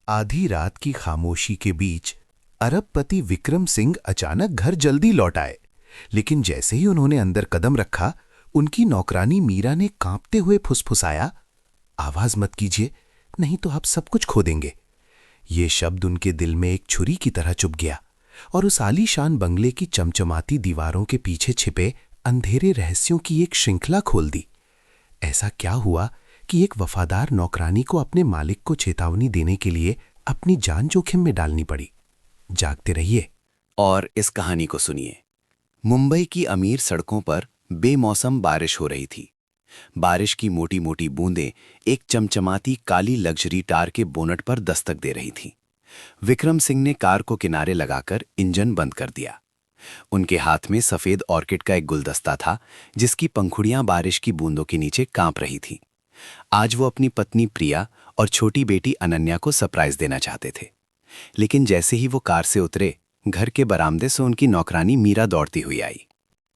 आधी रात की खामोशी के बीच अरबपति विक्रम सिंह अचानक घर जल्दी लौट आए। लेकिन जैसे ही उन्होंने अंदर कदम रखा, उनकी नौकरानी मीरा ने कांपते हुए फुसफुसाया, आवाज मत कीजिए, नहीं तो आप सब कुछ खो देंगे। ये शब्द उनके दिल में एक छुरी की तरह चुभ गया और उस आलीशान बंगले की चमचमाती दीवारों के पीछे छिपे अंधेरे रहस्यों की एक श्रृंखला खोल दी। ऐसा क्या हुआ कि एक वफादार नौकरानी को अपने मालिक को चेतावनी देने के लिए अपनी जान जोखिम में डालनी पड़ी? जागते रहिए और इस कहानी को सुनिए। मुंबई की अमीर सड़कों पर बेमौसम बारिश हो रही थी। बारिश की मोटी मोटी बूंदें एक चमचमाती काली लग्जरी कार के बोनट पर दस्तक दे रही थीं। विक्रम सिंह ने कार को किनारे लगाकर इंजन बंद कर दिया। उनके हाथ में सफेद ऑर्किड का एक गुलदस्ता था, जिसकी पंखुड़ियां बारिश की बूंदों के नीचे कांप रही थीं। आज वो अपनी पत्नी प्रिया और छोटी बेटी अनन्या को सरप्राइज देना चाहते थे। लेकिन जैसे ही वो कार से उतरे, घर के बरामदे से उनकी नौकरानी मीरा दौड़ती हुई आई।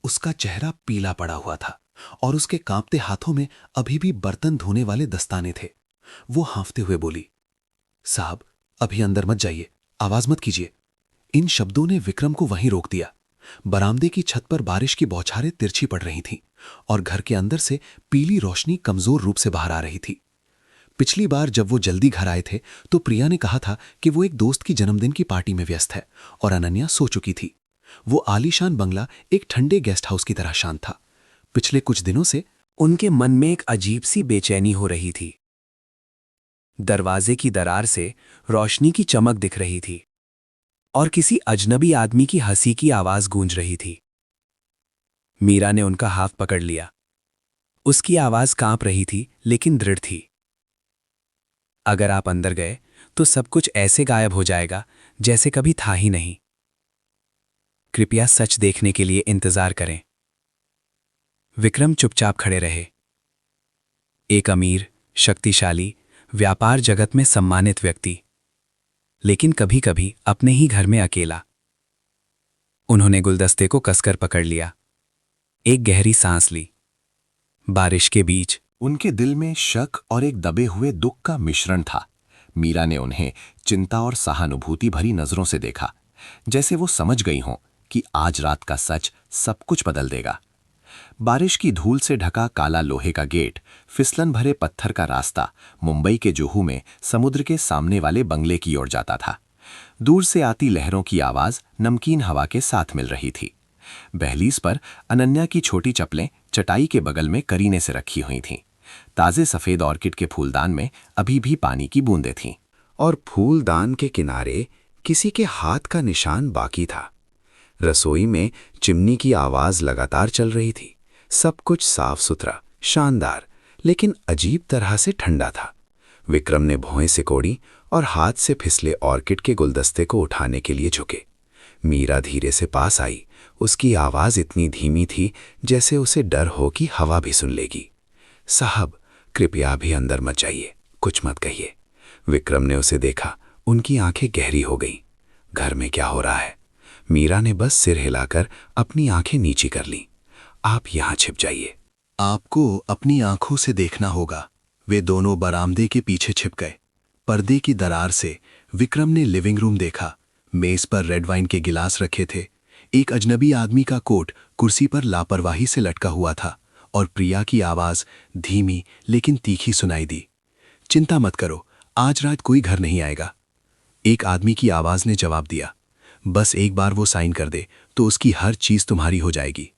उसका चेहरा पीला पड़ा हुआ था और उसके कांपते हाथों में अभी भी बर्तन धोने वाले दस्ताने थे। वो हांफते हुए बोली, साहब, अभी अंदर मत जाइए, आवाज मत कीजिए। इन शब्दों ने विक्रम को वहीं रोक दिया। बरामदे की छत पर बारिश की बौछारें तिरछी पड़ रही थीं और घर के अंदर से पीली रोशनी कमजोर रूप से बाहर आ रही थी। पिछली बार जब वो जल्दी घर आए थे तो प्रिया ने कहा था कि वो एक दोस्त की जन्मदिन की पार्टी में व्यस्त है और अनन्या सो चुकी थी। वो आलीशान बंगला एक ठंडे गेस्ट हाउस की तरह शांत था। पिछले कुछ दिनों से उनके मन में एक अजीब सी बेचैनी हो रही थी। दरवाजे की दरार से रोशनी की चमक दिख रही थी और किसी अजनबी आदमी की हंसी की आवाज गूंज रही थी। मीरा ने उनका हाथ पकड़ लिया। उसकी आवाज कांप रही थी लेकिन दृढ़ थी। अगर आप अंदर गए तो सब कुछ ऐसे गायब हो जाएगा जैसे कभी था ही नहीं। कृपया सच देखने के लिए इंतजार करें। विक्रम चुपचाप खड़े रहे। एक अमीर, शक्तिशाली, व्यापार जगत में सम्मानित व्यक्ति, लेकिन कभी कभी अपने ही घर में अकेला। उन्होंने गुलदस्ते को कसकर पकड़ लिया, एक गहरी सांस ली। बारिश के बीच उनके दिल में शक और एक दबे हुए दुख का मिश्रण था। मीरा ने उन्हें चिंता और सहानुभूति भरी नजरों से देखा, जैसे वो समझ गई हों कि आज रात का सच सब कुछ बदल देगा। बारिश की धूल से ढका काला लोहे का गेट, फिसलन भरे पत्थर का रास्ता मुंबई के जुहू में समुद्र के सामने वाले बंगले की ओर जाता था। दूर से आती लहरों की आवाज नमकीन हवा के साथ मिल रही थी। दहलीज पर अनन्या की छोटी चप्पलें चटाई के बगल में करीने से रखी हुई थीं। ताजे सफेद ऑर्किड के फूलदान में अभी भी पानी की बूंदें थीं और फूलदान के किनारे किसी के हाथ का निशान बाकी था। रसोई में चिमनी की आवाज लगातार चल रही थी। सब कुछ साफ सुथरा, शानदार, लेकिन अजीब तरह से ठंडा था। विक्रम ने भौहें सिकोड़ी और हाथ से फिसले ऑर्किड के गुलदस्ते को उठाने के लिए झुके। मीरा धीरे से पास आई। उसकी आवाज इतनी धीमी थी जैसे उसे डर हो कि हवा भी सुन लेगी। साहब, कृपया अभी अंदर मत जाइए, कुछ मत कहिए। विक्रम ने उसे देखा। उनकी आंखें गहरी हो गईं। घर में क्या हो रहा है? मीरा ने बस सिर हिलाकर अपनी आंखें नीची कर लीं। आप यहां छिप जाइए। आपको अपनी आंखों से देखना होगा। वे दोनों बरामदे के पीछे छिप गए। पर्दे की दरार से विक्रम ने लिविंग रूम देखा। मेज पर रेड वाइन के गिलास रखे थे। एक अजनबी आदमी का कोट कुर्सी पर लापरवाही से लटका हुआ था और प्रिया की आवाज धीमी लेकिन तीखी सुनाई दी, चिंता मत करो, आज रात कोई घर नहीं आएगा। एक आदमी की आवाज ने जवाब दिया, बस एक बार वो साइन कर दे तो उसकी हर चीज तुम्हारी हो जाएगी।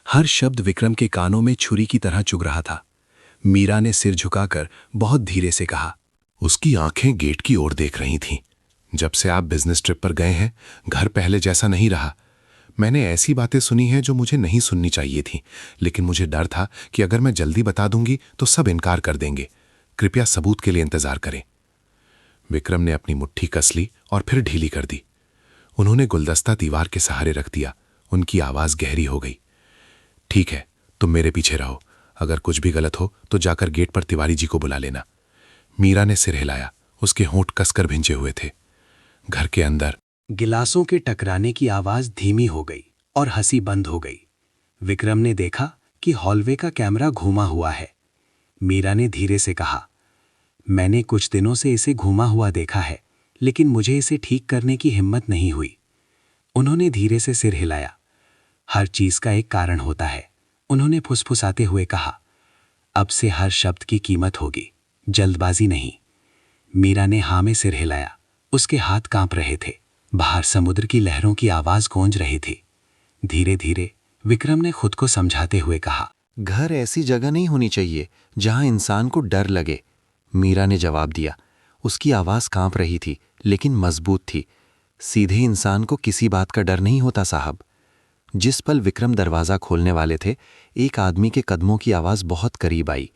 हर शब्द विक्रम के कानों में छुरी की तरह चुभ रहा था। मीरा ने सिर झुकाकर बहुत धीरे से कहा, उसकी आंखें गेट की ओर देख रही थीं। जब से आप बिजनेस ट्रिप पर गए हैं, घर पहले जैसा नहीं रहा। मैंने ऐसी बातें सुनी हैं जो मुझे नहीं सुननी चाहिए थी, लेकिन मुझे डर था कि अगर मैं जल्दी बता दूंगी तो सब इनकार कर देंगे। कृपया सबूत के लिए इंतजार करें। विक्रम ने अपनी मुट्ठी कस ली और फिर ढीली कर दी। उन्होंने गुलदस्ता दीवार के सहारे रख दिया। उनकी आवाज गहरी हो गई। ठीक है, तुम मेरे पीछे रहो। अगर कुछ भी गलत हो तो जाकर गेट पर तिवारी जी को बुला लेना। मीरा ने सिर हिलाया। उसके होंठ कसकर भिंचे हुए थे। घर के अंदर गिलासों के टकराने की आवाज धीमी हो गई और हंसी बंद हो गई। विक्रम ने देखा कि हॉलवे का कैमरा घूमा हुआ है। मीरा ने धीरे से कहा, मैंने कुछ दिनों से इसे घूमा हुआ देखा है, लेकिन मुझे इसे ठीक करने की हिम्मत नहीं हुई। उन्होंने धीरे से सिर हिलाया। हर चीज का एक कारण होता है, उन्होंने फुसफुसाते हुए कहा। अब से हर शब्द की कीमत होगी, जल्दबाजी नहीं। मीरा ने हाँ में सिर हिलाया। उसके हाथ कांप रहे थे। बाहर समुद्र की लहरों की आवाज गूंज रही थी। धीरे धीरे विक्रम ने खुद को समझाते हुए कहा, घर ऐसी जगह नहीं होनी चाहिए जहां इंसान को डर लगे। मीरा ने जवाब दिया। उसकी आवाज कांप रही थी, लेकिन मजबूत थी। सीधे इंसान को किसी बात का डर नहीं होता साहब। जिस पल विक्रम दरवाज़ा खोलने वाले थे, एक आदमी के कदमों की आवाज़ बहुत करीब आई।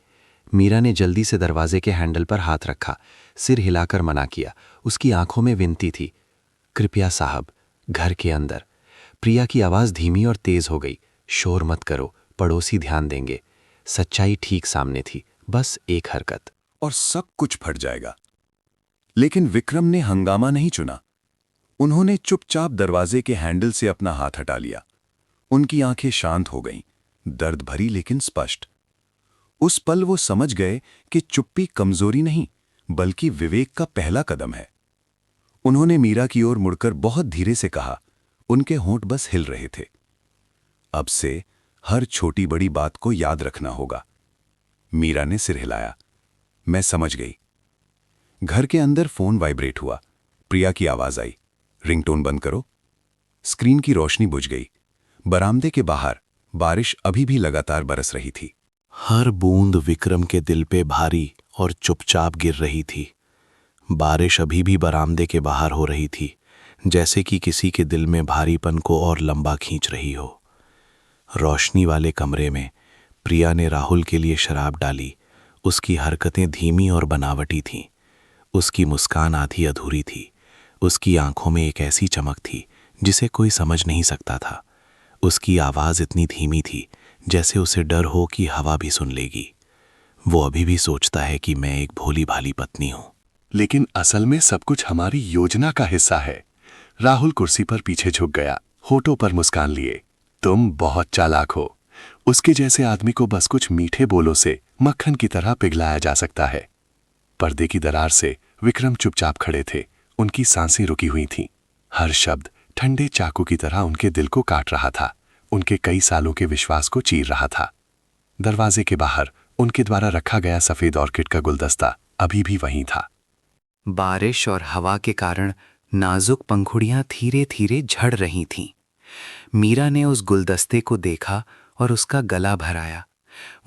मीरा ने जल्दी से दरवाजे के हैंडल पर हाथ रखा, सिर हिलाकर मना किया। उसकी आंखों में विनती थी, कृपया साहब। घर के अंदर प्रिया की आवाज़ धीमी और तेज हो गई। शोर मत करो, पड़ोसी ध्यान देंगे। सच्चाई ठीक सामने थी, बस एक हरकत और सब कुछ फट जाएगा। लेकिन विक्रम ने हंगामा नहीं चुना। उन्होंने चुपचाप दरवाजे के हैंडल से अपना हाथ हटा लिया। उनकी आंखें शांत हो गईं, दर्द भरी लेकिन स्पष्ट। उस पल वो समझ गए कि चुप्पी कमजोरी नहीं, बल्कि विवेक का पहला कदम है। उन्होंने मीरा की ओर मुड़कर बहुत धीरे से कहा। उनके होंठ बस हिल रहे थे। अब से हर छोटी बड़ी बात को याद रखना होगा। मीरा ने सिर हिलाया। मैं समझ गई। घर के अंदर फोन वाइब्रेट हुआ। प्रिया की आवाज आई, रिंगटोन बंद करो। स्क्रीन की रोशनी बुझ गई। बरामदे के बाहर बारिश अभी भी लगातार बरस रही थी। हर बूंद विक्रम के दिल पे भारी और चुपचाप गिर रही थी। बारिश अभी भी बरामदे के बाहर हो रही थी, जैसे कि किसी के दिल में भारीपन को और लंबा खींच रही हो। रोशनी वाले कमरे में प्रिया ने राहुल के लिए शराब डाली। उसकी हरकतें धीमी और बनावटी थीं। उसकी मुस्कान आधी अधूरी थी। उसकी आंखों में एक ऐसी चमक थी जिसे कोई समझ नहीं सकता था। उसकी आवाज़ इतनी धीमी थी जैसे उसे डर हो कि हवा भी सुन लेगी। वो अभी भी सोचता है कि मैं एक भोली भाली पत्नी हूं। लेकिन असल में सब कुछ हमारी योजना का हिस्सा है। राहुल कुर्सी पर पीछे झुक गया, होठों पर मुस्कान लिए। तुम बहुत चालाक हो। उसके जैसे आदमी को बस कुछ मीठे बोलों से मक्खन की तरह पिघलाया जा सकता है। पर्दे की दरार से विक्रम चुपचाप खड़े थे। उनकी सांसें रुकी हुई थीं। हर शब्द ठंडे चाकू की तरह उनके दिल को काट रहा था, उनके कई सालों के विश्वास को चीर रहा था। दरवाजे के बाहर उनके द्वारा रखा गया सफेद ऑर्किड का गुलदस्ता अभी भी वहीं था। बारिश और हवा के कारण नाजुक पंखुड़ियां धीरे धीरे झड़ रही थीं। मीरा ने उस गुलदस्ते को देखा और उसका गला भराया।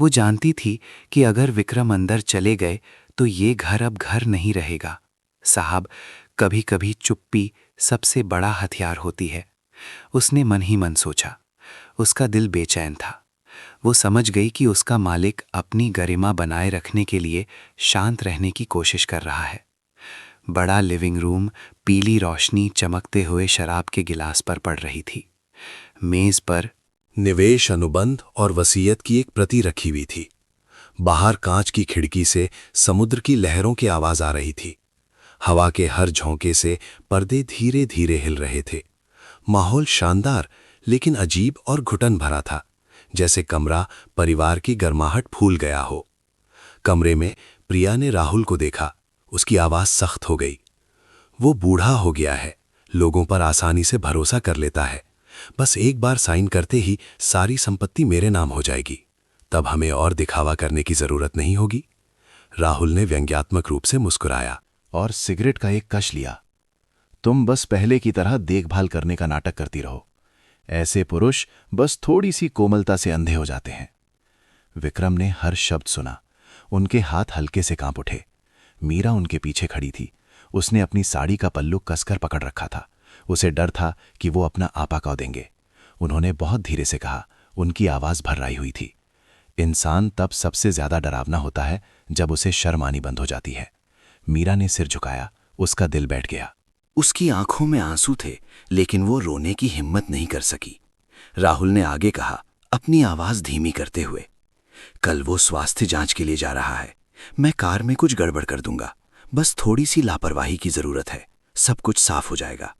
वो जानती थी कि अगर विक्रम अंदर चले गए तो ये घर अब घर नहीं रहेगा। साहब, कभी कभी चुप्पी सबसे बड़ा हथियार होती है। उसने मन ही मन सोचा। उसका दिल बेचैन था। वो समझ गई कि उसका मालिक अपनी गरिमा बनाए रखने के लिए शांत रहने की कोशिश कर रहा है। बड़ा लिविंग रूम पीली रोशनी चमकते हुए शराब के गिलास पर पड़ रही थी। मेज पर निवेश अनुबंध और वसीयत की एक प्रति रखी हुई थी। बाहर कांच की खिड़की से समुद्र की लहरों की आवाज आ रही थी। हवा के हर झोंके से पर्दे धीरे धीरे हिल रहे थे। माहौल शानदार लेकिन अजीब और घुटन भरा था, जैसे कमरा परिवार की गर्माहट भूल गया हो। कमरे में प्रिया ने राहुल को देखा। उसकी आवाज सख्त हो गई। वो बूढ़ा हो गया है, लोगों पर आसानी से भरोसा कर लेता है। बस एक बार साइन करते ही सारी संपत्ति मेरे नाम हो जाएगी, तब हमें और दिखावा करने की जरूरत नहीं होगी। राहुल ने व्यंग्यात्मक रूप से मुस्कुराया और सिगरेट का एक कश लिया। तुम बस पहले की तरह देखभाल करने का नाटक करती रहो। ऐसे पुरुष बस थोड़ी सी कोमलता से अंधे हो जाते हैं। विक्रम ने हर शब्द सुना। उनके हाथ हल्के से कांप उठे। मीरा उनके पीछे खड़ी थी। उसने अपनी साड़ी का पल्लू कसकर पकड़ रखा था। उसे डर था कि वो अपना आपा खो देंगे। उन्होंने बहुत धीरे से कहा। उनकी आवाज भर्राई हुई थी। इंसान तब सबसे ज्यादा डरावना होता है जब उसे शर्म आनी बंद हो जाती है। मीरा ने सिर झुकाया। उसका दिल बैठ गया। उसकी आंखों में आंसू थे, लेकिन वो रोने की हिम्मत नहीं कर सकी। राहुल ने आगे कहा, अपनी आवाज धीमी करते हुए, कल वो स्वास्थ्य जांच के लिए जा रहा है। मैं कार में कुछ गड़बड़ कर दूंगा। बस थोड़ी सी लापरवाही की जरूरत है, सब कुछ साफ हो जाएगा।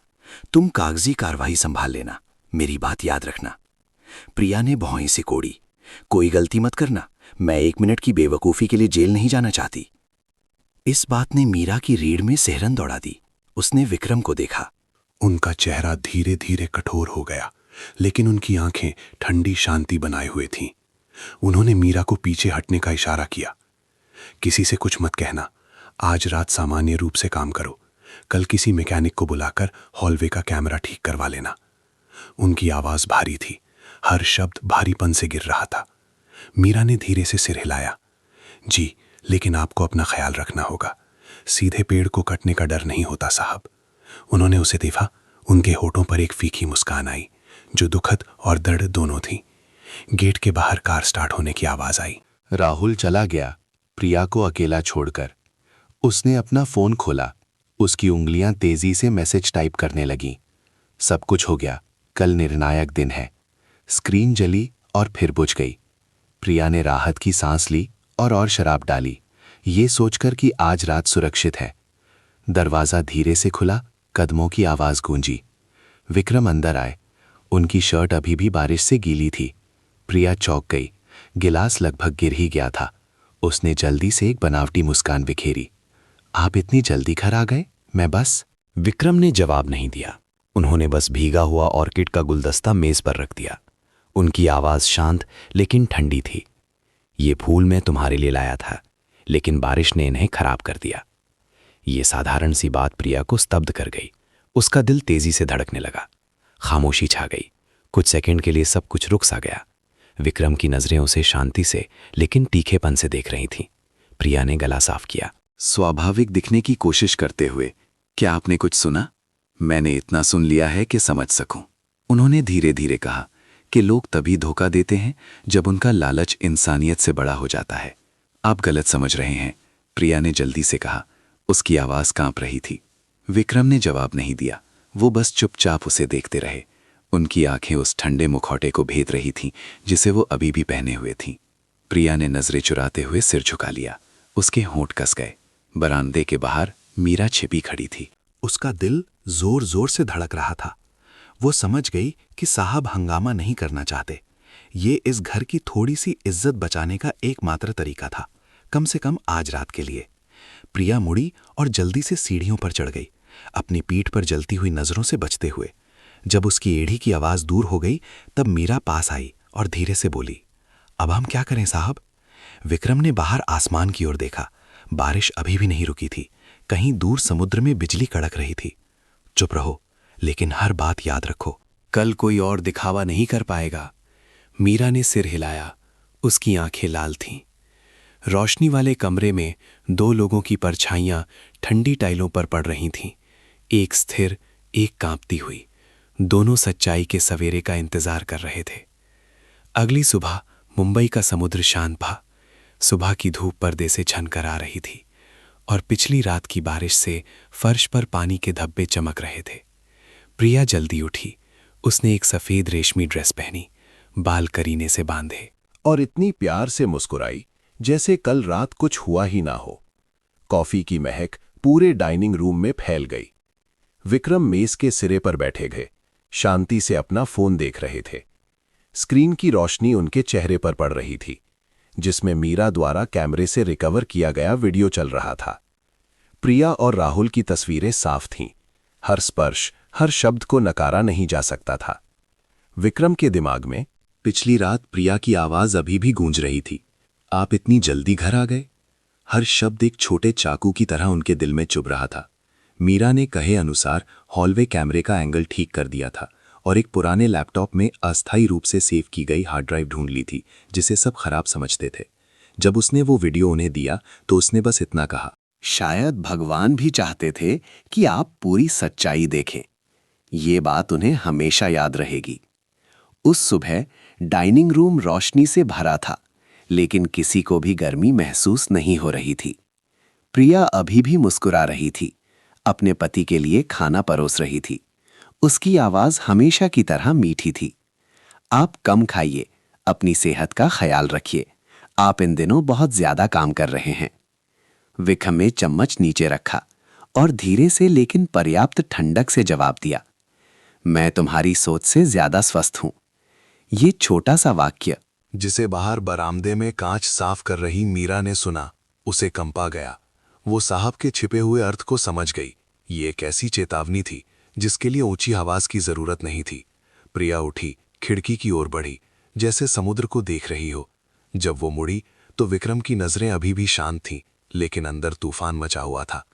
तुम कागजी कार्रवाई संभाल लेना, मेरी बात याद रखना। प्रिया ने भौहें से कोड़ी। कोई गलती मत करना, मैं 1 मिनट की बेवकूफी के लिए जेल नहीं जाना चाहती। इस बात ने मीरा की रीढ़ में सिहरन दौड़ा दी। उसने विक्रम को देखा। उनका चेहरा धीरे धीरे कठोर हो गया, लेकिन उनकी आंखें ठंडी शांति बनाए हुए थीं। उन्होंने मीरा को पीछे हटने का इशारा किया। किसी से कुछ मत कहना, आज रात सामान्य रूप से काम करो। कल किसी मैकेनिक को बुलाकर हॉलवे का कैमरा ठीक करवा लेना। उनकी आवाज भारी थी, हर शब्द भारीपन से गिर रहा था। मीरा ने धीरे से सिर हिलाया। जी, लेकिन आपको अपना ख्याल रखना होगा। सीधे पेड़ को कटने का डर नहीं होता साहब। उन्होंने उसे देखा। उनके होठों पर एक फीकी मुस्कान आई, जो दुखद और दृढ़ दोनों थी। गेट के बाहर कार स्टार्ट होने की आवाज आई। राहुल चला गया, प्रिया को अकेला छोड़कर। उसने अपना फोन खोला। उसकी उंगलियां तेजी से मैसेज टाइप करने लगीं। सब कुछ हो गया, कल निर्णायक दिन है। स्क्रीन जली और फिर बुझ गई। प्रिया ने राहत की सांस ली और शराब डाली, ये सोचकर कि आज रात सुरक्षित है। दरवाजा धीरे से खुला, कदमों की आवाज गूंजी। विक्रम अंदर आए। उनकी शर्ट अभी भी बारिश से गीली थी। प्रिया चौंक गई। गिलास लगभग गिर ही गया था। उसने जल्दी से एक बनावटी मुस्कान बिखेरी। आप इतनी जल्दी घर आ गए? मैं बस। विक्रम ने जवाब नहीं दिया। उन्होंने बस भीगा हुआ ऑर्किड का गुलदस्ता मेज पर रख दिया। उनकी आवाज शांत लेकिन ठंडी थी। ये फूल मैं तुम्हारे लिए लाया था, लेकिन बारिश ने इन्हें खराब कर दिया। ये साधारण सी बात प्रिया को स्तब्ध कर गई। उसका दिल तेजी से धड़कने लगा। खामोशी छा गई। कुछ सेकंड के लिए सब कुछ रुक सा गया। विक्रम की नजरें उसे शांति से लेकिन तीखेपन से देख रही थीं। प्रिया ने गला साफ किया। स्वाभाविक दिखने की कोशिश करते हुए, क्या आपने कुछ सुना? मैंने इतना सुन लिया है कि समझ सकूं। उन्होंने धीरे धीरे कहा कि लोग तभी धोखा देते हैं जब उनका लालच इंसानियत से बड़ा हो जाता है। आप गलत समझ रहे हैं, प्रिया ने जल्दी से कहा। उसकी आवाज कांप रही थी। विक्रम ने जवाब नहीं दिया। वो बस चुपचाप उसे देखते रहे। उनकी आंखें उस ठंडे मुखौटे को भेद रही थीं जिसे वो अभी भी पहने हुए थीं। प्रिया ने नजरें चुराते हुए सिर झुका लिया। उसके होंठ कस गए। बरामदे के बाहर मीरा छिपी खड़ी थी। उसका दिल जोर जोर से धड़क रहा था। वो समझ गई कि साहब हंगामा नहीं करना चाहते। ये इस घर की थोड़ी सी इज्जत बचाने का एकमात्र तरीका था, कम से कम आज रात के लिए। प्रिया मुड़ी और जल्दी से सीढ़ियों पर चढ़ गई, अपनी पीठ पर जलती हुई नजरों से बचते हुए। जब उसकी एड़ी की आवाज दूर हो गई, तब मीरा पास आई और धीरे से बोली, अब हम क्या करें साहब? विक्रम ने बाहर आसमान की ओर देखा। बारिश अभी भी नहीं रुकी थी। कहीं दूर समुद्र में बिजली कड़क रही थी। चुप रहो, लेकिन हर बात याद रखो। कल कोई और दिखावा नहीं कर पाएगा। मीरा ने सिर हिलाया। उसकी आंखें लाल थीं। रोशनी वाले कमरे में दो लोगों की परछाइयां ठंडी टाइलों पर पड़ रही थीं, एक स्थिर, एक कांपती हुई। दोनों सच्चाई के सवेरे का इंतजार कर रहे थे। अगली सुबह मुंबई का समुद्र शांत था। सुबह की धूप पर्दे से छनकर आ रही थी और पिछली रात की बारिश से फर्श पर पानी के धब्बे चमक रहे थे। प्रिया जल्दी उठी। उसने एक सफेद रेशमी ड्रेस पहनी, बाल करीने से बांधे और इतनी प्यार से मुस्कुराई जैसे कल रात कुछ हुआ ही ना हो। कॉफी की महक पूरे डाइनिंग रूम में फैल गई। विक्रम मेज के सिरे पर बैठे गए, शांति से अपना फोन देख रहे थे। स्क्रीन की रोशनी उनके चेहरे पर पड़ रही थी, जिसमें मीरा द्वारा कैमरे से रिकवर किया गया वीडियो चल रहा था। प्रिया और राहुल की तस्वीरें साफ थीं। हर स्पर्श, हर शब्द को नकारा नहीं जा सकता था। विक्रम के दिमाग में पिछली रात प्रिया की आवाज अभी भी गूंज रही थी। आप इतनी जल्दी घर आ गए? हर शब्द एक छोटे चाकू की तरह उनके दिल में चुभ रहा था। मीरा ने कहे अनुसार हॉलवे कैमरे का एंगल ठीक कर दिया था और एक पुराने लैपटॉप में अस्थायी रूप से सेव की गई हार्ड ड्राइव ढूंढ ली थी, जिसे सब खराब समझते थे। जब उसने वो वीडियो उन्हें दिया तो उसने बस इतना कहा, शायद भगवान भी चाहते थे कि आप पूरी सच्चाई देखें। ये बात उन्हें हमेशा याद रहेगी। उस सुबह डाइनिंग रूम रोशनी से भरा था, लेकिन किसी को भी गर्मी महसूस नहीं हो रही थी। प्रिया अभी भी मुस्कुरा रही थी, अपने पति के लिए खाना परोस रही थी। उसकी आवाज हमेशा की तरह मीठी थी। आप कम खाइए, अपनी सेहत का ख्याल रखिए। आप इन दिनों बहुत ज्यादा काम कर रहे हैं। विक्रम ने चम्मच नीचे रखा और धीरे से लेकिन पर्याप्त ठंडक से जवाब दिया, मैं तुम्हारी सोच से ज्यादा स्वस्थ हूं। ये छोटा सा वाक्य, जिसे बाहर बरामदे में कांच साफ कर रही मीरा ने सुना, उसे कंपा गया। वो साहब के छिपे हुए अर्थ को समझ गई। ये एक ऐसी चेतावनी थी जिसके लिए ऊंची आवाज की जरूरत नहीं थी। प्रिया उठी, खिड़की की ओर बढ़ी, जैसे समुद्र को देख रही हो। जब वो मुड़ी तो विक्रम की नजरें अभी भी शांत थीं, लेकिन अंदर तूफान मचा हुआ था।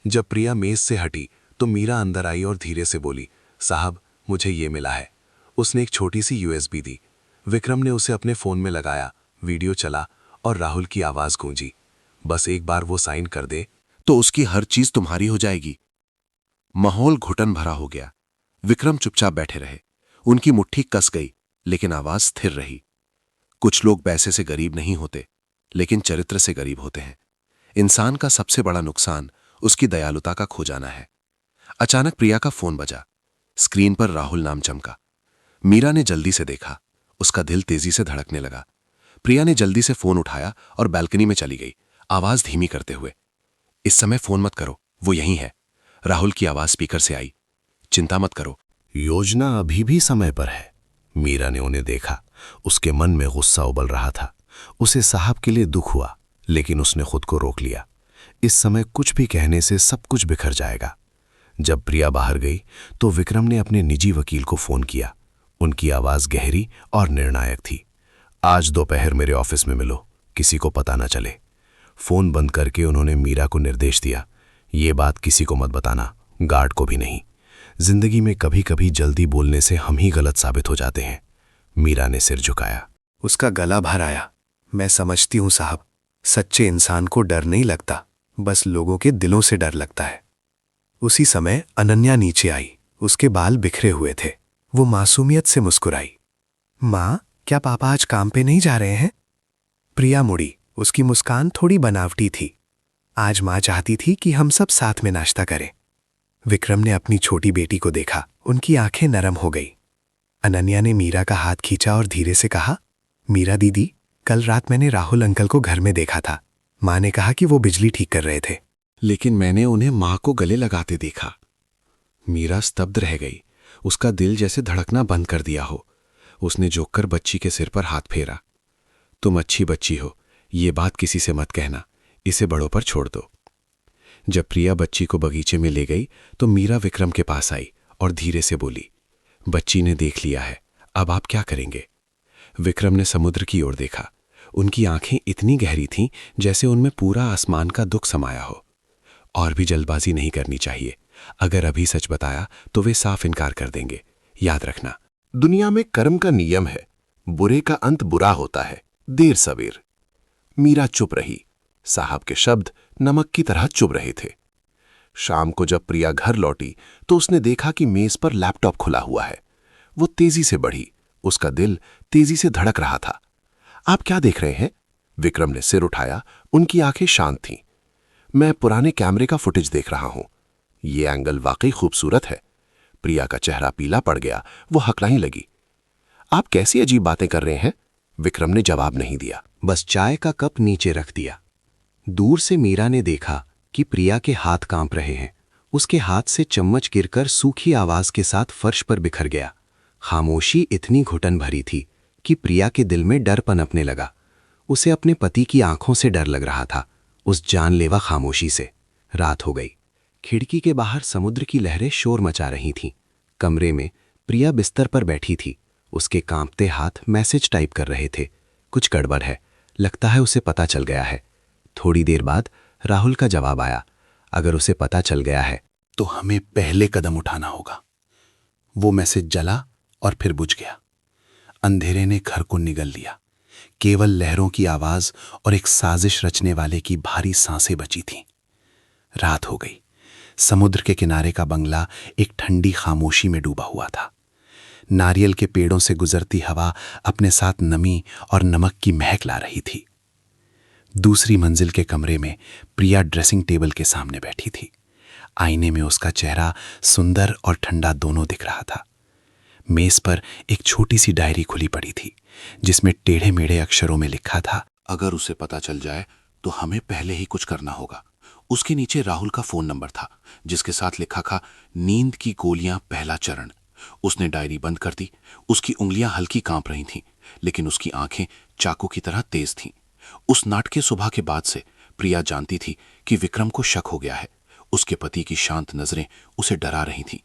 जब प्रिया मेज से हटी तो मीरा अंदर आई और धीरे से बोली, साहब, मुझे ये मिला है। उसने एक छोटी सी यूएसबी दी। विक्रम ने उसे अपने फोन में लगाया, वीडियो चला और राहुल की आवाज गूंजी, बस एक बार वो साइन कर दे तो उसकी हर चीज तुम्हारी हो जाएगी। माहौल घुटन भरा हो गया। विक्रम चुपचाप बैठे रहे। उनकी मुट्ठी कस गई, लेकिन आवाज स्थिर रही। कुछ लोग पैसे से गरीब नहीं होते, लेकिन चरित्र से गरीब होते हैं। इंसान का सबसे बड़ा नुकसान उसकी दयालुता का खो जाना है। अचानक प्रिया का फोन बजा। स्क्रीन पर राहुल नाम चमका। मीरा ने जल्दी से देखा। उसका दिल तेजी से धड़कने लगा। प्रिया ने जल्दी से फोन उठाया और बालकनी में चली गई, आवाज धीमी करते हुए, इस समय फोन मत करो, वो यहीं है। राहुल की आवाज स्पीकर से आई, चिंता मत करो, योजना अभी भी समय पर है। मीरा ने उन्हें देखा। उसके मन में गुस्सा उबल रहा था। उसे साहब के लिए दुख हुआ, लेकिन उसने खुद को रोक लिया। इस समय कुछ भी कहने से सब कुछ बिखर जाएगा। जब प्रिया बाहर गई तो विक्रम ने अपने निजी वकील को फोन किया। उनकी आवाज गहरी और निर्णायक थी। आज दोपहर मेरे ऑफिस में मिलो, किसी को पता न चले। फोन बंद करके उन्होंने मीरा को निर्देश दिया, ये बात किसी को मत बताना, गार्ड को भी नहीं। जिंदगी में कभी कभी जल्दी बोलने से हम ही गलत साबित हो जाते हैं। मीरा ने सिर झुकाया। उसका गला भर आया। मैं समझती हूं साहब, सच्चे इंसान को डर नहीं लगता, बस लोगों के दिलों से डर लगता है। उसी समय अनन्या नीचे आई। उसके बाल बिखरे हुए थे। वो मासूमियत से मुस्कुराई। माँ, क्या पापा आज काम पे नहीं जा रहे हैं? प्रिया मुड़ी। उसकी मुस्कान थोड़ी बनावटी थी। आज माँ चाहती थी कि हम सब साथ में नाश्ता करें। विक्रम ने अपनी छोटी बेटी को देखा। उनकी आंखें नरम हो गई। अनन्या ने मीरा का हाथ खींचा और धीरे से कहा, मीरा दीदी, कल रात मैंने राहुल अंकल को घर में देखा था। माँ ने कहा कि वो बिजली ठीक कर रहे थे। लेकिन मैंने उन्हें मां को गले लगाते देखा। मीरा स्तब्ध रह गई। उसका दिल जैसे धड़कना बंद कर दिया हो। उसने झुककर बच्ची के सिर पर हाथ फेरा। तुम अच्छी बच्ची हो, ये बात किसी से मत कहना, इसे बड़ों पर छोड़ दो। जब प्रिया बच्ची को बगीचे में ले गई तो मीरा विक्रम के पास आई और धीरे से बोली, बच्ची ने देख लिया है, अब आप क्या करेंगे? विक्रम ने समुद्र की ओर देखा। उनकी आंखें इतनी गहरी थीं जैसे उनमें पूरा आसमान का दुख समाया हो। और भी जल्दबाजी नहीं करनी चाहिए। अगर अभी सच बताया तो वे साफ इनकार कर देंगे। याद रखना, दुनिया में कर्म का नियम है, बुरे का अंत बुरा होता है, देर सवेर। मीरा चुप रही। साहब के शब्द नमक की तरह चुभ रहे थे। शाम को जब प्रिया घर लौटी तो उसने देखा कि मेज पर लैपटॉप खुला हुआ है। वो तेजी से बढ़ी। उसका दिल तेजी से धड़क रहा था। आप क्या देख रहे हैं? विक्रम ने सिर उठाया। उनकी आंखें शांत थीं। मैं पुराने कैमरे का फुटेज देख रहा हूं। ये एंगल वाकई खूबसूरत है। प्रिया का चेहरा पीला पड़ गया। वो हकलाने लगी। आप कैसी अजीब बातें कर रहे हैं? विक्रम ने जवाब नहीं दिया, बस चाय का कप नीचे रख दिया। दूर से मीरा ने देखा कि प्रिया के हाथ कांप रहे हैं। उसके हाथ से चम्मच गिरकर सूखी आवाज के साथ फर्श पर बिखर गया। खामोशी इतनी घुटन भरी थी कि प्रिया के दिल में डर पनपने लगा। उसे अपने पति की आंखों से डर लग रहा था, उस जानलेवा खामोशी से। रात हो गई। खिड़की के बाहर समुद्र की लहरें शोर मचा रही थीं। कमरे में प्रिया बिस्तर पर बैठी थी। उसके कांपते हाथ मैसेज टाइप कर रहे थे। कुछ गड़बड़ है, लगता है उसे पता चल गया है। थोड़ी देर बाद राहुल का जवाब आया, अगर उसे पता चल गया है तो हमें पहले कदम उठाना होगा। वो मैसेज जला और फिर बुझ गया। अंधेरे ने घर को निगल लिया। केवल लहरों की आवाज और एक साजिश रचने वाले की भारी सांसें बची थीं। रात हो गई। समुद्र के किनारे का बंगला एक ठंडी खामोशी में डूबा हुआ था। नारियल के पेड़ों से गुजरती हवा अपने साथ नमी और नमक की महक ला रही थी। दूसरी मंजिल के कमरे में प्रिया ड्रेसिंग टेबल के सामने बैठी थी। आईने में उसका चेहरा सुंदर और ठंडा दोनों दिख रहा था। मेज पर एक छोटी सी डायरी खुली पड़ी थी, जिसमें टेढ़े मेढ़े अक्षरों में लिखा था, अगर उसे पता चल जाए तो हमें पहले ही कुछ करना होगा। उसके नीचे राहुल का फोन नंबर था, जिसके साथ लिखा था, नींद की गोलियां पहला चरण। उसने डायरी बंद कर दी। उसकी उंगलियां हल्की कांप रही थीं, लेकिन उसकी आंखें चाकू की तरह तेज थीं। उस नाटकीय सुबह के बाद से प्रिया जानती थी कि विक्रम को शक हो गया है। उसके पति की शांत नजरें उसे डरा रही थीं।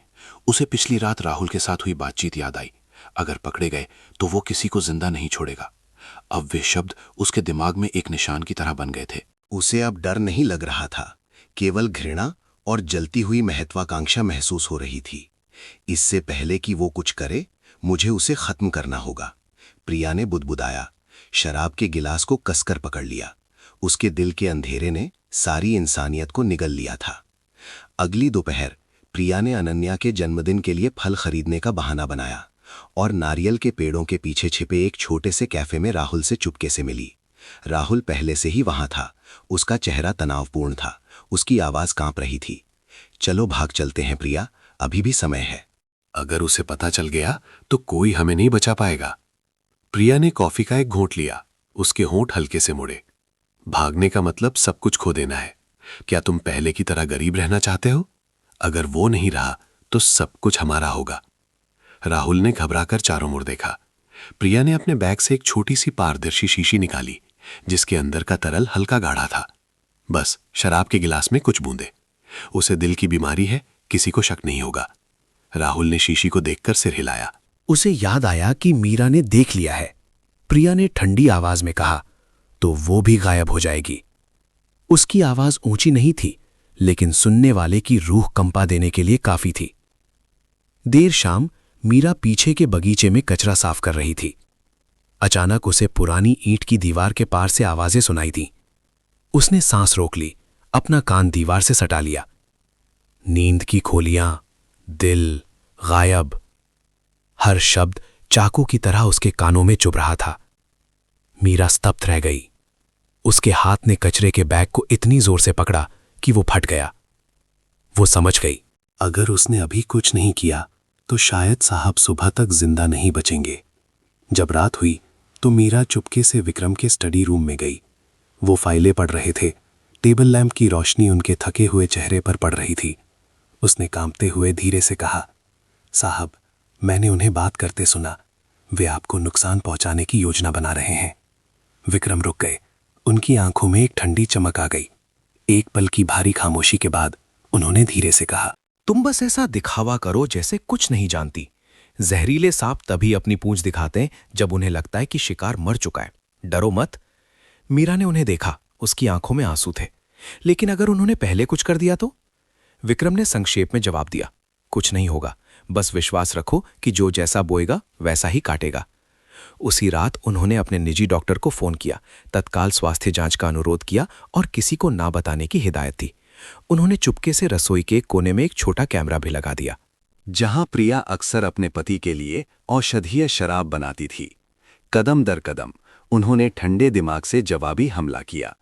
उसे पिछली रात राहुल के साथ हुई बातचीत याद आई। अगर पकड़े गए तो वो किसी को जिंदा नहीं छोड़ेगा। अब वे शब्द उसके दिमाग में एक निशान की तरह बन गए थे। उसे अब डर नहीं लग रहा था, केवल घृणा और जलती हुई महत्वाकांक्षा महसूस हो रही थी। इससे पहले कि वो कुछ करे, मुझे उसे खत्म करना होगा। प्रिया ने बुदबुदाया। शराब के गिलास को कसकर पकड़ लिया। उसके दिल के अंधेरे ने सारी इंसानियत को निगल लिया था। अगली दोपहर प्रिया ने अनन्या के जन्मदिन के लिए फल खरीदने का बहाना बनाया और नारियल के पेड़ों के पीछे छिपे एक छोटे से कैफे में राहुल से चुपके से मिली। राहुल पहले से ही वहां था। उसका चेहरा तनावपूर्ण था, उसकी आवाज कांप रही थी। चलो भाग चलते हैं प्रिया, अभी भी समय है। अगर उसे पता चल गया तो कोई हमें नहीं बचा पाएगा। प्रिया ने कॉफी का एक घोंट लिया। उसके होंठ हल्के से मुड़े। भागने का मतलब सब कुछ खो देना है। क्या तुम पहले की तरह गरीब रहना चाहते हो? अगर वो नहीं रहा तो सब कुछ हमारा होगा। राहुल ने घबराकर चारों मुड़ देखा। प्रिया ने अपने बैग से एक छोटी सी पारदर्शी शीशी निकाली, जिसके अंदर का तरल हल्का गाढ़ा था। बस शराब के गिलास में कुछ बूंदे। उसे दिल की बीमारी है, किसी को शक नहीं होगा। राहुल ने शीशी को देखकर सिर हिलाया। उसे याद आया कि मीरा ने देख लिया है। प्रिया ने ठंडी आवाज में कहा, तो वो भी गायब हो जाएगी। उसकी आवाज ऊंची नहीं थी, लेकिन सुनने वाले की रूह कंपा देने के लिए काफी थी। देर शाम मीरा पीछे के बगीचे में कचरा साफ कर रही थी। अचानक उसे पुरानी ईंट की दीवार के पार से आवाजें सुनाई दी। उसने सांस रोक ली, अपना कान दीवार से सटा लिया। नींद की खोलियां, दिल, गायब। हर शब्द चाकू की तरह उसके कानों में चुभ रहा था। मीरा स्तब्ध रह गई। उसके हाथ ने कचरे के बैग को इतनी जोर से पकड़ा कि वो फट गया। वो समझ गई, अगर उसने अभी कुछ नहीं किया तो शायद साहब सुबह तक जिंदा नहीं बचेंगे। जब रात हुई तो मीरा चुपके से विक्रम के स्टडी रूम में गई। वो फाइलें पढ़ रहे थे। टेबल लैंप की रोशनी उनके थके हुए चेहरे पर पड़ रही थी। उसने कांपते हुए धीरे से कहा, साहब, मैंने उन्हें बात करते सुना। वे आपको नुकसान पहुंचाने की योजना बना रहे हैं। विक्रम रुक गए। उनकी आंखों में एक ठंडी चमक आ गई। एक पल की भारी खामोशी के बाद उन्होंने धीरे से कहा, तुम बस ऐसा दिखावा करो जैसे कुछ नहीं जानती। जहरीले सांप तभी अपनी पूंछ दिखाते हैं जब उन्हें लगता है कि शिकार मर चुका है। डरो मत। मीरा ने उन्हें देखा। उसकी आंखों में आंसू थे। लेकिन अगर उन्होंने पहले कुछ कर दिया तो? विक्रम ने संक्षेप में जवाब दिया, कुछ नहीं होगा। बस विश्वास रखो कि जो जैसा बोएगा वैसा ही काटेगा। उसी रात उन्होंने अपने निजी डॉक्टर को फोन किया, तत्काल स्वास्थ्य जांच का अनुरोध किया और किसी को ना बताने की हिदायत दी। उन्होंने चुपके से रसोई के कोने में एक छोटा कैमरा भी लगा दिया, जहां प्रिया अक्सर अपने पति के लिए औषधीय शराब बनाती थी। कदम दर कदम उन्होंने ठंडे दिमाग से जवाबी हमला किया।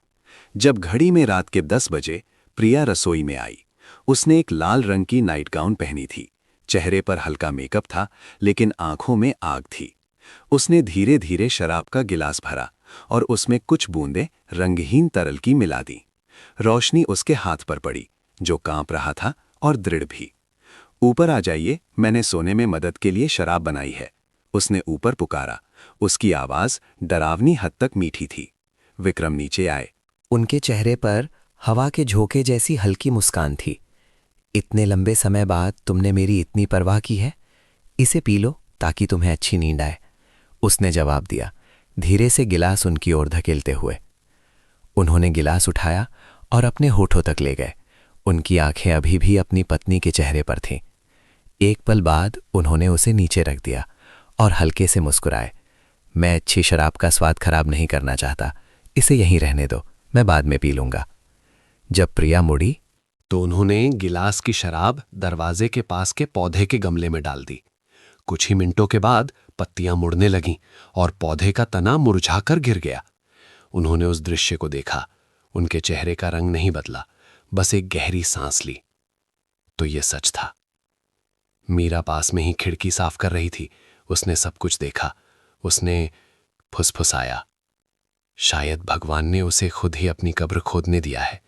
जब घड़ी में रात के 10 बजे प्रिया रसोई में आई। उसने एक लाल रंग की नाइट गाउन पहनी थी। चेहरे पर हल्का मेकअप था, लेकिन आंखों में आग थी। उसने धीरे धीरे शराब का गिलास भरा और उसमें कुछ बूंदें रंगहीन तरल की मिला दी। रोशनी उसके हाथ पर पड़ी, जो कांप रहा था और दृढ़ भी। ऊपर आ जाइए, मैंने सोने में मदद के लिए शराब बनाई है। उसने ऊपर पुकारा। उसकी आवाज डरावनी हद तक मीठी थी। विक्रम नीचे आए। उनके चेहरे पर हवा के झोंके जैसी हल्की मुस्कान थी। इतने लंबे समय बाद तुमने मेरी इतनी परवाह की है। इसे पी लो ताकि तुम्हें अच्छी नींद आए। उसने जवाब दिया, धीरे से गिलास उनकी ओर धकेलते हुए। उन्होंने गिलास उठाया और अपने होठों तक ले गए। उनकी आंखें अभी भी अपनी पत्नी के चेहरे पर थीं। एक पल बाद उन्होंने उसे नीचे रख दिया और हल्के से मुस्कुराए। मैं अच्छी शराब का स्वाद खराब नहीं करना चाहता, इसे यहीं रहने दो, मैं बाद में पी लूंगा। जब प्रिया मुड़ी तो उन्होंने गिलास की शराब दरवाजे के पास के पौधे के गमले में डाल दी। कुछ ही मिनटों के बाद पत्तियां मुड़ने लगीं और पौधे का तना मुरझाकर गिर गया। उन्होंने उस दृश्य को देखा। उनके चेहरे का रंग नहीं बदला, बस एक गहरी सांस ली। तो ये सच था। मीरा पास में ही खिड़की साफ कर रही थी। उसने सब कुछ देखा। उसने फुसफुसाया, शायद भगवान ने उसे खुद ही अपनी कब्र खोदने दिया है।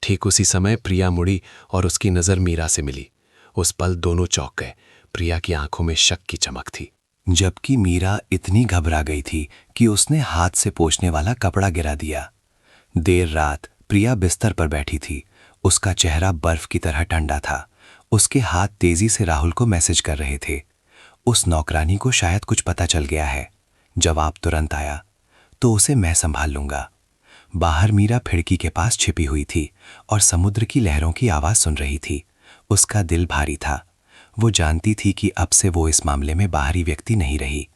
ठीक उसी समय प्रिया मुड़ी और उसकी नजर मीरा से मिली। उस पल दोनों चौंक गए। प्रिया की आंखों में शक की चमक थी, जबकि मीरा इतनी घबरा गई थी कि उसने हाथ से पोंछने वाला कपड़ा गिरा दिया। देर रात प्रिया बिस्तर पर बैठी थी। उसका चेहरा बर्फ की तरह ठंडा था। उसके हाथ तेजी से राहुल को मैसेज कर रहे थे। उस नौकरानी को शायद कुछ पता चल गया है। जवाब तुरंत आया, तो उसे मैं संभाल लूंगा। बाहर मीरा खिड़की के पास छिपी हुई थी और समुद्र की लहरों की आवाज सुन रही थी। उसका दिल भारी था। वो जानती थी कि अब से वो इस मामले में बाहरी व्यक्ति नहीं रही।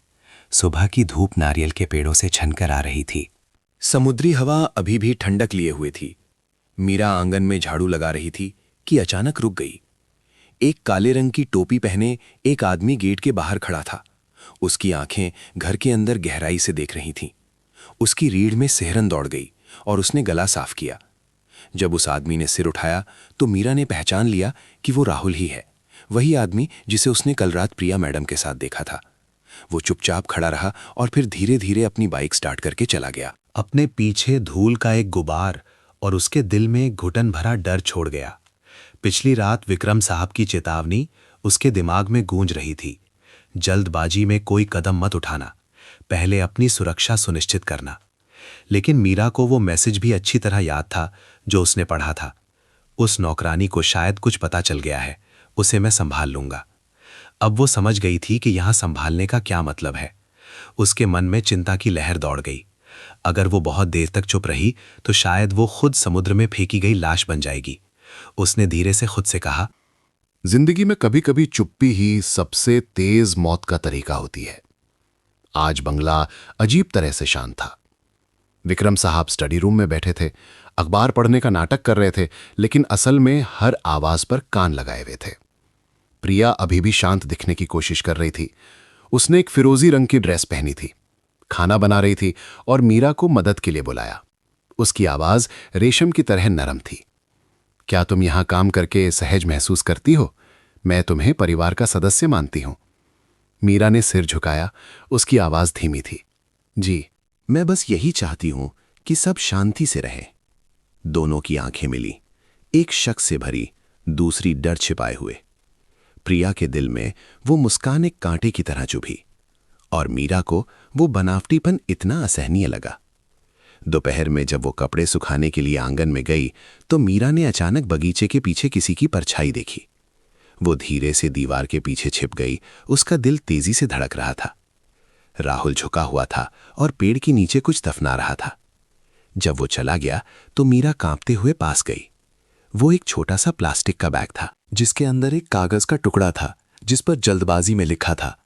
सुबह की धूप नारियल के पेड़ों से छनकर आ रही थी। समुद्री हवा अभी भी ठंडक लिए हुए थी। मीरा आंगन में झाड़ू लगा रही थी कि अचानक रुक गई। एक काले रंग की टोपी पहने एक आदमी गेट के बाहर खड़ा था। उसकी आंखें घर के अंदर गहराई से देख रही थीं। उसकी रीढ़ में सिहरन दौड़ गई और उसने गला साफ किया। जब उस आदमी ने सिर उठाया तो मीरा ने पहचान लिया कि वो राहुल ही है, वही आदमी जिसे उसने कल रात प्रिया मैडम के साथ देखा था। वो चुपचाप खड़ा रहा और फिर धीरे धीरे अपनी बाइक स्टार्ट करके चला गया। अपने पीछे धूल का एक गुबार और उसके दिल में एक घुटन भरा डर छोड़ गया। पिछली रात विक्रम साहब की चेतावनी उसके दिमाग में गूंज रही थी। जल्दबाजी में कोई कदम मत उठाना, पहले अपनी सुरक्षा सुनिश्चित करना। लेकिन मीरा को वो मैसेज भी अच्छी तरह याद था जो उसने पढ़ा था। उस नौकरानी को शायद कुछ पता चल गया है, उसे मैं संभाल लूंगा। अब वो समझ गई थी कि यहां संभालने का क्या मतलब है। उसके मन में चिंता की लहर दौड़ गई। अगर वो बहुत देर तक चुप रही तो शायद वो खुद समुद्र में फेंकी गई लाश बन जाएगी। उसने धीरे से खुद से कहा, जिंदगी में कभी कभी चुप्पी ही सबसे तेज मौत का तरीका होती है। आज बंगला अजीब तरह से शांत था। विक्रम साहब स्टडी रूम में बैठे थे, अखबार पढ़ने का नाटक कर रहे थे, लेकिन असल में हर आवाज पर कान लगाए हुए थे। प्रिया अभी भी शांत दिखने की कोशिश कर रही थी। उसने एक फिरोजी रंग की ड्रेस पहनी थी, खाना बना रही थी और मीरा को मदद के लिए बुलाया। उसकी आवाज रेशम की तरह नरम थी। क्या तुम यहां काम करके सहज महसूस करती हो? मैं तुम्हें परिवार का सदस्य मानती हूं। मीरा ने सिर झुकाया। उसकी आवाज धीमी थी। जी, मैं बस यही चाहती हूं कि सब शांति से रहे। दोनों की आंखें मिली, एक शक से भरी, दूसरी डर छिपाए हुए। प्रिया के दिल में वो मुस्कान एक कांटे की तरह चुभी और मीरा को वो बनावटीपन इतना असहनीय लगा। दोपहर में जब वो कपड़े सुखाने के लिए आंगन में गई तो मीरा ने अचानक बगीचे के पीछे किसी की परछाई देखी। वो धीरे से दीवार के पीछे छिप गई। उसका दिल तेजी से धड़क रहा था। राहुल झुका हुआ था और पेड़ के नीचे कुछ दफना रहा था। जब वो चला गया तो मीरा कांपते हुए पास गई। वो एक छोटा सा प्लास्टिक का बैग था जिसके अंदर एक कागज का टुकड़ा था जिस पर जल्दबाजी में लिखा था,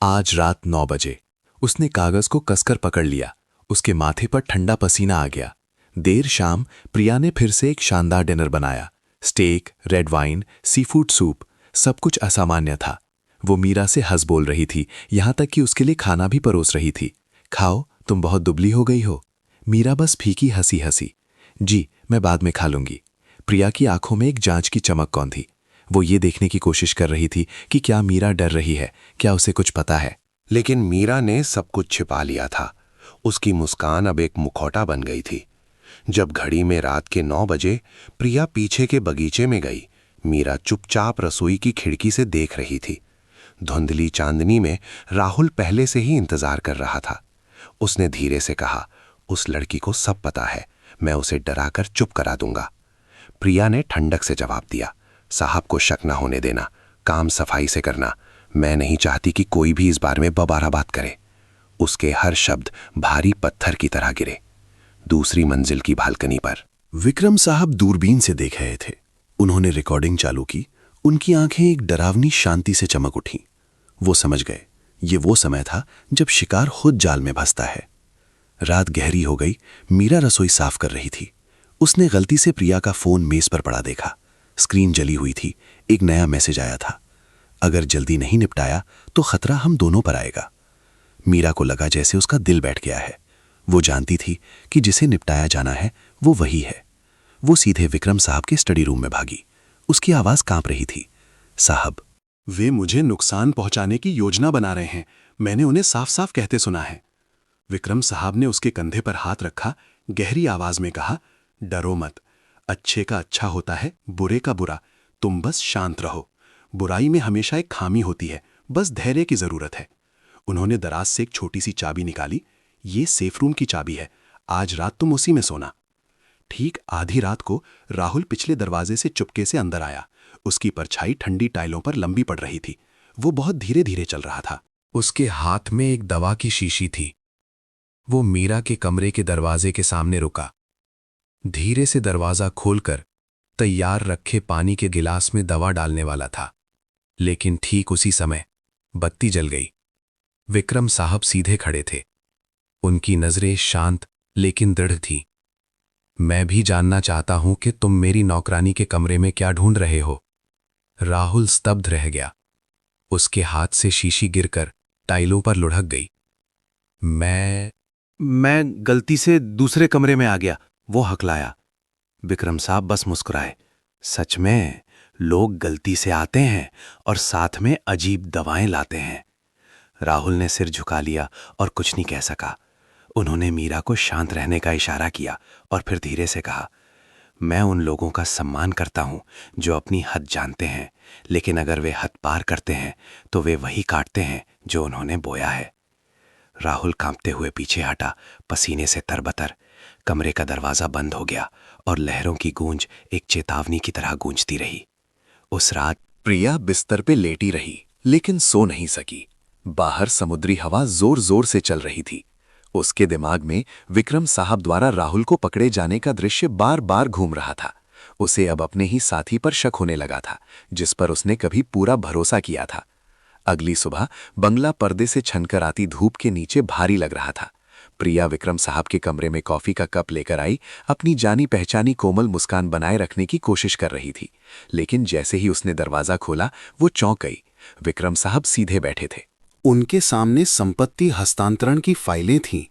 आज रात 9 बजे। उसने कागज को कसकर पकड़ लिया। उसके माथे पर ठंडा पसीना आ गया। देर शाम प्रिया ने फिर से एक शानदार डिनर बनाया। Steak, red wine, seafood soup, सब कुछ असामान्य था। वो मीरा से हंस बोल रही थी, यहां तक कि उसके लिए खाना भी परोस रही थी। खाओ, तुम बहुत दुबली हो गई हो। मीरा बस फीकी हंसी हंसी। जी, मैं बाद में खा लूंगी। प्रिया की आंखों में एक जांच की चमक कौन थी। वो ये देखने की कोशिश कर रही थी कि क्या मीरा डर रही है, क्या उसे कुछ पता है। लेकिन मीरा ने सब कुछ छिपा लिया था। उसकी मुस्कान अब एक मुखौटा बन गई थी। जब घड़ी में रात के 9 बजे प्रिया पीछे के बगीचे में गई, मीरा चुपचाप रसोई की खिड़की से देख रही थी। धुंधली चांदनी में राहुल पहले से ही इंतजार कर रहा था। उसने धीरे से कहा, उस लड़की को सब पता है, मैं उसे डराकर चुप करा दूंगा। प्रिया ने ठंडक से जवाब दिया, साहब को शक न होने देना, काम सफाई से करना। मैं नहीं चाहती कि कोई भी इस बारे में दोबारा बात करे। उसके हर शब्द भारी पत्थर की तरह गिरे। दूसरी मंजिल की बालकनी पर विक्रम साहब दूरबीन से देख रहे थे। उन्होंने रिकॉर्डिंग चालू की। उनकी आंखें एक डरावनी शांति से चमक उठीं। वो समझ गए, ये वो समय था जब शिकार खुद जाल में फंसता है। रात गहरी हो गई। मीरा रसोई साफ कर रही थी। उसने गलती से प्रिया का फोन मेज पर पड़ा देखा। स्क्रीन जली हुई थी। एक नया मैसेज आया था, अगर जल्दी नहीं निपटाया तो खतरा हम दोनों पर आएगा। मीरा को लगा जैसे उसका दिल बैठ गया है। वो जानती थी कि जिसे निपटाया जाना है वो वही है। वो सीधे विक्रम साहब के स्टडी रूम में भागी। उसकी आवाज कांप रही थी, साहब, वे मुझे नुकसान पहुंचाने की योजना बना रहे हैं। मैंने उन्हें साफ साफ कहते सुना है। विक्रम साहब ने उसके कंधे पर हाथ रखा, गहरी आवाज में कहा, डरो मत, अच्छे का अच्छा होता है, बुरे का बुरा। तुम बस शांत रहो। बुराई में हमेशा एक खामी होती है, बस धैर्य की जरूरत है। उन्होंने दराज से एक छोटी सी चाबी निकाली। ये सेफ रूम की चाबी है, आज रात तुम उसी में सोना। ठीक आधी रात को राहुल पिछले दरवाजे से चुपके से अंदर आया। उसकी परछाई ठंडी टाइलों पर लंबी पड़ रही थी। वो बहुत धीरे धीरे चल रहा था। उसके हाथ में एक दवा की शीशी थी। वो मीरा के कमरे के दरवाजे के सामने रुका। धीरे से दरवाजा खोलकर तैयार रखे पानी के गिलास में दवा डालने वाला था, लेकिन ठीक उसी समय बत्ती जल गई। विक्रम साहब सीधे खड़े थे। उनकी नजरें शांत लेकिन दृढ़ थीं। मैं भी जानना चाहता हूं कि तुम मेरी नौकरानी के कमरे में क्या ढूंढ रहे हो। राहुल स्तब्ध रह गया। उसके हाथ से शीशी गिरकर टाइलों पर लुढ़क गई। मैं गलती से दूसरे कमरे में आ गया, वो हकलाया। विक्रम साहब बस मुस्कुराए। सच में लोग गलती से आते हैं और साथ में अजीब दवाएं लाते हैं। राहुल ने सिर झुका लिया और कुछ नहीं कह सका। उन्होंने मीरा को शांत रहने का इशारा किया और फिर धीरे से कहा, मैं उन लोगों का सम्मान करता हूं जो अपनी हद जानते हैं, लेकिन अगर वे हद पार करते हैं तो वे वही काटते हैं जो उन्होंने बोया है। राहुल कांपते हुए पीछे हटा, पसीने से तरबतर। कमरे का दरवाजा बंद हो गया और लहरों की गूंज एक चेतावनी की तरह गूंजती रही। उस रात प्रिया बिस्तर पे लेटी रही, लेकिन सो नहीं सकी। बाहर समुद्री हवा जोर जोर से चल रही थी। उसके दिमाग में विक्रम साहब द्वारा राहुल को पकड़े जाने का दृश्य बार बार घूम रहा था। उसे अब अपने ही साथी पर शक होने लगा था, जिस पर उसने कभी पूरा भरोसा किया था। अगली सुबह बंगला पर्दे से छनकर आती धूप के नीचे भारी लग रहा था। प्रिया विक्रम साहब के कमरे में कॉफी का कप लेकर आई, अपनी जानी पहचानी कोमल मुस्कान बनाए रखने की कोशिश कर रही थी। लेकिन जैसे ही उसने दरवाजा खोला, वो चौंक गई। विक्रम साहब सीधे बैठे थे। उनके सामने संपत्ति हस्तांतरण की फाइलें थीं,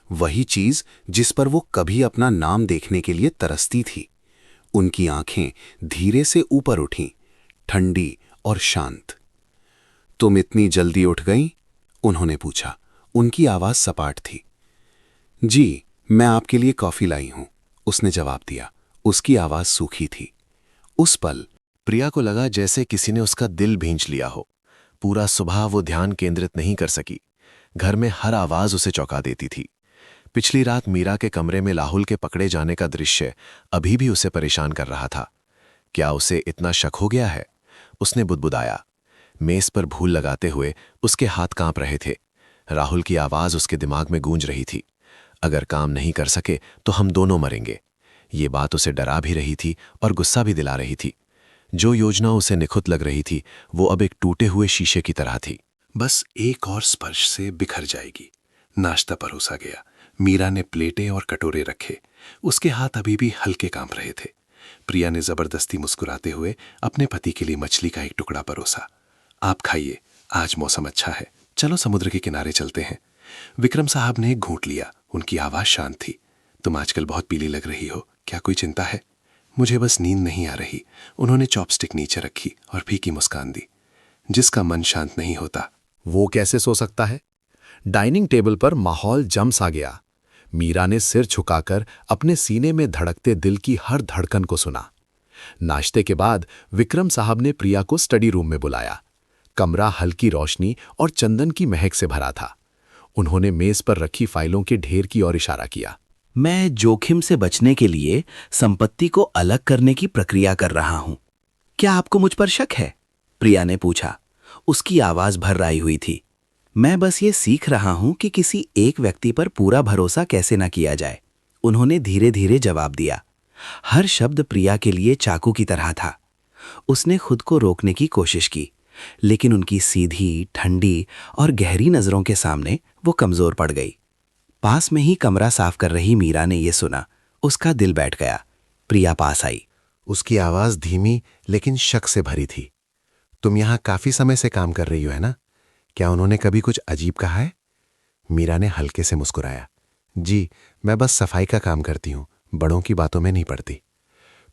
वही चीज जिस पर वो कभी अपना नाम देखने के लिए तरसती थी। उनकी आंखें धीरे से ऊपर उठीं, ठंडी और शांत। तुम इतनी जल्दी उठ गईं? उन्होंने पूछा। उनकी आवाज सपाट थी। जी, मैं आपके लिए कॉफी लाई हूं, उसने जवाब दिया। उसकी आवाज सूखी थी। उस पल प्रिया को लगा जैसे किसी ने उसका दिल भींच लिया हो। पूरा सुबह वो ध्यान केंद्रित नहीं कर सकी। घर में हर आवाज उसे चौंका देती थी। पिछली रात मीरा के कमरे में राहुल के पकड़े जाने का दृश्य अभी भी उसे परेशान कर रहा था। क्या उसे इतना शक हो गया है? उसने बुदबुदाया। मेज पर भूल लगाते हुए उसके हाथ कांप रहे थे। राहुल की आवाज उसके दिमाग में गूंज रही थी। अगर काम नहीं कर सके तो हम दोनों मरेंगे। ये बात उसे डरा भी रही थी और गुस्सा भी दिला रही थी। जो योजना उसे निखुत लग रही थी, वो अब एक टूटे हुए शीशे की तरह थी। बस एक और स्पर्श से बिखर जाएगी। नाश्ता परोसा गया। मीरा ने प्लेटें और कटोरे रखे। उसके हाथ अभी भी हल्के कांप रहे थे। प्रिया ने जबरदस्ती मुस्कुराते हुए अपने पति के लिए मछली का एक टुकड़ा परोसा। आप खाइए, आज मौसम अच्छा है, चलो समुद्र के किनारे चलते हैं। विक्रम साहब ने एक घूंट लिया। उनकी आवाज शांत थी। तुम आजकल बहुत पीली लग रही हो, क्या कोई चिंता है? मुझे बस नींद नहीं आ रही। उन्होंने चॉपस्टिक नीचे रखी और फीकी मुस्कान दी। जिसका मन शांत नहीं होता वो कैसे सो सकता है? डाइनिंग टेबल पर माहौल जम सा गया। मीरा ने सिर झुकाकर अपने सीने में धड़कते दिल की हर धड़कन को सुना। नाश्ते के बाद विक्रम साहब ने प्रिया को स्टडी रूम में बुलाया। कमरा हल्की रोशनी और चंदन की महक से भरा था। उन्होंने मेज पर रखी फाइलों के ढेर की ओर इशारा किया। मैं जोखिम से बचने के लिए संपत्ति को अलग करने की प्रक्रिया कर रहा हूं। क्या आपको मुझ पर शक है? प्रिया ने पूछा। उसकी आवाज भर्राई हुई थी। मैं बस ये सीख रहा हूं कि किसी एक व्यक्ति पर पूरा भरोसा कैसे न किया जाए, उन्होंने धीरे धीरे जवाब दिया। हर शब्द प्रिया के लिए चाकू की तरह था। उसने खुद को रोकने की कोशिश की, लेकिन उनकी सीधी, ठंडी और गहरी नजरों के सामने वो कमजोर पड़ गई। पास में ही कमरा साफ कर रही मीरा ने यह सुना। उसका दिल बैठ गया। प्रिया पास आई। उसकी आवाज धीमी लेकिन शक से भरी थी। तुम यहां काफी समय से काम कर रही हो, है ना? क्या उन्होंने कभी कुछ अजीब कहा है? मीरा ने हल्के से मुस्कुराया। जी, मैं बस सफाई का काम करती हूं, बड़ों की बातों में नहीं पड़ती।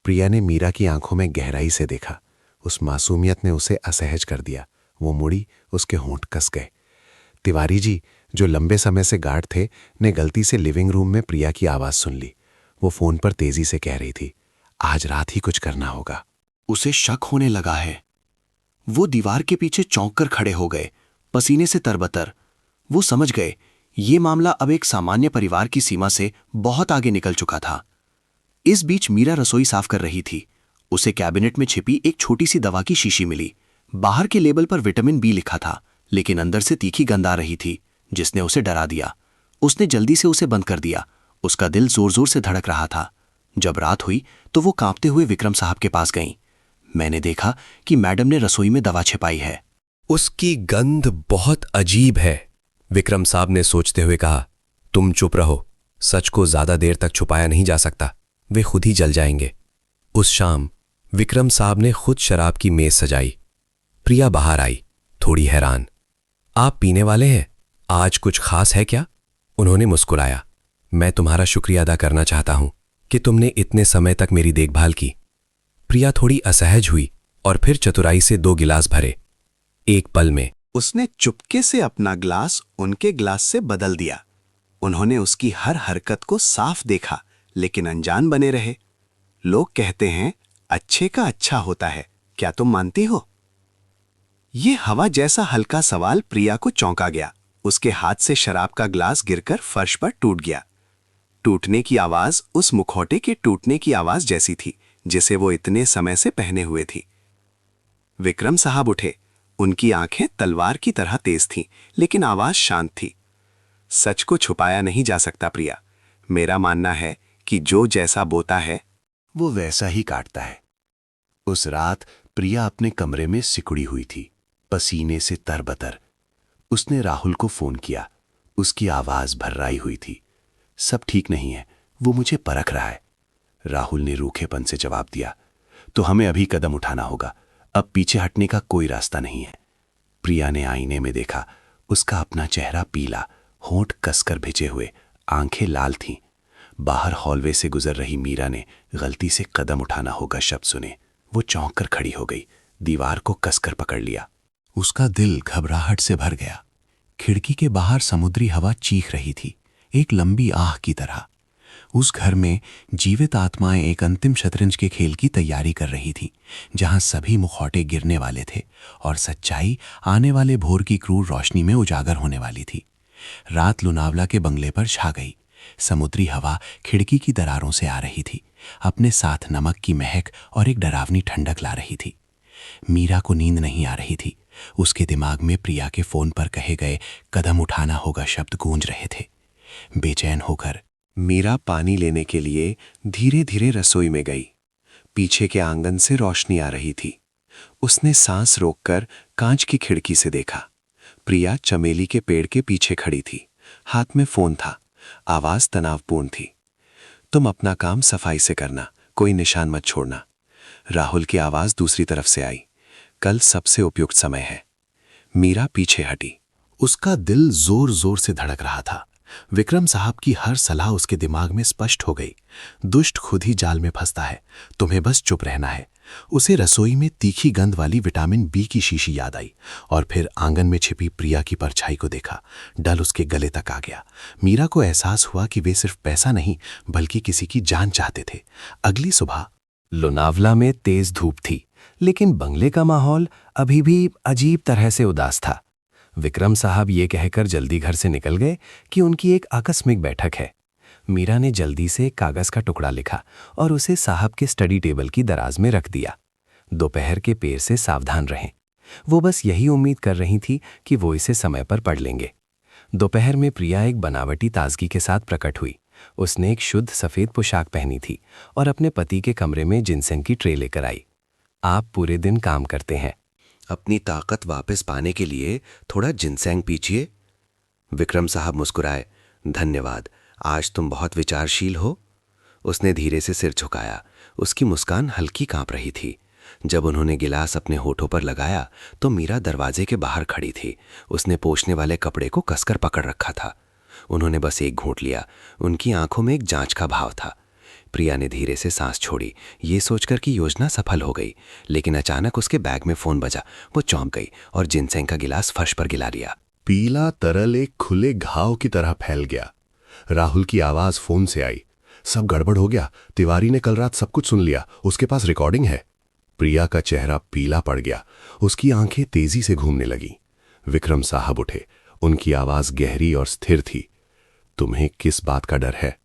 प्रिया ने मीरा की आंखों में गहराई से देखा। उस मासूमियत ने उसे असहज कर दिया। वो मुड़ी, उसके होंठ कस गए। तिवारी जी, जो लंबे समय से गार्ड थे, ने गलती से लिविंग रूम में प्रिया की आवाज सुन ली। वो फोन पर तेजी से कह रही थी, आज रात ही कुछ करना होगा। उसे शक होने लगा है। वो दीवार के पीछे चौंक कर खड़े हो गए, पसीने से तरबतर। वो समझ गए ये मामला अब एक सामान्य परिवार की सीमा से बहुत आगे निकल चुका था। इस बीच मीरा रसोई साफ कर रही थी। उसे कैबिनेट में छिपी एक छोटी सी दवा की शीशी मिली। बाहर के लेबल पर विटामिन बी लिखा था, लेकिन अंदर से तीखी गंध आ रही थी, जिसने उसे डरा दिया। उसने जल्दी से उसे बंद कर दिया। उसका दिल जोर जोर से धड़क रहा था। जब रात हुई तो वो कांपते हुए विक्रम साहब के पास गईं। मैंने देखा कि मैडम ने रसोई में दवा छिपाई है। उसकी गंध बहुत अजीब है, विक्रम साहब ने सोचते हुए कहा। तुम चुप रहो, सच को ज्यादा देर तक छुपाया नहीं जा सकता, वे खुद ही जल जाएंगे। उस शाम विक्रम साहब ने खुद शराब की मेज सजाई। प्रिया बाहर आई, थोड़ी हैरान। आप पीने वाले हैं? आज कुछ खास है क्या? उन्होंने मुस्कुराया। मैं तुम्हारा शुक्रिया अदा करना चाहता हूं कि तुमने इतने समय तक मेरी देखभाल की। प्रिया थोड़ी असहज हुई और फिर चतुराई से 2 गिलास भरे। एक पल में उसने चुपके से अपना ग्लास उनके ग्लास से बदल दिया। उन्होंने उसकी हर हरकत को साफ देखा, लेकिन अनजान बने रहे। लोग कहते हैं अच्छे का अच्छा होता है, क्या तुम मानती हो? ये हवा जैसा हल्का सवाल प्रिया को चौंका गया। उसके हाथ से शराब का ग्लास गिरकर फर्श पर टूट गया। टूटने की आवाज उस मुखौटे के टूटने की आवाज जैसी थी, जिसे वो इतने समय से पहने हुए थी। विक्रम साहब उठे। उनकी आंखें तलवार की तरह तेज थीं, लेकिन आवाज शांत थी। सच को छुपाया नहीं जा सकता प्रिया। मेरा मानना है कि जो जैसा बोता है वो वैसा ही काटता है। उस रात प्रिया अपने कमरे में सिकुड़ी हुई थी, पसीने से तरबतर। उसने राहुल को फोन किया। उसकी आवाज भर्राई हुई थी। सब ठीक नहीं है, वो मुझे परख रहा है। राहुल ने रूखेपन से जवाब दिया, तो हमें अभी कदम उठाना होगा। अब पीछे हटने का कोई रास्ता नहीं है। प्रिया ने आईने में देखा। उसका अपना चेहरा पीला, होंठ कसकर भिजे हुए, आंखें लाल थीं। बाहर हॉलवे से गुजर रही मीरा ने गलती से कदम उठाना होगा शब्द सुने। वो चौंक कर खड़ी हो गई, दीवार को कसकर पकड़ लिया। उसका दिल घबराहट से भर गया। खिड़की के बाहर समुद्री हवा चीख रही थी, एक लंबी आह की तरह। उस घर में जीवित आत्माएं एक अंतिम शतरंज के खेल की तैयारी कर रही थी, जहां सभी मुखौटे गिरने वाले थे और सच्चाई आने वाले भोर की क्रूर रोशनी में उजागर होने वाली थी। रात लोनावला के बंगले पर छा गई। समुद्री हवा खिड़की की दरारों से आ रही थी, अपने साथ नमक की महक और एक डरावनी ठंडक ला रही थी। मीरा को नींद नहीं आ रही थी। उसके दिमाग में प्रिया के फोन पर कहे गए कदम उठाना होगा शब्द गूंज रहे थे। बेचैन होकर मीरा पानी लेने के लिए धीरे धीरे रसोई में गई। पीछे के आंगन से रोशनी आ रही थी। उसने सांस रोककर कांच की खिड़की से देखा। प्रिया चमेली के पेड़ के पीछे खड़ी थी, हाथ में फोन था। आवाज तनावपूर्ण थी। तुम अपना काम सफाई से करना, कोई निशान मत छोड़ना। राहुल की आवाज दूसरी तरफ से आई, कल सबसे उपयुक्त समय है। मीरा पीछे हटी। उसका दिल जोर जोर से धड़क रहा था। विक्रम साहब की हर सलाह उसके दिमाग में स्पष्ट हो गई। दुष्ट खुद ही जाल में फंसता है, तुम्हें बस चुप रहना है। उसे रसोई में तीखी गंध वाली विटामिन बी की शीशी याद आई और फिर आंगन में छिपी प्रिया की परछाई को देखा। डल उसके गले तक आ गया। मीरा को एहसास हुआ कि वे सिर्फ पैसा नहीं बल्कि किसी की जान चाहते थे। अगली सुबह लोनावला में तेज धूप थी, लेकिन बंगले का माहौल अभी भी अजीब तरह से उदास था। विक्रम साहब ये कहकर जल्दी घर से निकल गए कि उनकी एक आकस्मिक बैठक है। मीरा ने जल्दी से कागज का टुकड़ा लिखा और उसे साहब के स्टडी टेबल की दराज में रख दिया। दोपहर के पेड़ से सावधान रहें। वो बस यही उम्मीद कर रही थी कि वो इसे समय पर पढ़ लेंगे। दोपहर में प्रिया एक बनावटी ताजगी के साथ प्रकट हुई। उसने एक शुद्ध सफ़ेद पोशाक पहनी थी और अपने पति के कमरे में जिनसेंग की ट्रे लेकर आई। आप पूरे दिन काम करते हैं, अपनी ताकत वापस पाने के लिए थोड़ा जिनसेंग पीछिए। विक्रम साहब मुस्कुराए। धन्यवाद, आज तुम बहुत विचारशील हो। उसने धीरे से सिर झुकाया। उसकी मुस्कान हल्की कांप रही थी। जब उन्होंने गिलास अपने होठों पर लगाया तो मीरा दरवाजे के बाहर खड़ी थी। उसने पोंछने वाले कपड़े को कसकर पकड़ रखा था। उन्होंने बस एक घूंट लिया। उनकी आंखों में एक जांच का भाव था। प्रिया ने धीरे से सांस छोड़ी, ये सोचकर कि योजना सफल हो गई। लेकिन अचानक उसके बैग में फोन बजा। वो चौंक गई और जिनसेंग का गिलास फर्श पर गिरा लिया। पीला तरल एक खुले घाव की तरह फैल गया। राहुल की आवाज फोन से आई, सब गड़बड़ हो गया, तिवारी ने कल रात सब कुछ सुन लिया, उसके पास रिकॉर्डिंग है। प्रिया का चेहरा पीला पड़ गया। उसकी आंखें तेजी से घूमने लगी। विक्रम साहब उठे। उनकी आवाज गहरी और स्थिर थी। तुम्हें किस बात का डर है?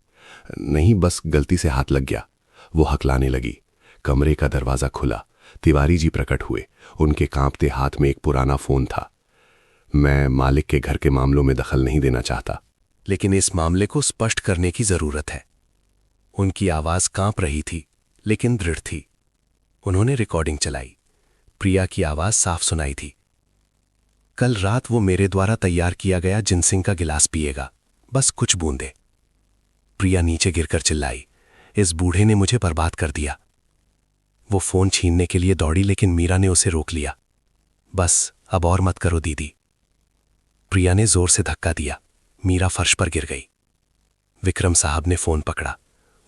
नहीं, बस गलती से हाथ लग गया। वो हकलाने लगी। कमरे का दरवाजा खुला। तिवारी जी प्रकट हुए। उनके कांपते हाथ में एक पुराना फोन था। मैं मालिक के घर के मामलों में दखल नहीं देना चाहता, लेकिन इस मामले को स्पष्ट करने की जरूरत है। उनकी आवाज कांप रही थी, लेकिन दृढ़ थी। उन्होंने रिकॉर्डिंग चलाई। प्रिया की आवाज साफ सुनाई थी। कल रात वो मेरे द्वारा तैयार किया गया जिनसिंग का गिलास पिएगा, बस कुछ बूंदे। प्रिया नीचे गिरकर चिल्लाई, इस बूढ़े ने मुझे बर्बाद कर दिया। वो फोन छीनने के लिए दौड़ी, लेकिन मीरा ने उसे रोक लिया। बस अब और मत करो दीदी। प्रिया ने जोर से धक्का दिया। मीरा फर्श पर गिर गई। विक्रम साहब ने फोन पकड़ा।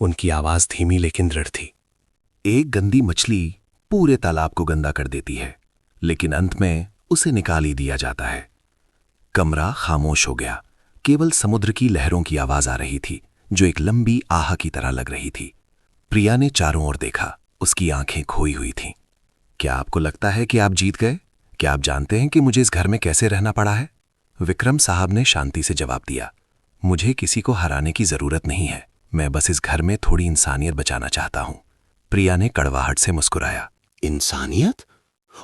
उनकी आवाज धीमी लेकिन दृढ़ थी। एक गंदी मछली पूरे तालाब को गंदा कर देती है, लेकिन अंत में उसे निकाल ही दिया जाता है। कमरा खामोश हो गया। केवल समुद्र की लहरों की आवाज आ रही थी, जो एक लंबी आह की तरह लग रही थी। प्रिया ने चारों ओर देखा। उसकी आंखें खोई हुई थीं। क्या आपको लगता है कि आप जीत गए? क्या आप जानते हैं कि मुझे इस घर में कैसे रहना पड़ा है? विक्रम साहब ने शांति से जवाब दिया, मुझे किसी को हराने की जरूरत नहीं है। मैं बस इस घर में थोड़ी इंसानियत बचाना चाहता हूं। प्रिया ने कड़वाहट से मुस्कुराया। इंसानियत?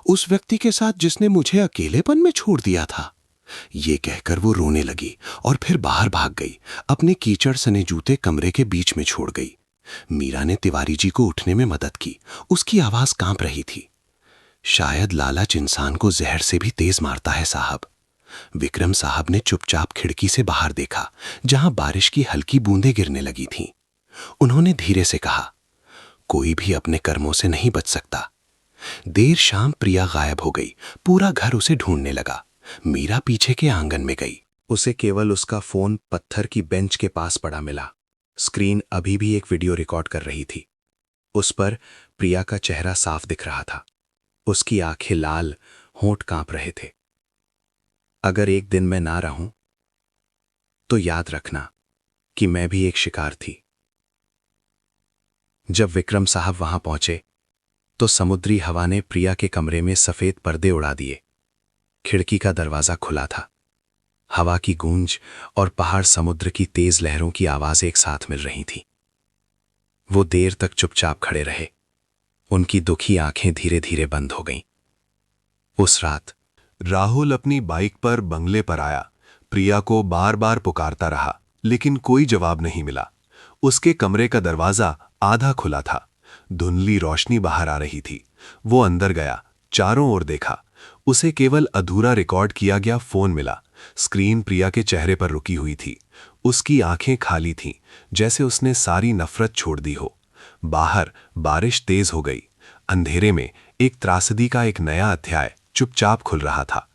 उस व्यक्ति के साथ जिसने मुझे अकेलेपन में छोड़ दिया था। ये कहकर वो रोने लगी और फिर बाहर भाग गई। अपने कीचड़ सने जूते कमरे के बीच में छोड़ गई। मीरा ने तिवारी जी को उठने में मदद की। उसकी आवाज कांप रही थी। शायद लालच इंसान को जहर से भी तेज मारता है साहब। विक्रम साहब ने चुपचाप खिड़की से बाहर देखा, जहां बारिश की हल्की बूंदें गिरने लगी थीं। उन्होंने धीरे से कहा, कोई भी अपने कर्मों से नहीं बच सकता। देर शाम प्रिया गायब हो गई। पूरा घर उसे ढूंढने लगा। मीरा पीछे के आंगन में गई। उसे केवल उसका फोन पत्थर की बेंच के पास पड़ा मिला। स्क्रीन अभी भी एक वीडियो रिकॉर्ड कर रही थी। उस पर प्रिया का चेहरा साफ दिख रहा था। उसकी आंखें लाल, होंठ कांप रहे थे। अगर एक दिन मैं ना रहूं, तो याद रखना कि मैं भी एक शिकार थी। जब विक्रम साहब वहां पहुंचे, तो समुद्री हवा ने प्रिया के कमरे में सफेद पर्दे उड़ा दिए। खिड़की का दरवाजा खुला था। हवा की गूंज और पहाड़ समुद्र की तेज लहरों की आवाज एक साथ मिल रही थी। वो देर तक चुपचाप खड़े रहे। उनकी दुखी आंखें धीरे धीरे बंद हो गईं। उस रात राहुल अपनी बाइक पर बंगले पर आया। प्रिया को बार बार पुकारता रहा, लेकिन कोई जवाब नहीं मिला। उसके कमरे का दरवाजा आधा खुला था। धुंधली रोशनी बाहर आ रही थी। वो अंदर गया, चारों ओर देखा। उसे केवल अधूरा रिकॉर्ड किया गया फोन मिला। स्क्रीन प्रिया के चेहरे पर रुकी हुई थी। उसकी आंखें खाली थीं, जैसे उसने सारी नफरत छोड़ दी हो। बाहर बारिश तेज हो गई। अंधेरे में एक त्रासदी का एक नया अध्याय चुपचाप खुल रहा था।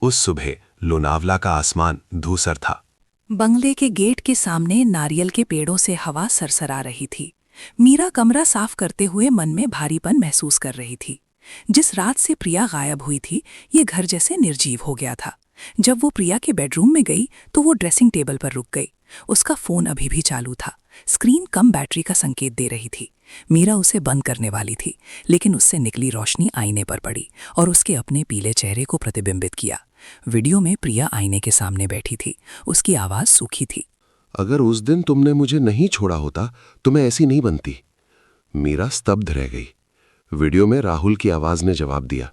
उस सुबह लोनावला का आसमान धूसर था। बंगले के गेट के सामने नारियल के पेड़ों से हवा सरसरा रही थी। मीरा कमरा साफ करते हुए मन में भारीपन महसूस कर रही थी। जिस रात से प्रिया गायब हुई थी, ये घर जैसे निर्जीव हो गया था। जब वो प्रिया के बेडरूम में गई, तो वो ड्रेसिंग टेबल पर रुक गई। उसका फोन अभी भी चालू था। स्क्रीन कम बैटरी का संकेत दे रही थी। मीरा उसे बंद करने वाली थी, लेकिन उससे निकली रोशनी आईने पर पड़ी और उसके अपने पीले चेहरे को प्रतिबिंबित किया। वीडियो में प्रिया आईने के सामने बैठी थी। उसकी आवाज सूखी थी। अगर उस दिन तुमने मुझे नहीं छोड़ा होता, तो मैं ऐसी नहीं बनती। मीरा स्तब्ध रह गई। वीडियो में राहुल की आवाज ने जवाब दिया,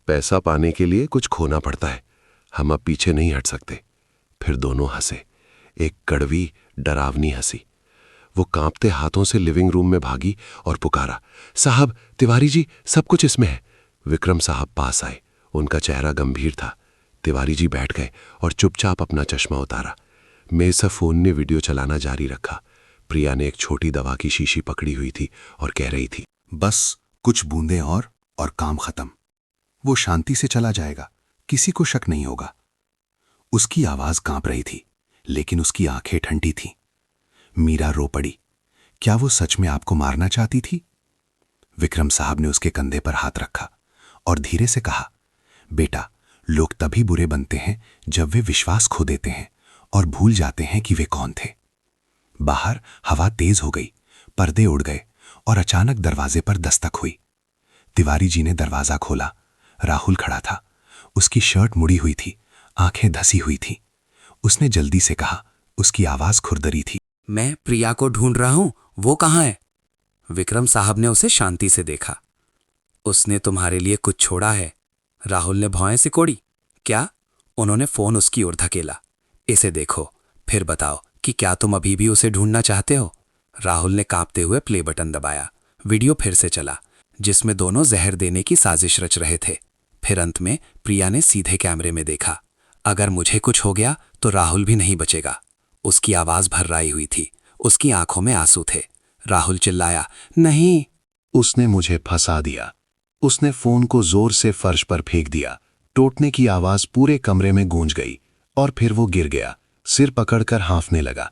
पैसा पाने के लिए कुछ खोना पड़ता है, हम अब पीछे नहीं हट सकते। फिर दोनों हंसे, एक कड़वी डरावनी हंसी। वो कांपते हाथों से लिविंग रूम में भागी और पुकारा, साहब, तिवारी जी, सब कुछ इसमें है। विक्रम साहब पास आए। उनका चेहरा गंभीर था। तिवारी जी बैठ गए और चुपचाप अपना चश्मा उतारा। मेसा फोन ने वीडियो चलाना जारी रखा। प्रिया ने एक छोटी दवा की शीशी पकड़ी हुई थी और कह रही थी, बस कुछ बूंदें और काम खत्म। वो शांति से चला जाएगा, किसी को शक नहीं होगा। उसकी आवाज कांप रही थी, लेकिन उसकी आंखें ठंडी थीं। मीरा रो पड़ी। क्या वो सच में आपको मारना चाहती थी? विक्रम साहब ने उसके कंधे पर हाथ रखा और धीरे से कहा, बेटा, लोग तभी बुरे बनते हैं जब वे विश्वास खो देते हैं और भूल जाते हैं कि वे कौन थे। बाहर हवा तेज हो गई, पर्दे उड़ गए और अचानक दरवाजे पर दस्तक हुई। तिवारी जी ने दरवाजा खोला। राहुल खड़ा था। उसकी शर्ट मुड़ी हुई थी, आंखें धसी हुई थी। उसने जल्दी से कहा, उसकी आवाज खुरदरी थी, मैं प्रिया को ढूंढ रहा हूं, वो कहाँ है? विक्रम साहब ने उसे शांति से देखा। उसने तुम्हारे लिए कुछ छोड़ा है? राहुल ने भौएं सिकोड़ी। क्या? उन्होंने फोन उसकी ओर धकेला। इसे देखो, फिर बताओ कि क्या तुम अभी भी उसे ढूंढना चाहते हो? राहुल ने कांपते हुए प्ले बटन दबाया। वीडियो फिर से चला, जिसमें दोनों जहर देने की साजिश रच रहे थे। फिर अंत में प्रिया ने सीधे कैमरे में देखा। अगर मुझे कुछ हो गया तो राहुल भी नहीं बचेगा। उसकी आवाज भर्राई हुई थी, उसकी आंखों में आंसू थे। राहुल चिल्लाया, नहीं। उसने मुझे फंसा दिया। उसने फोन को जोर से फर्श पर फेंक दिया। टूटने की आवाज पूरे कमरे में गूंज गई और फिर वो गिर गया, सिर पकड़कर हाँफने लगा।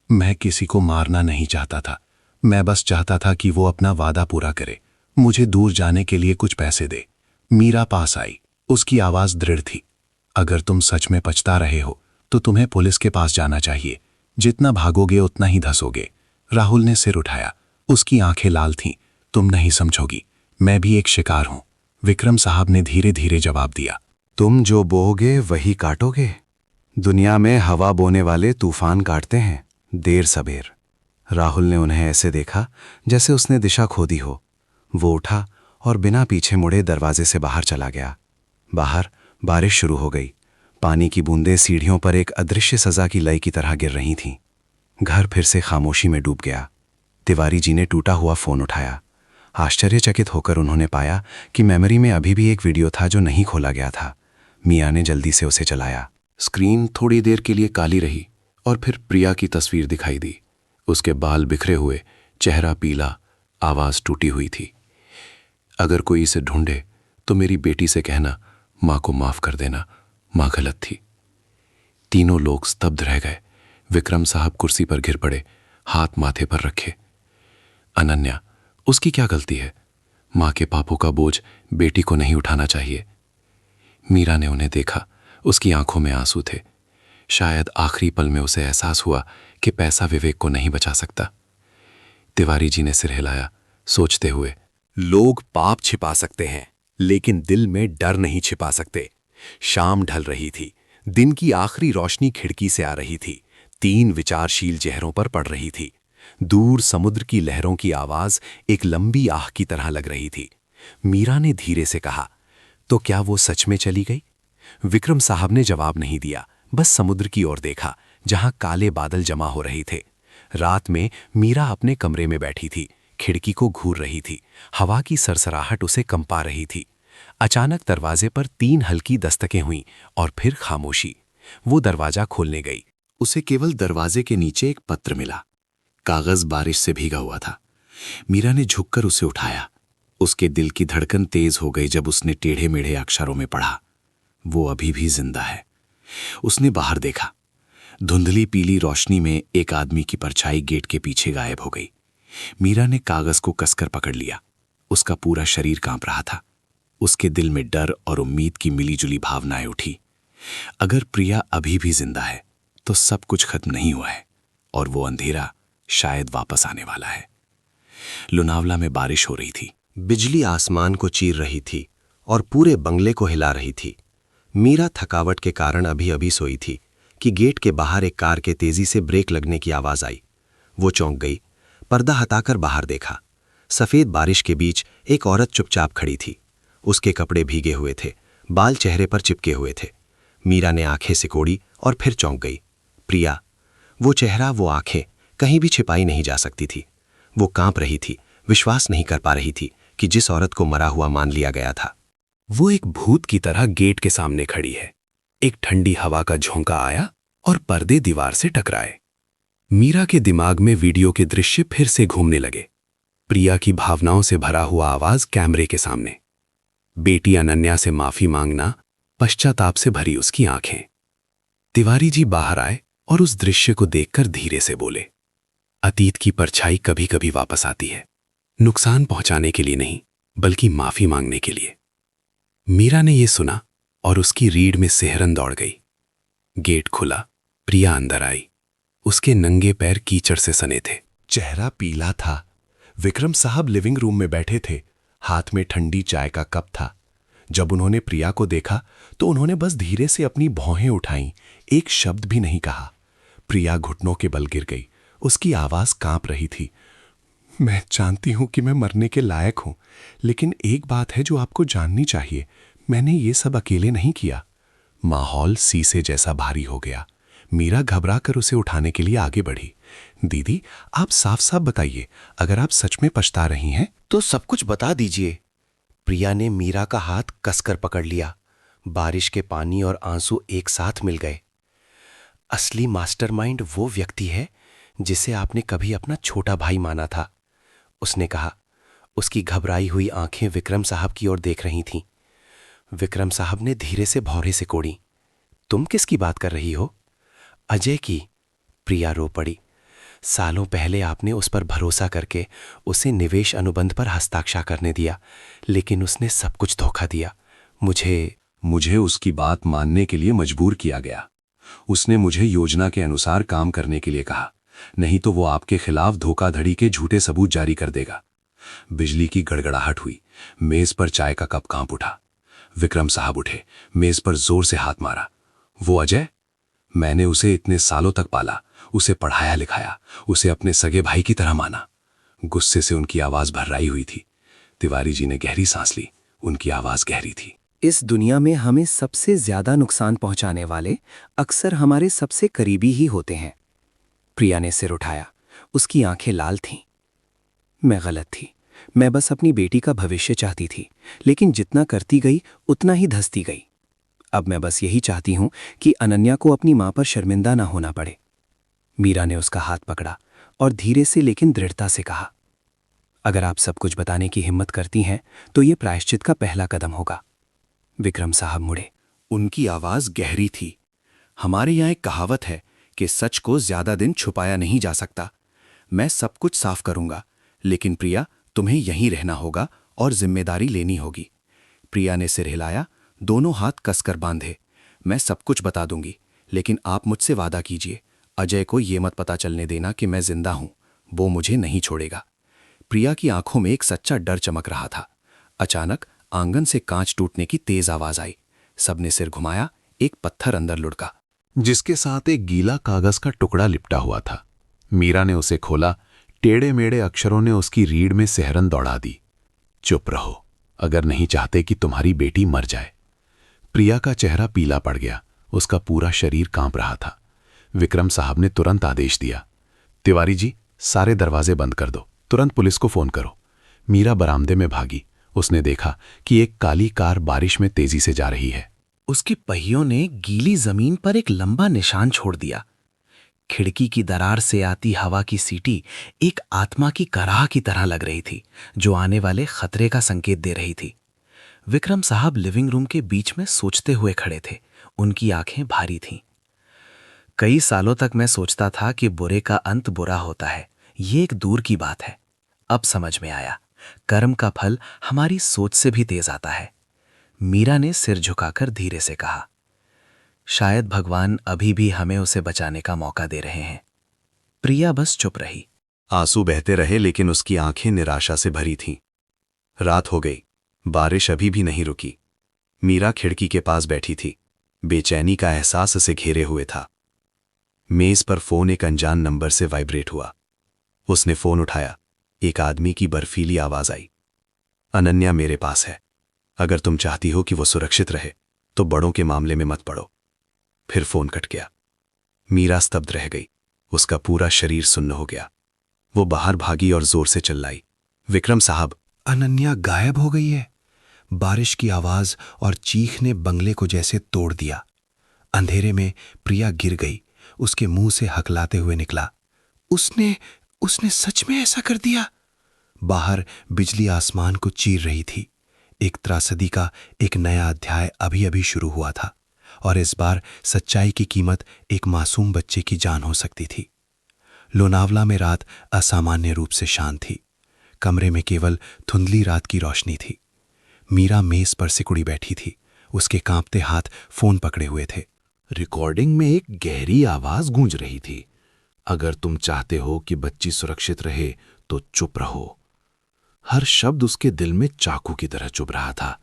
मैं किसी को मारना नहीं चाहता था। मैं बस चाहता था कि वो अपना वादा पूरा करे, मुझे दूर जाने के लिए कुछ पैसे दे। मीरा पास आई। उसकी आवाज दृढ़ थी। अगर तुम सच में पछता रहे हो तो तुम्हें पुलिस के पास जाना चाहिए। जितना भागोगे उतना ही धसोगे। राहुल ने सिर उठाया। उसकी आंखें लाल थीं। तुम नहीं समझोगी, मैं भी एक शिकार हूं। विक्रम साहब ने धीरे धीरे जवाब दिया। तुम जो बोओगे वही काटोगे। दुनिया में हवा बोने वाले तूफान काटते हैं, देर सबेर। राहुल ने उन्हें ऐसे देखा जैसे उसने दिशा खो दी हो। वो उठा और बिना पीछे मुड़े दरवाजे से बाहर चला गया। बाहर बारिश शुरू हो गई। पानी की बूंदें सीढ़ियों पर एक अदृश्य सजा की लय की तरह गिर रही थीं। घर फिर से खामोशी में डूब गया। तिवारी जी ने टूटा हुआ फोन उठाया। आश्चर्यचकित होकर उन्होंने पाया कि मेमोरी में अभी भी एक वीडियो था जो नहीं खोला गया था। मियां ने जल्दी से उसे चलाया। स्क्रीन थोड़ी देर के लिए काली रही और फिर प्रिया की तस्वीर दिखाई दी। उसके बाल बिखरे हुए, चेहरा पीला, आवाज टूटी हुई थी। अगर कोई इसे ढूंढे तो मेरी बेटी से कहना, मां को माफ कर देना, मां गलत थी। तीनों लोग स्तब्ध रह गए। विक्रम साहब कुर्सी पर गिर पड़े, हाथ माथे पर रखे। अनन्या, उसकी क्या गलती है? मां के पापों का बोझ बेटी को नहीं उठाना चाहिए। मीरा ने उन्हें देखा। उसकी आंखों में आंसू थे। शायद आखिरी पल में उसे एहसास हुआ कि पैसा विवेक को नहीं बचा सकता। तिवारी जी ने सिर हिलाया, सोचते हुए। लोग पाप छिपा सकते हैं, लेकिन दिल में डर नहीं छिपा सकते। शाम ढल रही थी। दिन की आखिरी रोशनी खिड़की से आ रही थी। 3 विचारशील चेहरों पर पड़ रही थी। दूर समुद्र की लहरों की आवाज एक लंबी आह की तरह लग रही थी। मीरा ने धीरे से कहा, तो क्या वो सच में चली गई? विक्रम साहब ने जवाब नहीं दिया, बस समुद्र की ओर देखा, जहां काले बादल जमा हो रहे थे। रात में मीरा अपने कमरे में बैठी थी, खिड़की को घूर रही थी। हवा की सरसराहट उसे कंपा रही थी। अचानक दरवाजे पर 3 हल्की दस्तकें हुईं और फिर खामोशी। वो दरवाजा खोलने गई। उसे केवल दरवाजे के नीचे एक पत्र मिला। कागज बारिश से भीगा हुआ था। मीरा ने झुककर उसे उठाया। उसके दिल की धड़कन तेज हो गई जब उसने टेढ़े मेढ़े अक्षरों में पढ़ा, वो अभी भी जिंदा है। उसने बाहर देखा। धुंधली पीली रोशनी में एक आदमी की परछाई गेट के पीछे गायब हो गई। मीरा ने कागज को कसकर पकड़ लिया। उसका पूरा शरीर कांप रहा था। उसके दिल में डर और उम्मीद की मिलीजुली भावनाएं उठी। अगर प्रिया अभी भी जिंदा है तो सब कुछ खत्म नहीं हुआ है और वो अंधेरा शायद वापस आने वाला है। लोनावला में बारिश हो रही थी। बिजली आसमान को चीर रही थी और पूरे बंगले को हिला रही थी। मीरा थकावट के कारण अभी अभी सोई थी कि गेट के बाहर एक कार के तेजी से ब्रेक लगने की आवाज आई। वो चौंक गई। पर्दा हटाकर बाहर देखा। सफेद बारिश के बीच एक औरत चुपचाप खड़ी थी। उसके कपड़े भीगे हुए थे, बाल चेहरे पर चिपके हुए थे। मीरा ने आंखें सिकोड़ी और फिर चौंक गई। प्रिया। वो चेहरा, वो आंखें कहीं भी छिपाई नहीं जा सकती थी। वो कांप रही थी, विश्वास नहीं कर पा रही थी कि जिस औरत को मरा हुआ मान लिया गया था, वो एक भूत की तरह गेट के सामने खड़ी है। एक ठंडी हवा का झोंका आया और पर्दे दीवार से टकराए। मीरा के दिमाग में वीडियो के दृश्य फिर से घूमने लगे। प्रिया की भावनाओं से भरा हुआ आवाज कैमरे के सामने, बेटी अनन्या से माफी मांगना, पश्चाताप से भरी उसकी आंखें। तिवारी जी बाहर आए और उस दृश्य को देखकर धीरे से बोले, अतीत की परछाई कभी कभी वापस आती है, नुकसान पहुंचाने के लिए नहीं बल्कि माफी मांगने के लिए। मीरा ने यह सुना और उसकी रीढ़ में सिहरन दौड़ गई। गेट खुला, प्रिया अंदर आई। उसके नंगे पैर कीचड़ से सने थे। चेहरा पीला था। विक्रम साहब लिविंग रूम में बैठे थे, हाथ में ठंडी चाय का कप था। जब उन्होंने प्रिया को देखा तो उन्होंने बस धीरे से अपनी भौहें उठाईं, एक शब्द भी नहीं कहा। प्रिया घुटनों के बल गिर गई। उसकी आवाज कांप रही थी। मैं जानती हूं कि मैं मरने के लायक हूं, लेकिन एक बात है जो आपको जाननी चाहिए, मैंने ये सब अकेले नहीं किया। माहौल शीशे जैसा भारी हो गया। मीरा घबरा कर उसे उठाने के लिए आगे बढ़ी। दीदी, आप साफ साफ बताइए, अगर आप सच में पछता रही हैं तो सब कुछ बता दीजिए। प्रिया ने मीरा का हाथ कसकर पकड़ लिया। बारिश के पानी और आंसू एक साथ मिल गए। असली मास्टरमाइंड वो व्यक्ति है जिसे आपने कभी अपना छोटा भाई माना था, उसने कहा। उसकी घबराई हुई आंखें विक्रम साहब की ओर देख रही थीं। विक्रम साहब ने धीरे से भौरे से कोड़ी। तुम किसकी बात कर रही हो? अजय की। प्रिया रो पड़ी। सालों पहले आपने उस पर भरोसा करके उसे निवेश अनुबंध पर हस्ताक्षर करने दिया, लेकिन उसने सब कुछ धोखा दिया। मुझे उसकी बात मानने के लिए मजबूर किया गया। उसने मुझे योजना के अनुसार काम करने के लिए कहा, नहीं तो वो आपके खिलाफ धोखाधड़ी के झूठे सबूत जारी कर देगा। बिजली की गड़गड़ाहट हुई। मेज पर चाय का कप कांप उठा। विक्रम साहब उठे, मेज पर जोर से हाथ मारा। वो अजय? मैंने उसे इतने सालों तक पाला, उसे पढ़ाया लिखाया, उसे अपने सगे भाई की तरह माना। गुस्से से उनकी आवाज भर्राई हुई थी। तिवारी जी ने गहरी सांस ली। उनकी आवाज गहरी थी। इस दुनिया में हमें सबसे ज्यादा नुकसान पहुंचाने वाले अक्सर हमारे सबसे करीबी ही होते हैं। प्रिया ने सिर उठाया। उसकी आंखें लाल थीं। मैं गलत थी। मैं बस अपनी बेटी का भविष्य चाहती थी, लेकिन जितना करती गई उतना ही धंसती गई। अब मैं बस यही चाहती हूं कि अनन्या को अपनी मां पर शर्मिंदा ना होना पड़े। मीरा ने उसका हाथ पकड़ा और धीरे से लेकिन दृढ़ता से कहा, अगर आप सब कुछ बताने की हिम्मत करती हैं तो ये प्रायश्चित का पहला कदम होगा। विक्रम साहब मुड़े। उनकी आवाज गहरी थी। हमारे यहाँ एक कहावत है कि सच को ज्यादा दिन छुपाया नहीं जा सकता। मैं सब कुछ साफ करूंगा, लेकिन प्रिया, तुम्हें यहीं रहना होगा और जिम्मेदारी लेनी होगी। प्रिया ने सिर हिलाया, दोनों हाथ कसकर बांधे। मैं सब कुछ बता दूंगी, लेकिन आप मुझसे वादा कीजिए, अजय को ये मत पता चलने देना कि मैं जिंदा हूं। वो मुझे नहीं छोड़ेगा। प्रिया की आंखों में एक सच्चा डर चमक रहा था। अचानक आंगन से कांच टूटने की तेज आवाज आई। सबने सिर घुमाया। एक पत्थर अंदर लुढ़का, जिसके साथ एक गीला कागज का टुकड़ा लिपटा हुआ था। मीरा ने उसे खोला। टेढ़े मेढ़े अक्षरों ने उसकी रीढ़ में सिहरन दौड़ा दी। चुप रहो, अगर नहीं चाहते कि तुम्हारी बेटी मर जाए। प्रिया का चेहरा पीला पड़ गया। उसका पूरा शरीर कांप रहा था। विक्रम साहब ने तुरंत आदेश दिया, तिवारी जी, सारे दरवाजे बंद कर दो, तुरंत पुलिस को फोन करो। मीरा बरामदे में भागी। उसने देखा कि एक काली कार बारिश में तेजी से जा रही है। उसकी पहियों ने गीली जमीन पर एक लंबा निशान छोड़ दिया। खिड़की की दरार से आती हवा की सीटी एक आत्मा की कराह की तरह लग रही थी, जो आने वाले खतरे का संकेत दे रही थी। विक्रम साहब लिविंग रूम के बीच में सोचते हुए खड़े थे। उनकी आंखें भारी थीं। कई सालों तक मैं सोचता था कि बुरे का अंत बुरा होता है। ये एक दूर की बात है। अब समझ में आया, कर्म का फल हमारी सोच से भी तेज आता है। मीरा ने सिर झुकाकर धीरे से कहा, शायद भगवान अभी भी हमें उसे बचाने का मौका दे रहे हैं। प्रिया बस चुप रही। आंसू बहते रहे, लेकिन उसकी आंखें निराशा से भरी थीं। रात हो गई। बारिश अभी भी नहीं रुकी। मीरा खिड़की के पास बैठी थी। बेचैनी का एहसास उसे घेरे हुए था। मेज पर फोन एक अनजान नंबर से वाइब्रेट हुआ। उसने फोन उठाया। एक आदमी की बर्फीली आवाज आई, अनन्या मेरे पास है। अगर तुम चाहती हो कि वो सुरक्षित रहे तो बड़ों के मामले में मत पड़ो। फिर फोन कट गया। मीरा स्तब्ध रह गई। उसका पूरा शरीर सुन्न हो गया। वो बाहर भागी और जोर से चिल्लाई, विक्रम साहब! अनन्या गायब हो गई है। बारिश की आवाज और चीख ने बंगले को जैसे तोड़ दिया। अंधेरे में प्रिया गिर गई। उसके मुंह से हकलाते हुए निकला, उसने सच में ऐसा कर दिया। बाहर बिजली आसमान को चीर रही थी। एक त्रासदी का एक नया अध्याय अभी अभी शुरू हुआ था, और इस बार सच्चाई की कीमत एक मासूम बच्चे की जान हो सकती थी। लोनावला में रात असामान्य रूप से शांत थी। कमरे में केवल धुंधली रात की रोशनी थी। मीरा मेज पर सिकुड़ी बैठी थी। उसके कांपते हाथ फोन पकड़े हुए थे। रिकॉर्डिंग में एक गहरी आवाज गूंज रही थी, अगर तुम चाहते हो कि बच्ची सुरक्षित रहे तो चुप रहो। हर शब्द उसके दिल में चाकू की तरह चुभ रहा था।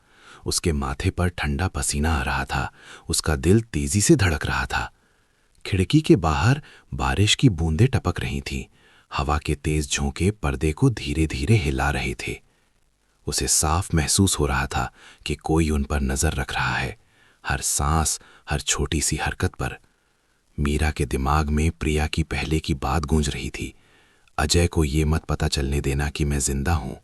उसके माथे पर ठंडा पसीना आ रहा था। उसका दिल तेजी से धड़क रहा था। खिड़की के बाहर बारिश की बूंदें टपक रही थीं। हवा के तेज झोंके पर्दे को धीरे धीरे हिला रहे थे। उसे साफ महसूस हो रहा था कि कोई उन पर नजर रख रहा है, हर सांस, हर छोटी सी हरकत पर। मीरा के दिमाग में प्रिया की पहले की बात गूंज रही थी, अजय को ये मत पता चलने देना कि मैं जिंदा हूं,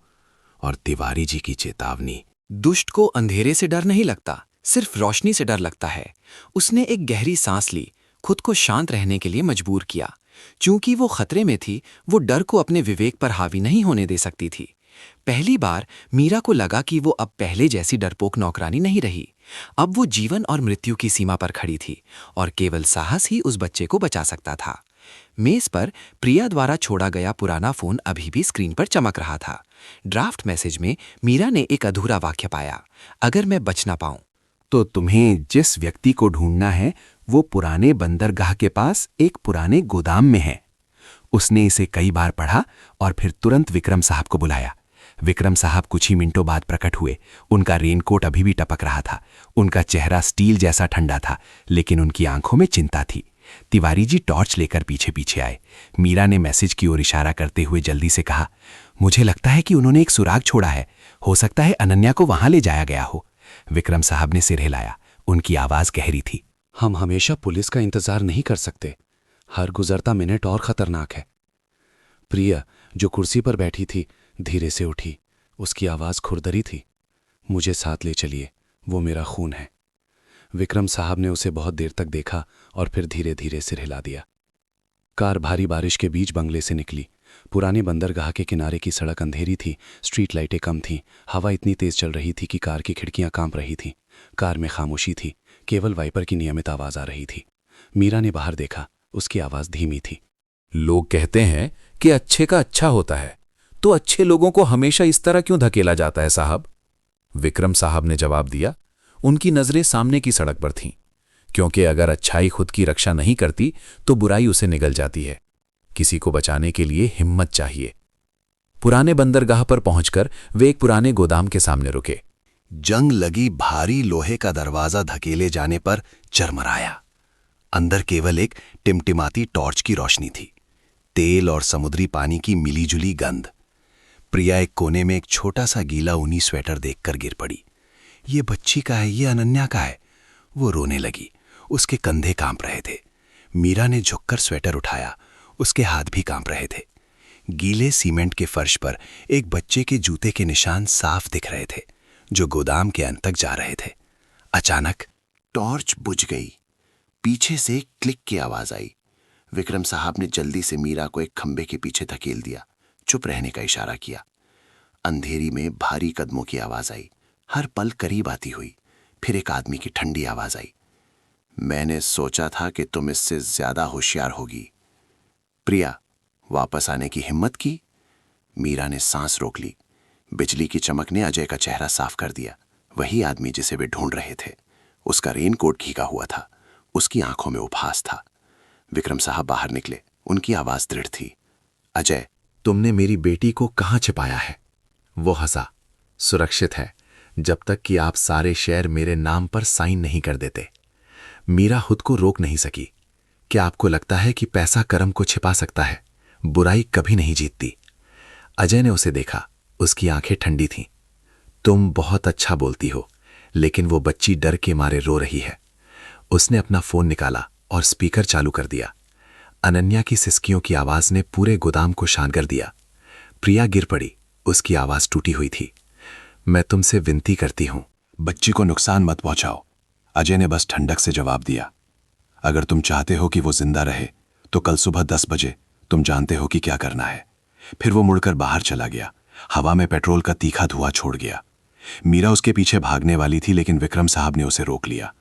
और तिवारी जी की चेतावनी। दुष्ट को अंधेरे से डर नहीं लगता, सिर्फ रोशनी से डर लगता है। उसने एक गहरी सांस ली, खुद को शांत रहने के लिए मजबूर किया। चूंकि वो खतरे में थी, वो डर को अपने विवेक पर हावी नहीं होने दे सकती थी। पहली बार मीरा को लगा कि वो अब पहले जैसी डरपोक नौकरानी नहीं रही। अब वो जीवन और मृत्यु की सीमा पर खड़ी थी और केवल साहस ही उस बच्चे को बचा सकता था। मेज पर प्रिया द्वारा छोड़ा गया पुराना फोन अभी भी स्क्रीन पर चमक रहा था। ड्राफ्ट मैसेज में मीरा ने एक अधूरा वाक्य पाया, अगर मैं बच ना पाऊं तो तुम्हें जिस व्यक्ति को ढूंढना है वो पुराने बंदरगाह के पास एक पुराने गोदाम में है। उसने इसे कई बार पढ़ा और फिर तुरंत विक्रम साहब को बुलाया। विक्रम साहब कुछ ही मिनटों बाद प्रकट हुए। उनका रेनकोट अभी भी टपक रहा था। उनका चेहरा स्टील जैसा ठंडा था, लेकिन उनकी आंखों में चिंता थी। तिवारी जी टॉर्च लेकर पीछे पीछे आए। मीरा ने मैसेज की ओर इशारा करते हुए जल्दी से कहा, मुझे लगता है कि उन्होंने एक सुराग छोड़ा है। हो सकता है अनन्या को वहां ले जाया गया हो। विक्रम साहब ने सिर हिलाया। उनकी आवाज गहरी थी। हम हमेशा पुलिस का इंतजार नहीं कर सकते, हर गुजरता मिनट और खतरनाक है। प्रिया जो कुर्सी पर बैठी थी धीरे से उठी। उसकी आवाज खुरदरी थी। मुझे साथ ले चलिए, वो मेरा खून है। विक्रम साहब ने उसे बहुत देर तक देखा और फिर धीरे धीरे सिर हिला दिया। कार भारी बारिश के बीच बंगले से निकली। पुराने बंदरगाह के किनारे की सड़क अंधेरी थी, स्ट्रीट लाइटें कम थीं, हवा इतनी तेज चल रही थी कि कार की खिड़कियां कांप रही थीं। कार में खामोशी थी, केवल वाइपर की नियमित आवाज आ रही थी। मीरा ने बाहर देखा, उसकी आवाज धीमी थी। लोग कहते हैं कि अच्छे का अच्छा होता है, तो अच्छे लोगों को हमेशा इस तरह क्यों धकेला जाता है साहब? विक्रम साहब ने जवाब दिया। उनकी नजरें सामने की सड़क पर थीं, क्योंकि अगर अच्छाई खुद की रक्षा नहीं करती तो बुराई उसे निगल जाती है। किसी को बचाने के लिए हिम्मत चाहिए। पुराने बंदरगाह पर पहुंचकर वे एक पुराने गोदाम के सामने रुके। जंग लगी भारी लोहे का दरवाजा धकेले जाने पर चरमराया। अंदर केवल एक टिमटिमाती टॉर्च की रोशनी थी, तेल और समुद्री पानी की मिलीजुली गंध। प्रिया एक कोने में एक छोटा सा गीला ऊनी स्वेटर देखकर गिर पड़ी। ये बच्ची का है, ये अनन्या का है। वो रोने लगी, उसके कंधे कांप रहे थे। मीरा ने झुककर स्वेटर उठाया, उसके हाथ भी कांप रहे थे। गीले सीमेंट के फर्श पर एक बच्चे के जूते के निशान साफ दिख रहे थे, जो गोदाम के अंत तक जा रहे थे। अचानक टॉर्च बुझ गई। पीछे से क्लिक की आवाज आई। विक्रम साहब ने जल्दी से मीरा को एक खंबे के पीछे धकेल दिया, चुप रहने का इशारा किया। अंधेरी में भारी कदमों की आवाज आई, हर पल करीब आती हुई। फिर एक आदमी की ठंडी आवाज आई, मैंने सोचा था कि तुम इससे ज्यादा होशियार होगी। प्रिया, वापस आने की हिम्मत की? मीरा ने सांस रोक ली। बिजली की चमक ने अजय का चेहरा साफ कर दिया। वही आदमी जिसे वे ढूंढ रहे थे। उसका रेनकोट भीगा हुआ था, उसकी आंखों में उपहास था। विक्रम साहब बाहर निकले, उनकी आवाज दृढ़ थी। अजय, तुमने मेरी बेटी को कहां छिपाया है? वो हंसा। सुरक्षित है, जब तक कि आप सारे शेयर मेरे नाम पर साइन नहीं कर देते। मीरा खुद को रोक नहीं सकी। क्या आपको लगता है कि पैसा कर्म को छिपा सकता है? बुराई कभी नहीं जीतती। अजय ने उसे देखा, उसकी आंखें ठंडी थीं। तुम बहुत अच्छा बोलती हो, लेकिन वो बच्ची डर के मारे रो रही है। उसने अपना फोन निकाला और स्पीकर चालू कर दिया। अनन्या की सिसकियों की आवाज ने पूरे गोदाम को शांत कर दिया। प्रिया गिर पड़ी, उसकी आवाज टूटी हुई थी। मैं तुमसे विनती करती हूं, बच्ची को नुकसान मत पहुंचाओ। अजय ने बस ठंडक से जवाब दिया। अगर तुम चाहते हो कि वो जिंदा रहे तो कल सुबह 10 बजे तुम जानते हो कि क्या करना है। फिर वो मुड़कर बाहर चला गया। हवा में पेट्रोल का तीखा धुआं छोड़ गया। मीरा उसके पीछे भागने वाली थी, लेकिन विक्रम साहब ने उसे रोक लिया।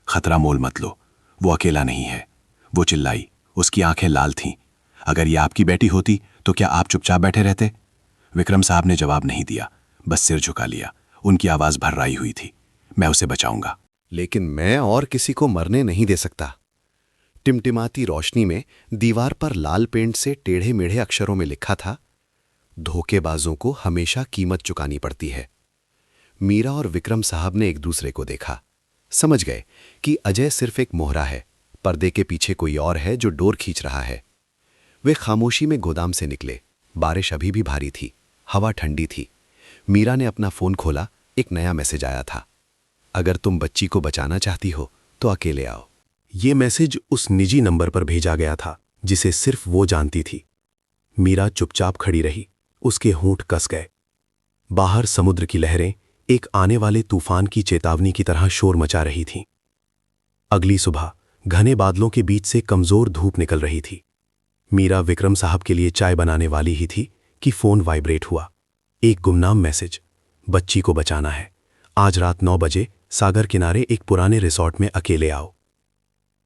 खतरा मोल मत लो, वो अकेला नहीं है। वो चिल्लाई, उसकी आंखें लाल थीं। अगर ये आपकी बेटी होती तो क्या आप चुपचाप बैठे रहते? विक्रम साहब ने जवाब नहीं दिया, बस सिर झुका लिया। उनकी आवाज भर्राई हुई थी, मैं उसे बचाऊंगा। लेकिन मैं और किसी को मरने नहीं दे सकता। टिमटिमाती रोशनी में दीवार पर लाल पेंट से टेढ़े मेढ़े अक्षरों में लिखा था, धोखेबाजों को हमेशा कीमत चुकानी पड़ती है। मीरा और विक्रम साहब ने एक दूसरे को देखा, समझ गए कि अजय सिर्फ एक मोहरा है, पर्दे के पीछे कोई और है जो डोर खींच रहा है। वे खामोशी में गोदाम से निकले। बारिश अभी भी भारी थी, हवा ठंडी थी। मीरा ने अपना फोन खोला, एक नया मैसेज आया था। अगर तुम बच्ची को बचाना चाहती हो तो अकेले आओ। ये मैसेज उस निजी नंबर पर भेजा गया था जिसे सिर्फ वो जानती थी। मीरा चुपचाप खड़ी रही, उसके होंठ कस गए। बाहर समुद्र की लहरें एक आने वाले तूफान की चेतावनी की तरह शोर मचा रही थीं। अगली सुबह घने बादलों के बीच से कमजोर धूप निकल रही थी। मीरा विक्रम साहब के लिए चाय बनाने वाली ही थी कि फोन वाइब्रेट हुआ। एक गुमनाम मैसेज, बच्ची को बचाना है, आज रात 9 बजे सागर किनारे एक पुराने रिसॉर्ट में अकेले आओ।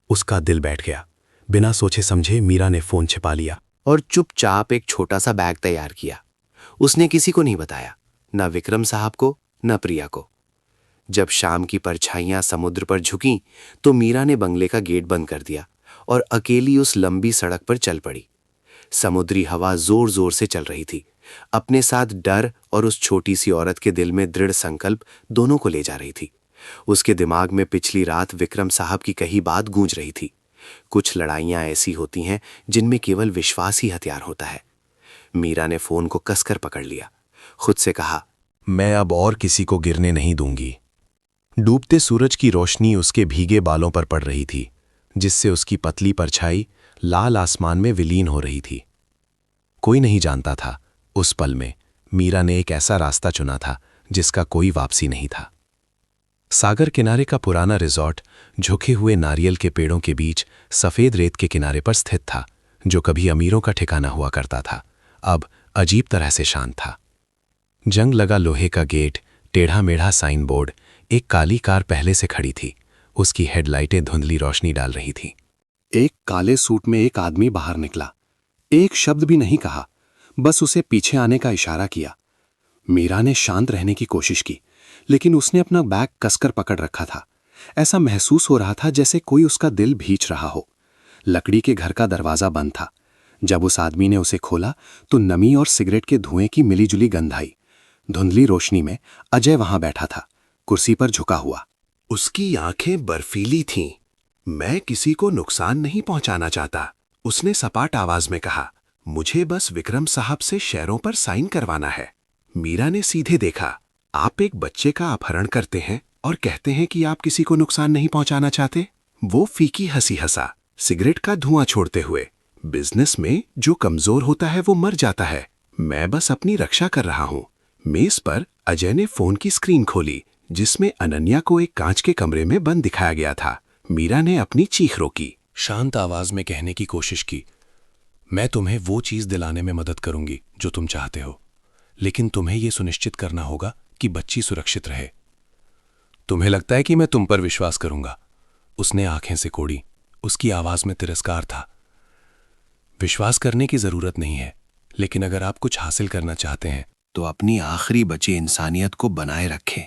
उसका दिल बैठ गया। बिना सोचे समझे मीरा ने फोन छिपा लिया और चुपचाप एक छोटा सा बैग तैयार किया। उसने किसी को नहीं बताया, न विक्रम साहब को न प्रिया को। जब शाम की परछाइयां समुद्र पर झुकीं तो मीरा ने बंगले का गेट बंद कर दिया और अकेली उस लंबी सड़क पर चल पड़ी। समुद्री हवा जोर जोर से चल रही थी, अपने साथ डर और उस छोटी सी औरत के दिल में दृढ़ संकल्प दोनों को ले जा रही थी। उसके दिमाग में पिछली रात विक्रम साहब की कही बात गूंज रही थी। कुछ लड़ाइयां ऐसी होती हैं जिनमें केवल विश्वास ही हथियार होता है। मीरा ने फोन को कसकर पकड़ लिया, खुद से कहा, मैं अब और किसी को गिरने नहीं दूंगी। डूबते सूरज की रोशनी उसके भीगे बालों पर पड़ रही थी, जिससे उसकी पतली परछाई लाल आसमान में विलीन हो रही थी। कोई नहीं जानता था उस पल में मीरा ने एक ऐसा रास्ता चुना था जिसका कोई वापसी नहीं था। सागर किनारे का पुराना रिसॉर्ट झुके हुए नारियल के पेड़ों के बीच सफेद रेत के किनारे पर स्थित था, जो कभी अमीरों का ठिकाना हुआ करता था, अब अजीब तरह से शांत था। जंग लगा लोहे का गेट, टेढ़ा मेढ़ा साइन बोर्ड, एक काली कार पहले से खड़ी थी। उसकी हेडलाइटें धुंधली रोशनी डाल रही थी। एक काले सूट में एक आदमी बाहर निकला। एक शब्द भी नहीं कहा, बस उसे पीछे आने का इशारा किया। मीरा ने शांत रहने की कोशिश की, लेकिन उसने अपना बैग कसकर पकड़ रखा था। ऐसा महसूस हो रहा था जैसे कोई उसका दिल भींच रहा हो। लकड़ी के घर का दरवाजा बंद था। जब उस आदमी ने उसे खोला तो नमी और सिगरेट के धुएं की मिलीजुली गंध आई। धुंधली रोशनी में अजय वहां बैठा था, कुर्सी पर झुका हुआ। उसकी आंखें बर्फीली थीं। मैं किसी को नुकसान नहीं पहुंचाना चाहता, उसने सपाट आवाज में कहा। मुझे बस विक्रम साहब से शेयरों पर साइन करवाना है। मीरा ने सीधे देखा। आप एक बच्चे का अपहरण करते हैं और कहते हैं कि आप किसी को नुकसान नहीं पहुंचाना चाहते? वो फीकी हंसी हंसा, सिगरेट का धुआं छोड़ते हुए। बिजनेस में जो कमजोर होता है वो मर जाता है। मैं बस अपनी रक्षा कर रहा हूं। मेज पर अजय ने फोन की स्क्रीन खोली, जिसमें अनन्या को एक कांच के कमरे में बंद दिखाया गया था। मीरा ने अपनी चीख रोकी, शांत आवाज में कहने की कोशिश की, मैं तुम्हें वो चीज दिलाने में मदद करूंगी जो तुम चाहते हो, लेकिन तुम्हें यह सुनिश्चित करना होगा कि बच्ची सुरक्षित रहे। तुम्हें लगता है कि मैं तुम पर विश्वास करूंगा? उसने आंखें से कोड़ी, उसकी आवाज में तिरस्कार था। विश्वास करने की जरूरत नहीं है, लेकिन अगर आप कुछ हासिल करना चाहते हैं तो अपनी आखिरी बची इंसानियत को बनाए रखें।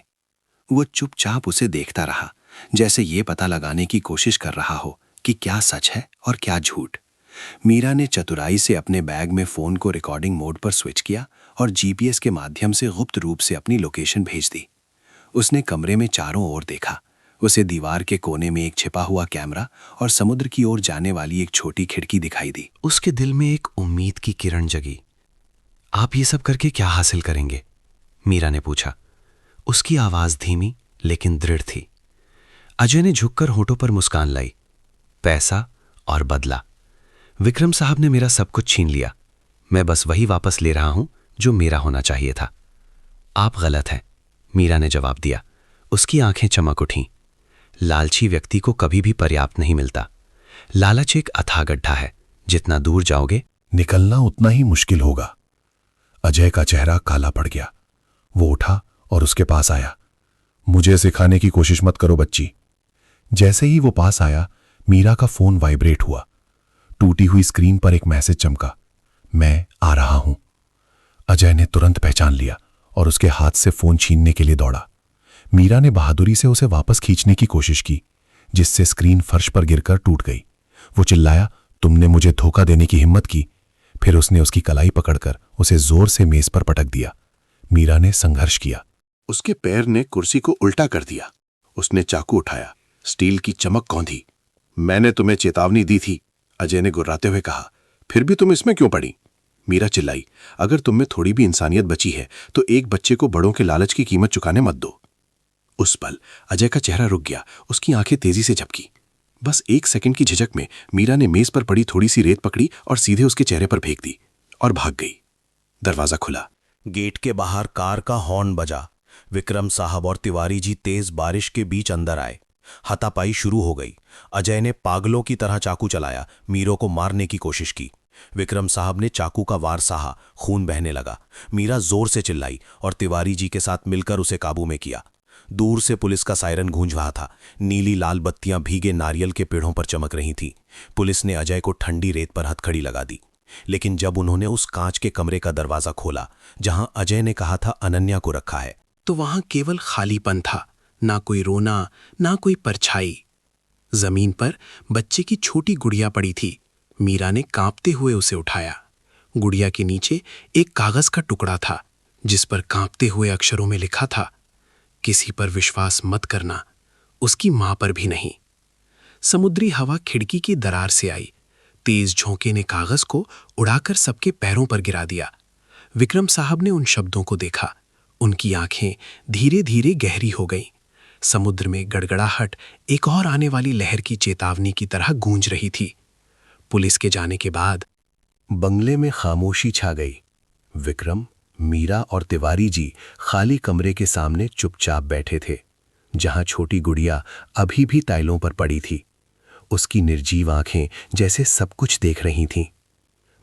वो चुपचाप उसे देखता रहा, जैसे ये पता लगाने की कोशिश कर रहा हो कि क्या सच है और क्या झूठ। मीरा ने चतुराई से अपने बैग में फोन को रिकॉर्डिंग मोड पर स्विच किया और जीपीएस के माध्यम से गुप्त रूप से अपनी लोकेशन भेज दी। उसने कमरे में चारों ओर देखा। उसे दीवार के कोने में एक छिपा हुआ कैमरा और समुद्र की ओर जाने वाली एक छोटी खिड़की दिखाई दी। उसके दिल में एक उम्मीद की किरण जगी। आप ये सब करके क्या हासिल करेंगे? मीरा ने पूछा। उसकी आवाज धीमी लेकिन दृढ़ थी। अजय ने झुककर होठों पर मुस्कान लाई। पैसा और बदला। विक्रम साहब ने मेरा सब कुछ छीन लिया, मैं बस वही वापस ले रहा हूं जो मेरा होना चाहिए था। आप गलत हैं, मीरा ने जवाब दिया। उसकी आंखें चमक उठीं। लालची व्यक्ति को कभी भी पर्याप्त नहीं मिलता। लालच एक अथाह गड्ढा है, जितना दूर जाओगे निकलना उतना ही मुश्किल होगा। अजय का चेहरा काला पड़ गया। वो उठा और उसके पास आया। मुझे सिखाने की कोशिश मत करो बच्ची। जैसे ही वो पास आया, मीरा का फोन वाइब्रेट हुआ। टूटी हुई स्क्रीन पर एक मैसेज चमका, मैं आ रहा हूं। अजय ने तुरंत पहचान लिया और उसके हाथ से फोन छीनने के लिए दौड़ा। मीरा ने बहादुरी से उसे वापस खींचने की कोशिश की, जिससे स्क्रीन फर्श पर गिरकर टूट गई। वो चिल्लाया, तुमने मुझे धोखा देने की हिम्मत की। फिर उसने उसकी कलाई पकड़कर उसे जोर से मेज पर पटक दिया। मीरा ने संघर्ष किया। उसके पैर ने कुर्सी को उल्टा कर दिया। उसने चाकू उठाया, स्टील की चमक कौंधी। मैंने तुम्हें चेतावनी दी थी, अजय ने गुर्राते हुए कहा। फिर भी तुम इसमें क्यों पड़ी? मीरा चिल्लाई। अगर तुम में थोड़ी भी इंसानियत बची है तो एक बच्चे को बड़ों के लालच की कीमत चुकाने मत दो। उस पल अजय का चेहरा रुक गया, उसकी आंखें तेजी से झपकी। बस 1 सेकंड की झिझक में मीरा ने मेज पर पड़ी थोड़ी सी रेत पकड़ी और सीधे उसके चेहरे पर फेंक दी और भाग गई। दरवाजा खुला। गेट के बाहर कार का हॉर्न बजा। विक्रम साहब और तिवारी जी तेज बारिश के बीच अंदर आए। हाथापाई शुरू हो गई। अजय ने पागलों की तरह चाकू चलाया, मीरा को मारने की कोशिश की। विक्रम साहब ने चाकू का वार सहा, खून बहने लगा। मीरा जोर से चिल्लाई और तिवारी जी के साथ मिलकर उसे काबू में किया। दूर से पुलिस का सायरन गूंज रहा था। नीली लाल बत्तियां भीगे नारियल के पेड़ों पर चमक रही थीं। पुलिस ने अजय को ठंडी रेत पर हथकड़ी लगा दी। लेकिन जब उन्होंने उस कांच के कमरे का दरवाजा खोला जहां अजय ने कहा था अनन्या को रखा है, तो वहां केवल खालीपन था, ना कोई रोना, ना कोई परछाई। जमीन पर बच्चे की छोटी गुड़िया पड़ी थी। मीरा ने कांपते हुए उसे उठाया। गुड़िया के नीचे एक कागज का टुकड़ा था जिस पर कांपते हुए अक्षरों में लिखा था, किसी पर विश्वास मत करना, उसकी मां पर भी नहीं। समुद्री हवा खिड़की की दरार से आई। तेज झोंके ने कागज को उड़ाकर सबके पैरों पर गिरा दिया। विक्रम साहब ने उन शब्दों को देखा। उनकी आंखें धीरे धीरे गहरी हो गईं। समुद्र में गड़गड़ाहट एक और आने वाली लहर की चेतावनी की तरह गूंज रही थी। पुलिस के जाने के बाद बंगले में खामोशी छा गई। विक्रम, मीरा और तिवारी जी खाली कमरे के सामने चुपचाप बैठे थे, जहां छोटी गुड़िया अभी भी टाइलों पर पड़ी थी। उसकी निर्जीव आंखें जैसे सब कुछ देख रही थीं।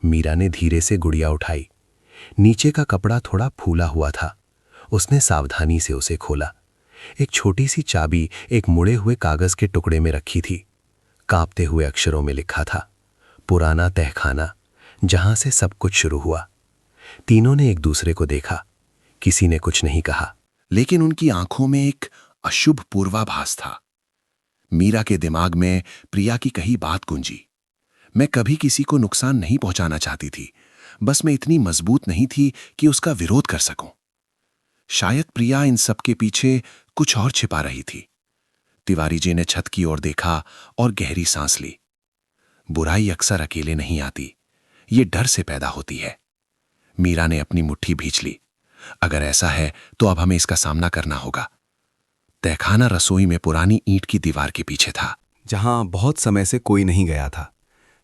मीरा ने धीरे से गुड़िया उठाई। नीचे का कपड़ा थोड़ा फूला हुआ था। उसने सावधानी से उसे खोला। एक छोटी सी चाबी एक मुड़े हुए कागज के टुकड़े में रखी थी। कांपते हुए अक्षरों में लिखा था, पुराना तहखाना, जहां से सब कुछ शुरू हुआ। तीनों ने एक दूसरे को देखा। किसी ने कुछ नहीं कहा, लेकिन उनकी आंखों में एक अशुभ पूर्वाभास था। मीरा के दिमाग में प्रिया की कही बात गूंजी। मैं कभी किसी को नुकसान नहीं पहुंचाना चाहती थी, बस मैं इतनी मजबूत नहीं थी कि उसका विरोध कर सकूं। शायद प्रिया इन सब के पीछे कुछ और छिपा रही थी। तिवारी जी ने छत की ओर देखा और गहरी सांस ली। बुराई अक्सर अकेले नहीं आती, ये डर से पैदा होती है। मीरा ने अपनी मुट्ठी भींच ली। अगर ऐसा है तो अब हमें इसका सामना करना होगा। तहखाना रसोई में पुरानी ईंट की दीवार के पीछे था, जहां बहुत समय से कोई नहीं गया था।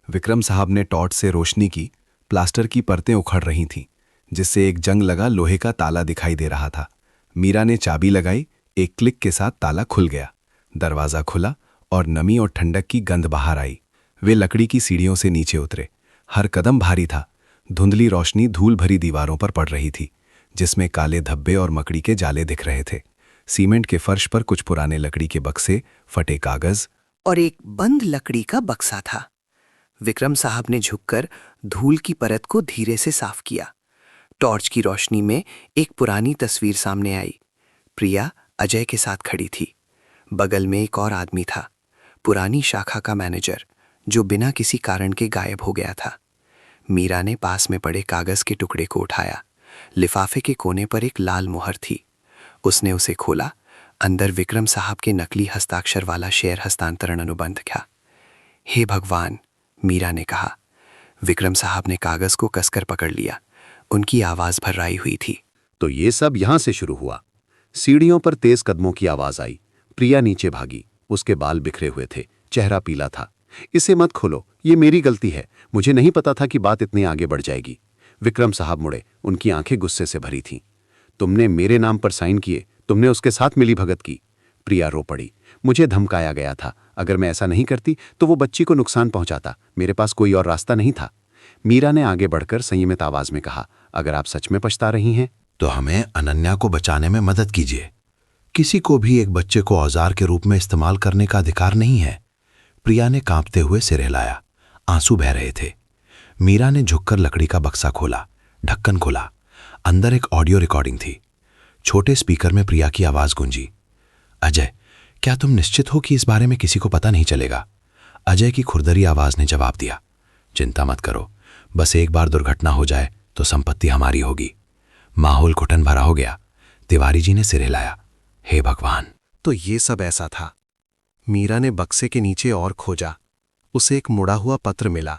विक्रम साहब ने टॉर्च से रोशनी की। प्लास्टर की परतें उखड़ रही थीं, जिससे एक जंग लगा लोहे का ताला दिखाई दे रहा था। मीरा ने चाबी लगाई। एक क्लिक के साथ ताला खुल गया। दरवाजा खुला और नमी और ठंडक की गंध बाहर आई। वे लकड़ी की सीढ़ियों से नीचे उतरे। हर कदम भारी था। धुंधली रोशनी धूल भरी दीवारों पर पड़ रही थी, जिसमें काले धब्बे और मकड़ी के जाले दिख रहे थे। सीमेंट के फर्श पर कुछ पुराने लकड़ी के बक्से, फटे कागज और एक बंद लकड़ी का बक्सा था। विक्रम साहब ने झुककर धूल की परत को धीरे से साफ किया। टॉर्च की रोशनी में एक पुरानी तस्वीर सामने आई। प्रिया अजय के साथ खड़ी थी। बगल में एक और आदमी था, पुरानी शाखा का मैनेजर, जो बिना किसी कारण के गायब हो गया था। मीरा ने पास में पड़े कागज के टुकड़े को उठाया। लिफाफे के कोने पर एक लाल मुहर थी। उसने उसे खोला। अंदर विक्रम साहब के नकली हस्ताक्षर वाला शेयर हस्तांतरण अनुबंध था। हे भगवान, मीरा ने कहा। विक्रम साहब ने कागज को कसकर पकड़ लिया। उनकी आवाज भर्राई हुई थी। तो ये सब यहां से शुरू हुआ। सीढ़ियों पर तेज कदमों की आवाज आई। प्रिया नीचे भागी। उसके बाल बिखरे हुए थे, चेहरा पीला था। इसे मत खोलो, ये मेरी गलती है। मुझे नहीं पता था कि बात इतनी आगे बढ़ जाएगी। विक्रम साहब मुड़े। उनकी आंखें गुस्से से भरी थीं। तुमने मेरे नाम पर साइन किए, तुमने उसके साथ मिली भगत की। प्रिया रो पड़ी। मुझे धमकाया गया था। अगर मैं ऐसा नहीं करती तो वो बच्ची को नुकसान पहुंचाता। मेरे पास कोई और रास्ता नहीं था। मीरा ने आगे बढ़कर संयमित आवाज में कहा, अगर आप सच में पछता रही हैं तो हमें अनन्या को बचाने में मदद कीजिए। किसी को भी एक बच्चे को औजार के रूप में इस्तेमाल करने का अधिकार नहीं है। प्रिया ने कांपते हुए सिर हिलाया। आंसू बह रहे थे। मीरा ने झुककर लकड़ी का बक्सा खोला। ढक्कन खुला। अंदर एक ऑडियो रिकॉर्डिंग थी। छोटे स्पीकर में प्रिया की आवाज गूंजी, अजय, क्या तुम निश्चित हो कि इस बारे में किसी को पता नहीं चलेगा? अजय की खुरदरी आवाज ने जवाब दिया, चिंता मत करो, बस एक बार दुर्घटना हो जाए तो संपत्ति हमारी होगी। माहौल घुटन भरा हो गया। तिवारी जी ने सिर हिलाया। हे भगवान! तो ये सब ऐसा था। मीरा ने बक्से के नीचे और खोजा। उसे एक मुड़ा हुआ पत्र मिला।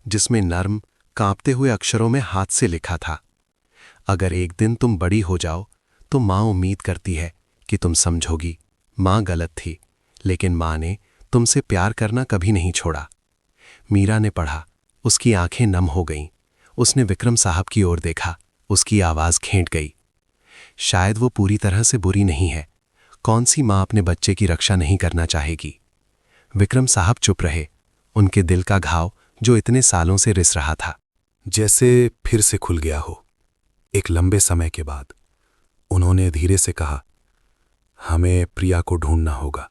जिसमें नर्म, कांपते हुए अक्षरों में हाथ से लिखा था, अगर एक दिन तुम बड़ी हो जाओ तो माँ उम्मीद करती है कि तुम समझोगी। माँ गलत थी, लेकिन माँ ने तुमसे प्यार करना कभी नहीं छोड़ा। मीरा ने पढ़ा, उसकी आंखें नम हो गईं। उसने विक्रम साहब की ओर देखा, उसकी आवाज़ घेंट गई। शायद वो पूरी तरह से बुरी नहीं है। कौन सी माँ अपने बच्चे की रक्षा नहीं करना चाहेगी? विक्रम साहब चुप रहे, उनके दिल का घाव जो इतने सालों से रिस रहा था जैसे फिर से खुल गया हो। एक लंबे समय के बाद उन्होंने धीरे से कहा, हमें प्रिया को ढूंढना होगा।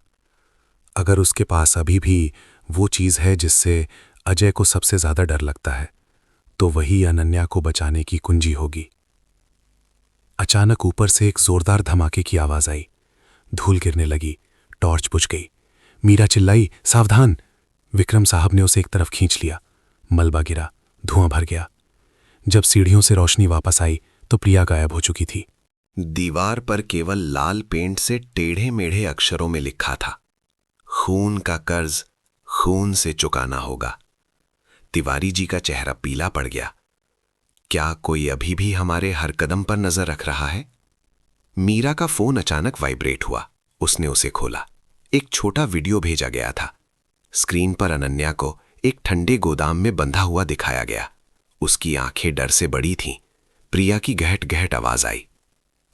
अगर उसके पास अभी भी वो चीज़ है जिससे अजय को सबसे ज़्यादा डर लगता है, तो वही अनन्या को बचाने की कुंजी होगी। अचानक ऊपर से एक जोरदार धमाके की आवाज़ आई। धूल गिरने लगी, टॉर्च बुझ गई। मीरा चिल्लाई, सावधान! विक्रम साहब ने उसे एक तरफ खींच लिया। मलबा गिरा, धुआं भर गया। जब सीढ़ियों से रोशनी वापस आई तो प्रिया गायब हो चुकी थी। दीवार पर केवल लाल पेंट से टेढ़े मेढ़े अक्षरों में लिखा था, खून का कर्ज खून से चुकाना होगा। तिवारी जी का चेहरा पीला पड़ गया। क्या कोई अभी भी हमारे हर कदम पर नजर रख रहा है? मीरा का फोन अचानक वाइब्रेट हुआ। उसने उसे खोला। एक छोटा वीडियो भेजा गया था। स्क्रीन पर अनन्या को एक ठंडे गोदाम में बंधा हुआ दिखाया गया। उसकी आंखें डर से बड़ी थीं। प्रिया की गहट गहट आवाज आई,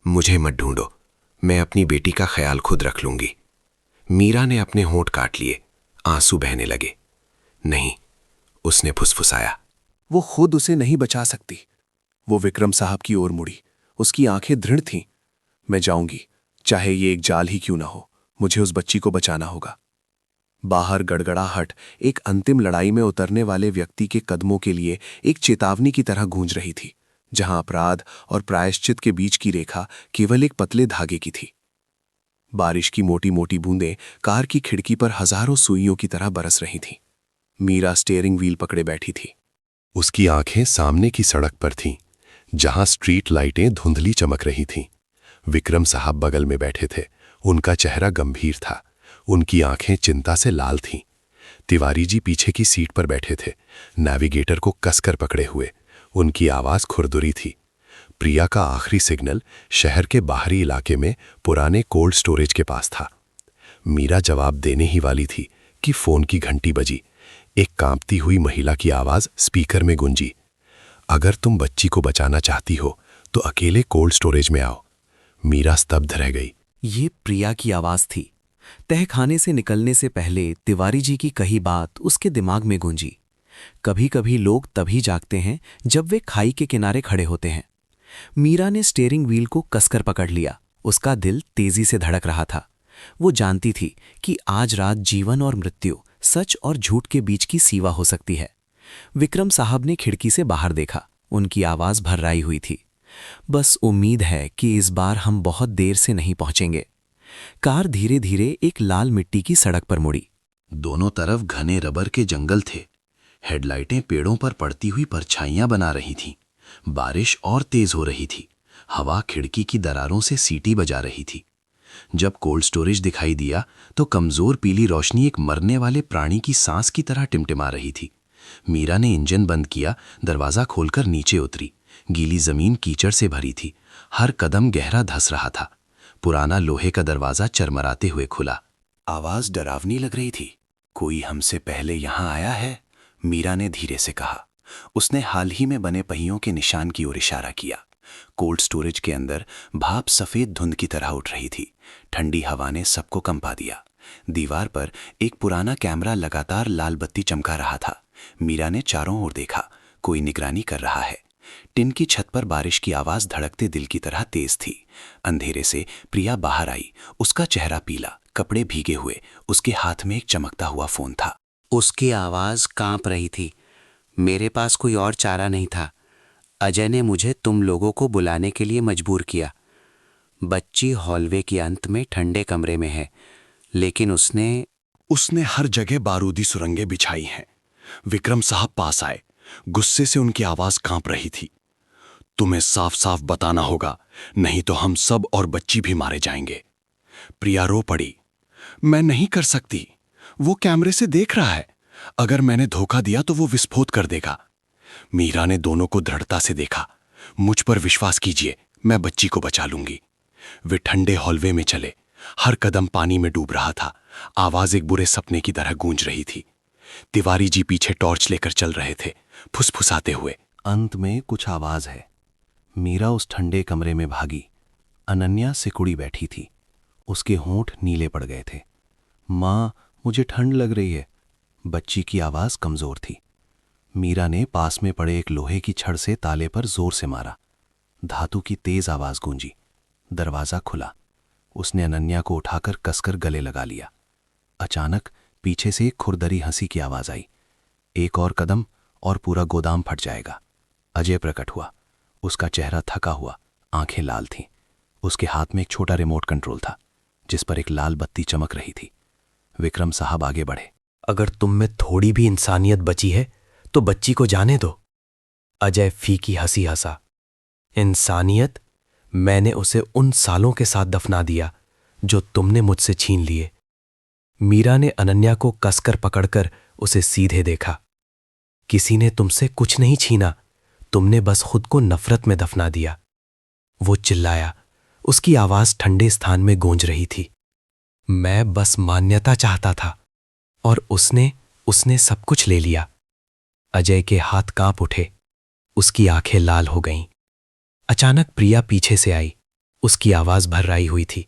मुझे मत ढूंढो, मैं अपनी बेटी का ख्याल खुद रख लूंगी। मीरा ने अपने होंठ काट लिए, आंसू बहने लगे। नहीं, उसने फुसफुसाया। वो खुद उसे नहीं बचा सकती। वो विक्रम साहब की ओर मुड़ी। उसकी आंखें दृढ़ थीं। मैं जाऊंगी, चाहे ये एक जाल ही क्यों ना हो। मुझे उस बच्ची को बचाना होगा। बाहर गड़गड़ाहट एक अंतिम लड़ाई में उतरने वाले व्यक्ति के कदमों के लिए एक चेतावनी की तरह गूंज रही थी, जहां अपराध और प्रायश्चित के बीच की रेखा केवल एक पतले धागे की थी। बारिश की मोटी मोटी बूंदें कार की खिड़की पर हजारों सुइयों की तरह बरस रही थीं। मीरा स्टीयरिंग व्हील पकड़े बैठी थी। उसकी आंखें सामने की सड़क पर थीं, जहां स्ट्रीट लाइटें धुंधली चमक रही थीं। विक्रम साहब बगल में बैठे थे। उनका चेहरा गंभीर था। उनकी आंखें चिंता से लाल थीं। तिवारी जी पीछे की सीट पर बैठे थे, नेविगेटर को कसकर पकड़े हुए। उनकी आवाज खुरदुरी थी। प्रिया का आखिरी सिग्नल शहर के बाहरी इलाके में पुराने कोल्ड स्टोरेज के पास था। मीरा जवाब देने ही वाली थी कि फोन की घंटी बजी। एक कांपती हुई महिला की आवाज स्पीकर में गूंजी, अगर तुम बच्ची को बचाना चाहती हो तो अकेले कोल्ड स्टोरेज में आओ। मीरा स्तब्ध रह गई। ये प्रिया की आवाज थी। तहखाने से निकलने से पहले तिवारी जी की कही बात उसके दिमाग में गूंजी। कभी कभी लोग तभी जागते हैं जब वे खाई के किनारे खड़े होते हैं। मीरा ने स्टीयरिंग व्हील को कसकर पकड़ लिया। उसका दिल तेजी से धड़क रहा था। वो जानती थी कि आज रात जीवन और मृत्यु, सच और झूठ के बीच की सीमा हो सकती है। विक्रम साहब ने खिड़की से बाहर देखा। उनकी आवाज भर्राई हुई थी, बस उम्मीद है कि इस बार हम बहुत देर से नहीं पहुंचेंगे। कार धीरे धीरे एक लाल मिट्टी की सड़क पर मुड़ी। दोनों तरफ घने रबर के जंगल थे। हेडलाइटें पेड़ों पर पड़ती हुई परछाइयां बना रही थीं। बारिश और तेज हो रही थी। हवा खिड़की की दरारों से सीटी बजा रही थी। जब कोल्ड स्टोरेज दिखाई दिया तो कमजोर पीली रोशनी एक मरने वाले प्राणी की सांस की तरह टिमटिमा रही थी। मीरा ने इंजन बंद किया, दरवाजा खोलकर नीचे उतरी। गीली जमीन कीचड़ से भरी थी। हर कदम गहरा धंस रहा था। पुराना लोहे का दरवाजा चरमराते हुए खुला। आवाज डरावनी लग रही थी। कोई हमसे पहले यहां आया है, मीरा ने धीरे से कहा। उसने हाल ही में बने पहियों के निशान की ओर इशारा किया। कोल्ड स्टोरेज के अंदर भाप सफेद धुंध की तरह उठ रही थी। ठंडी हवा ने सबको कंपा दिया। दीवार पर एक पुराना कैमरा लगातार लाल बत्ती चमका रहा था। मीरा ने चारों ओर देखा, कोई निगरानी कर रहा है। टिन की छत पर बारिश की आवाज धड़कते दिल की तरह तेज थी। अंधेरे से प्रिया बाहर आई। उसका चेहरा पीला, कपड़े भीगे हुए। उसके हाथ में एक चमकता हुआ फोन था। उसकी आवाज कांप रही थी। मेरे पास कोई और चारा नहीं था। अजय ने मुझे तुम लोगों को बुलाने के लिए मजबूर किया। बच्ची हॉलवे के अंत में ठंडे कमरे में है, लेकिन उसने हर जगह बारूदी सुरंगें बिछाई हैं। विक्रम साहब पास आए। गुस्से से उनकी आवाज कांप रही थी। तुम्हें साफ साफ बताना होगा, नहीं तो हम सब और बच्ची भी मारे जाएंगे। प्रिया रो पड़ी। मैं नहीं कर सकती। वो कैमरे से देख रहा है। अगर मैंने धोखा दिया तो वो विस्फोट कर देगा। मीरा ने दोनों को दृढ़ता से देखा। मुझ पर विश्वास कीजिए, मैं बच्ची को बचा लूंगी। वे ठंडे हॉलवे में चले। हर कदम पानी में डूब रहा था। आवाज एक बुरे सपने की तरह गूंज रही थी। तिवारी जी पीछे टॉर्च लेकर चल रहे थे, फुसफुसाते हुए। अंत में कुछ आवाज है। मीरा उस ठंडे कमरे में भागी। अनन्या सिकुड़ी बैठी थी। उसके होंठ नीले पड़ गए थे। माँ, मुझे ठंड लग रही है। बच्ची की आवाज कमजोर थी। मीरा ने पास में पड़े एक लोहे की छड़ से ताले पर जोर से मारा। धातु की तेज आवाज गूंजी। दरवाजा खुला। उसने अनन्या को उठाकर कसकर गले लगा लिया। अचानक पीछे से एक खुरदरी हंसी की आवाज आई। एक और कदम और पूरा गोदाम फट जाएगा। अजय प्रकट हुआ। उसका चेहरा थका हुआ, आंखें लाल थीं। उसके हाथ में एक छोटा रिमोट कंट्रोल था, जिस पर एक लाल बत्ती चमक रही थी। विक्रम साहब आगे बढ़े। अगर तुम में थोड़ी भी इंसानियत बची है तो बच्ची को जाने दो। अजय फीकी हंसी हंसा। इंसानियत? मैंने उसे उन सालों के साथ दफना दिया जो तुमने मुझसे छीन लिए। मीरा ने अनन्या को कसकर पकड़कर उसे सीधे देखा। किसी ने तुमसे कुछ नहीं छीना, तुमने बस खुद को नफरत में दफना दिया। वो चिल्लाया। उसकी आवाज ठंडे स्थान में गूंज रही थी। मैं बस मान्यता चाहता था और उसने सब कुछ ले लिया। अजय के हाथ कांप उठे। उसकी आंखें लाल हो गईं। अचानक प्रिया पीछे से आई। उसकी आवाज भर्राई हुई थी।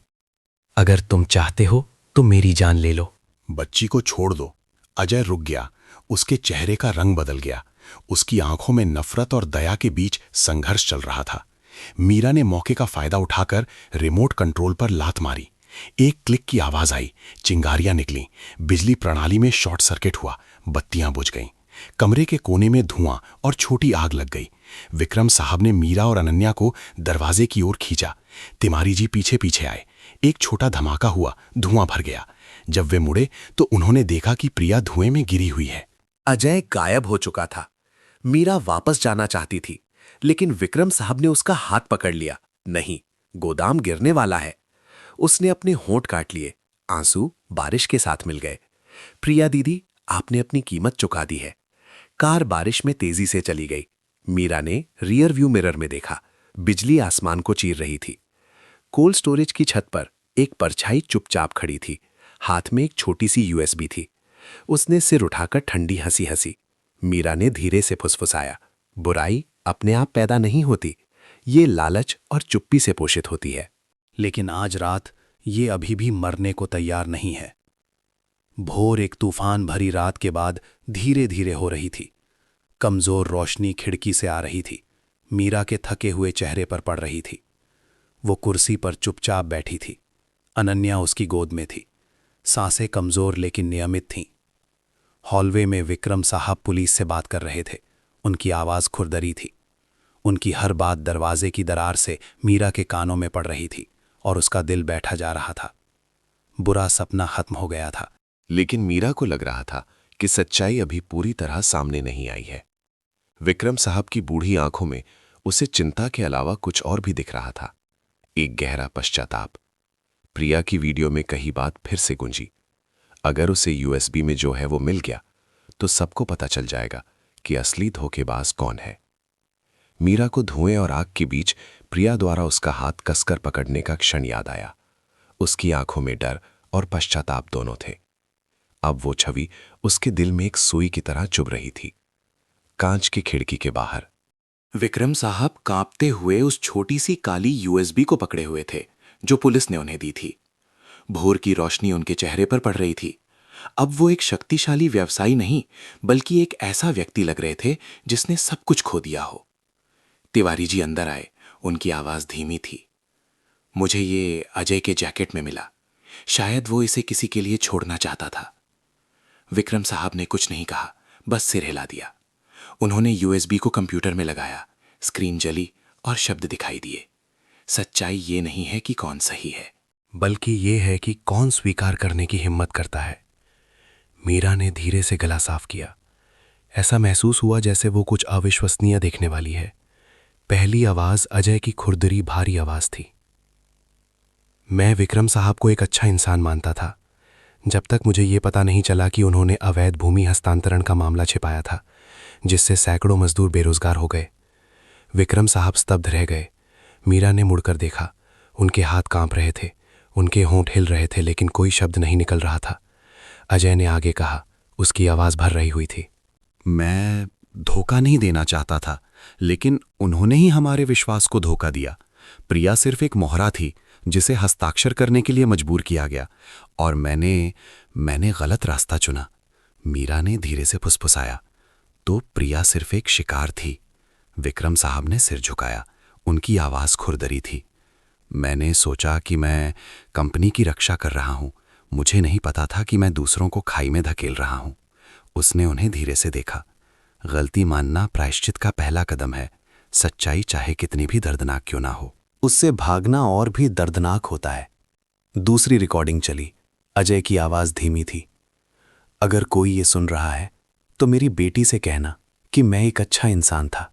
अगर तुम चाहते हो तो मेरी जान ले लो। बच्ची को छोड़ दो। अजय रुक गया। उसके चेहरे का रंग बदल गया। उसकी आंखों में नफरत और दया के बीच संघर्ष चल रहा था। मीरा ने मौके का फायदा उठाकर रिमोट कंट्रोल पर लात मारी। एक क्लिक की आवाज आई। चिंगारियां निकलीं। बिजली प्रणाली में शॉर्ट सर्किट हुआ। बत्तियां बुझ गईं। कमरे के कोने में धुआं और छोटी आग लग गई। विक्रम साहब ने मीरा और अनन्या को दरवाजे की ओर खींचा। तिवारी जी पीछे पीछे आए। एक छोटा धमाका हुआ। धुआं भर गया। जब वे मुड़े तो उन्होंने देखा कि प्रिया धुएं में गिरी हुई है। अजय गायब हो चुका था। मीरा वापस जाना चाहती थी, लेकिन विक्रम साहब ने उसका हाथ पकड़ लिया। नहीं, गोदाम गिरने वाला है। उसने अपने होंठ काट लिए। आंसू बारिश के साथ मिल गए। प्रिया दीदी, आपने अपनी कीमत चुका दी है। कार बारिश में तेजी से चली गई। मीरा ने रियर व्यू मिरर में देखा। बिजली आसमान को चीर रही थी। कोल्ड स्टोरेज की छत पर एक परछाई चुपचाप खड़ी थी। हाथ में एक छोटी सी यूएसबी थी। उसने सिर उठाकर ठंडी हंसी हंसी। मीरा ने धीरे से फुसफुसाया, बुराई अपने आप पैदा नहीं होती, ये लालच और चुप्पी से पोषित होती है। लेकिन आज रात ये अभी भी मरने को तैयार नहीं है। भोर एक तूफान भरी रात के बाद धीरे धीरे हो रही थी। कमजोर रोशनी खिड़की से आ रही थी। मीरा के थके हुए चेहरे पर पड़ रही थी। वो कुर्सी पर चुपचाप बैठी थी। अनन्या उसकी गोद में थी। सांसें कमजोर लेकिन नियमित थीं। हॉलवे में विक्रम साहब पुलिस से बात कर रहे थे। उनकी आवाज खुरदरी थी। उनकी हर बात दरवाजे की दरार से मीरा के कानों में पड़ रही थी और उसका दिल बैठा जा रहा था। बुरा सपना खत्म हो गया था। लेकिन मीरा को लग रहा था कि सच्चाई अभी पूरी तरह सामने नहीं आई है। विक्रम साहब की बूढ़ी आंखों में उसे चिंता के अलावा कुछ और भी दिख रहा था, एक गहरा पश्चाताप। प्रिया की वीडियो में कही बात फिर से गूंजी। अगर उसे यूएसबी में जो है वो मिल गया तो सबको पता चल जाएगा कि असली धोखेबाज कौन है। मीरा को धुएं और आग के बीच प्रिया द्वारा उसका हाथ कसकर पकड़ने का क्षण याद आया। उसकी आंखों में डर और पश्चाताप दोनों थे। अब वो छवि उसके दिल में एक सुई की तरह चुभ रही थी। कांच की खिड़की के बाहर विक्रम साहब कांपते हुए उस छोटी सी काली यूएसबी को पकड़े हुए थे जो पुलिस ने उन्हें दी थी। भोर की रोशनी उनके चेहरे पर पड़ रही थी। अब वो एक शक्तिशाली व्यवसायी नहीं, बल्कि एक ऐसा व्यक्ति लग रहे थे जिसने सब कुछ खो दिया हो। तिवारी जी अंदर आए। उनकी आवाज धीमी थी। मुझे ये अजय के जैकेट में मिला। शायद वो इसे किसी के लिए छोड़ना चाहता था। विक्रम साहब ने कुछ नहीं कहा, बस सिर हिला दिया। उन्होंने यूएसबी को कंप्यूटर में लगाया। स्क्रीन जली और शब्द दिखाई दिए। सच्चाई ये नहीं है कि कौन सही है, बल्कि ये है कि कौन स्वीकार करने की हिम्मत करता है। मीरा ने धीरे से गला साफ किया। ऐसा महसूस हुआ जैसे वो कुछ अविश्वसनीय देखने वाली है। पहली आवाज अजय की खुरदरी भारी आवाज थी। मैं विक्रम साहब को एक अच्छा इंसान मानता था। जब तक मुझे ये पता नहीं चला कि उन्होंने अवैध भूमि हस्तांतरण का मामला छिपाया था, जिससे सैकड़ों मजदूर बेरोजगार हो गए। विक्रम साहब स्तब्ध रह गए। मीरा ने मुड़कर देखा। उनके हाथ कांप रहे थे, उनके होंठ हिल रहे थे, लेकिन कोई शब्द नहीं निकल रहा था। अजय ने आगे कहा, उसकी आवाज़ भर रही हुई थी। मैं धोखा नहीं देना चाहता था, लेकिन उन्होंने ही हमारे विश्वास को धोखा दिया। प्रिया सिर्फ एक मोहरा थी जिसे हस्ताक्षर करने के लिए मजबूर किया गया, और मैंने गलत रास्ता चुना। मीरा ने धीरे से फुसफुसाया। तो प्रिया सिर्फ एक शिकार थी। विक्रम साहब ने सिर झुकाया। उनकी आवाज़ खुरदरी थी। मैंने सोचा कि मैं कंपनी की रक्षा कर रहा हूं। मुझे नहीं पता था कि मैं दूसरों को खाई में धकेल रहा हूं। उसने उन्हें धीरे से देखा। गलती मानना प्रायश्चित का पहला कदम है। सच्चाई चाहे कितनी भी दर्दनाक क्यों ना हो, उससे भागना और भी दर्दनाक होता है। दूसरी रिकॉर्डिंग चली। अजय की आवाज़ धीमी थी। अगर कोई ये सुन रहा है तो मेरी बेटी से कहना कि मैं एक अच्छा इंसान था।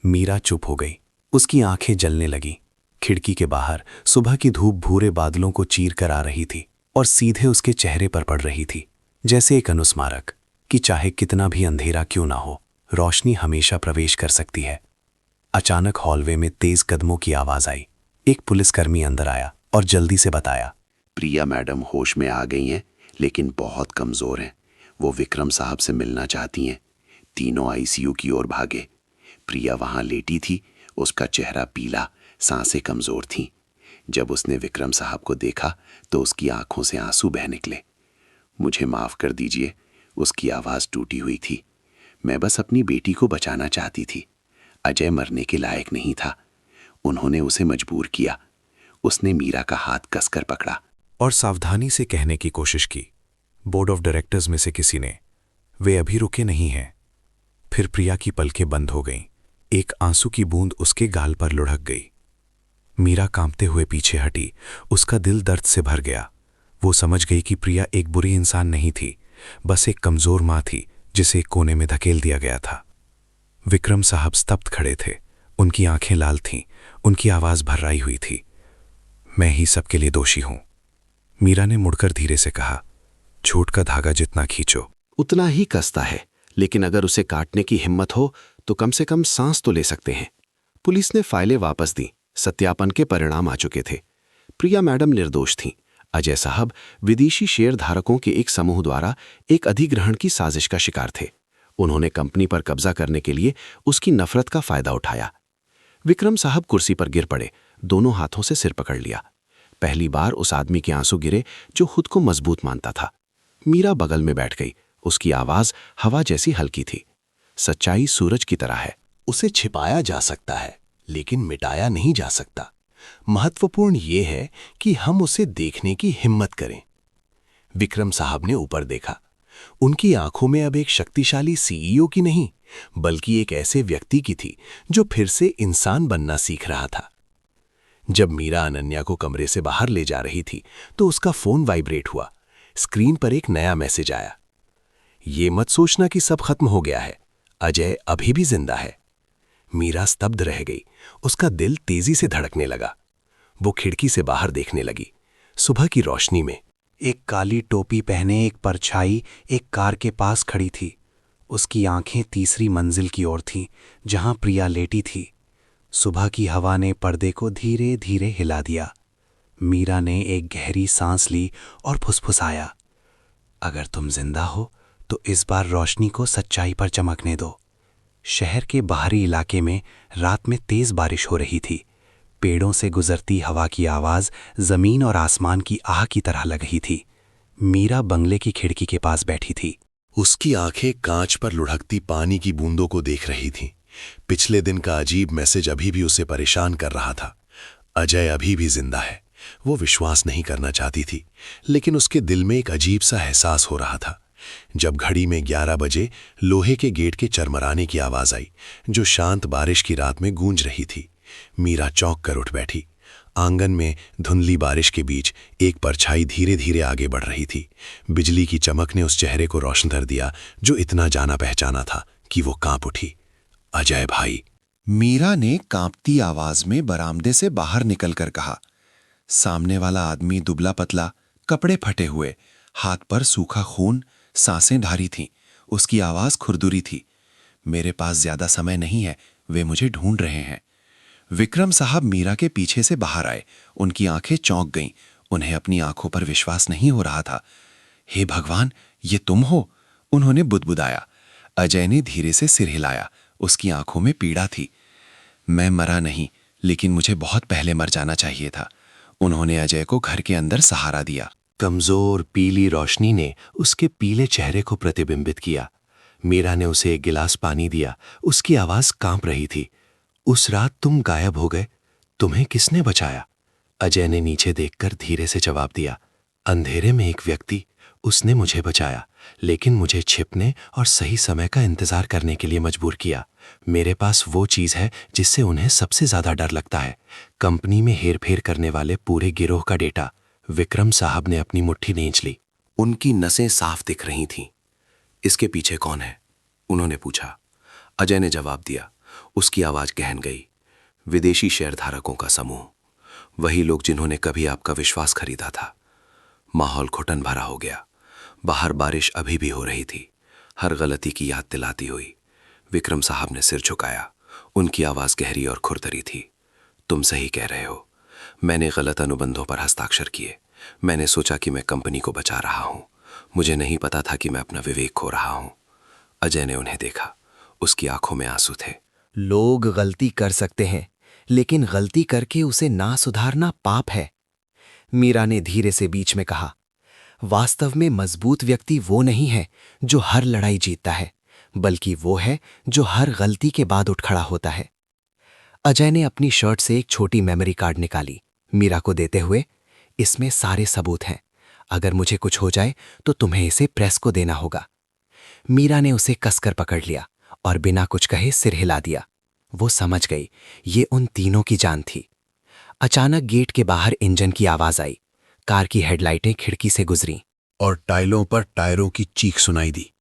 मीरा चुप हो गई। उसकी आंखें जलने लगीं। खिड़की के बाहर सुबह की धूप भूरे बादलों को चीर कर आ रही थी और सीधे उसके चेहरे पर पड़ रही थी, जैसे एक अनुस्मारक कि चाहे कितना भी अंधेरा क्यों ना हो, रोशनी हमेशा प्रवेश कर सकती है। अचानक हॉलवे में तेज कदमों की आवाज आई। एक पुलिसकर्मी अंदर आया और जल्दी से बताया, प्रिया मैडम होश में आ गई हैं, लेकिन बहुत कमज़ोर हैं। वो विक्रम साहब से मिलना चाहती हैं। तीनों आईसीयू की ओर भागे। प्रिया वहाँ लेटी थी, उसका चेहरा पीला, सांसें कमज़ोर थीं। जब उसने विक्रम साहब को देखा तो उसकी आंखों से आंसू बह निकले। मुझे माफ़ कर दीजिए, उसकी आवाज़ टूटी हुई थी। मैं बस अपनी बेटी को बचाना चाहती थी। अजय मरने के लायक नहीं था। उन्होंने उसे मजबूर किया। उसने मीरा का हाथ कसकर पकड़ा और सावधानी से कहने की कोशिश की। बोर्ड ऑफ डायरेक्टर्स में से किसी ने, वे अभी रुके नहीं हैं। फिर प्रिया की पलकें बंद हो गईं। एक आंसू की बूंद उसके गाल पर लुढ़क गई। मीरा कांपते हुए पीछे हटी। उसका दिल दर्द से भर गया। वो समझ गई कि प्रिया एक बुरी इंसान नहीं थी, बस एक कमजोर मां थी जिसे एक कोने में धकेल दिया गया था। विक्रम साहब स्तब्ध खड़े थे। उनकी आंखें लाल थीं, उनकी आवाज भर्राई हुई थी। मैं ही सबके लिए दोषी हूं। मीरा ने मुड़कर धीरे से कहा, झूठ का धागा जितना खींचो उतना ही कसता है, लेकिन अगर उसे काटने की हिम्मत हो तो कम से कम सांस तो ले सकते हैं। पुलिस ने फाइलें वापस दी। सत्यापन के परिणाम आ चुके थे। प्रिया मैडम निर्दोष थीं। अजय साहब विदेशी शेयर धारकों के एक समूह द्वारा एक अधिग्रहण की साजिश का शिकार थे। उन्होंने कंपनी पर कब्जा करने के लिए उसकी नफरत का फायदा उठाया। विक्रम साहब कुर्सी पर गिर पड़े, दोनों हाथों से सिर पकड़ लिया। पहली बार उस आदमी के आंसू गिरे जो खुद को मजबूत मानता था। मीरा बगल में बैठ गई। उसकी आवाज हवा जैसी हल्की थी। सच्चाई सूरज की तरह है, उसे छिपाया जा सकता है लेकिन मिटाया नहीं जा सकता। महत्वपूर्ण यह है कि हम उसे देखने की हिम्मत करें। विक्रम साहब ने ऊपर देखा। उनकी आंखों में अब एक शक्तिशाली सीईओ की नहीं, बल्कि एक ऐसे व्यक्ति की थी जो फिर से इंसान बनना सीख रहा था। जब मीरा अनन्या को कमरे से बाहर ले जा रही थी तो उसका फोन वाइब्रेट हुआ। स्क्रीन पर एक नया मैसेज आया। ये मत सोचना कि सब खत्म हो गया है, अजय अभी भी जिंदा है। मीरा स्तब्ध रह गई। उसका दिल तेजी से धड़कने लगा। वो खिड़की से बाहर देखने लगी। सुबह की रोशनी में एक काली टोपी पहने एक परछाई एक कार के पास खड़ी थी। उसकी आंखें तीसरी मंजिल की ओर थीं, जहां प्रिया लेटी थी। सुबह की हवा ने पर्दे को धीरे धीरे हिला दिया। मीरा ने एक गहरी सांस ली और फुसफुसाया, अगर तुम जिंदा हो तो इस बार रोशनी को सच्चाई पर चमकने दो। शहर के बाहरी इलाके में रात में तेज बारिश हो रही थी। पेड़ों से गुजरती हवा की आवाज जमीन और आसमान की आह की तरह लग रही थी। मीरा बंगले की खिड़की के पास बैठी थी। उसकी आंखें कांच पर लुढ़कती पानी की बूंदों को देख रही थीं। पिछले दिन का अजीब मैसेज अभी भी उसे परेशान कर रहा था। अजय अभी भी जिंदा है। वो विश्वास नहीं करना चाहती थी, लेकिन उसके दिल में एक अजीब सा एहसास हो रहा था। जब घड़ी में 11 बजे लोहे के गेट के चरमराने की आवाज आई, जो शांत बारिश की रात में गूंज रही थी, मीरा चौंक कर उठ बैठी। आंगन में धुंधली बारिश के बीच एक परछाई धीरे धीरे आगे बढ़ रही थी। बिजली की चमक ने उस चेहरे को रोशन कर दिया जो इतना जाना पहचाना था कि वो कांप उठी। अजय भाई, मीरा ने कांपती आवाज में बरामदे से बाहर निकलकर कहा। सामने वाला आदमी दुबला पतला, कपड़े फटे हुए, हाथ पर सूखा खून, सांसें ढारी थीं। उसकी आवाज खुरदुरी थी। मेरे पास ज्यादा समय नहीं है, वे मुझे ढूंढ रहे हैं। विक्रम साहब मीरा के पीछे से बाहर आए। उनकी आंखें चौंक गईं। उन्हें अपनी आंखों पर विश्वास नहीं हो रहा था। हे भगवान, ये तुम हो? उन्होंने बुदबुदाया। अजय ने धीरे से सिर हिलाया। उसकी आंखों में पीड़ा थी। मैं मरा नहीं, लेकिन मुझे बहुत पहले मर जाना चाहिए था। उन्होंने अजय को घर के अंदर सहारा दिया। कमजोर पीली रोशनी ने उसके पीले चेहरे को प्रतिबिंबित किया। मीरा ने उसे एक गिलास पानी दिया। उसकी आवाज कांप रही थी। उस रात तुम गायब हो गए, तुम्हें किसने बचाया? अजय ने नीचे देखकर धीरे से जवाब दिया। अंधेरे में एक व्यक्ति, उसने मुझे बचाया, लेकिन मुझे छिपने और सही समय का इंतजार करने के लिए मजबूर किया। मेरे पास वो चीज है जिससे उन्हें सबसे ज्यादा डर लगता है, कंपनी में हेरफेर करने वाले पूरे गिरोह का डेटा। विक्रम साहब ने अपनी मुट्ठी खींच ली। उनकी नसें साफ दिख रही थीं। इसके पीछे कौन है? उन्होंने पूछा। अजय ने जवाब दिया। उसकी आवाज गहन गई। विदेशी शेयरधारकों का समूह, वही लोग जिन्होंने कभी आपका विश्वास खरीदा था। माहौल घुटन भरा हो गया। बाहर बारिश अभी भी हो रही थी, हर गलती की याद दिलाती हुई। विक्रम साहब ने सिर झुकाया। उनकी आवाज गहरी और खुरदरी थी। तुम सही कह रहे हो, मैंने गलत अनुबंधों पर हस्ताक्षर किए। मैंने सोचा कि मैं कंपनी को बचा रहा हूं। मुझे नहीं पता था कि मैं अपना विवेक खो रहा हूं। अजय ने उन्हें देखा। उसकी आंखों में आंसू थे। लोग गलती कर सकते हैं, लेकिन गलती करके उसे ना सुधारना पाप है। मीरा ने धीरे से बीच में कहा। वास्तव में मजबूत व्यक्ति वो नहीं है जो हर लड़ाई जीतता है, बल्कि वो है जो हर गलती के बाद उठ खड़ा होता है। अजय ने अपनी शर्ट से एक छोटी मेमोरी कार्ड निकाली, मीरा को देते हुए। इसमें सारे सबूत हैं। अगर मुझे कुछ हो जाए तो तुम्हें इसे प्रेस को देना होगा। मीरा ने उसे कसकर पकड़ लिया और बिना कुछ कहे सिर हिला दिया। वो समझ गई, ये उन तीनों की जान थी। अचानक गेट के बाहर इंजन की आवाज आई। कार की हेडलाइटें खिड़की से गुजरीं और टाइलों पर टायरों की चीख सुनाई दी।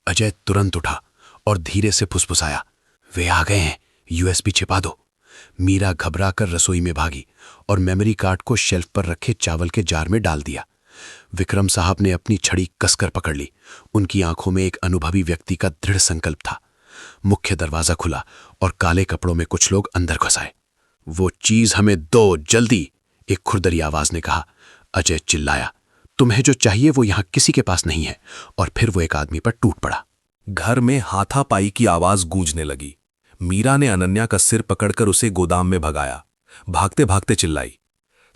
अजय तुरंत उठा और धीरे से फुसफुसाया। वे आ गए हैं, यूएसबी छिपा दो। मीरा घबराकर रसोई में भागी और मेमोरी कार्ड को शेल्फ पर रखे चावल के जार में डाल दिया। विक्रम साहब ने अपनी छड़ी कसकर पकड़ ली। उनकी आंखों में एक अनुभवी व्यक्ति का दृढ़ संकल्प था। मुख्य दरवाजा खुला और काले कपड़ों में कुछ लोग अंदर घुस आए। वो चीज हमें दो, जल्दी, एक खुरदरी आवाज ने कहा। अजय चिल्लाया। तुम्हें जो चाहिए वो यहां किसी के पास नहीं है। और फिर वो एक आदमी पर टूट पड़ा। घर में हाथापाई की आवाज गूंजने लगी। मीरा ने अनन्या का सिर पकड़कर उसे गोदाम में भगाया। भागते भागते चिल्लाई,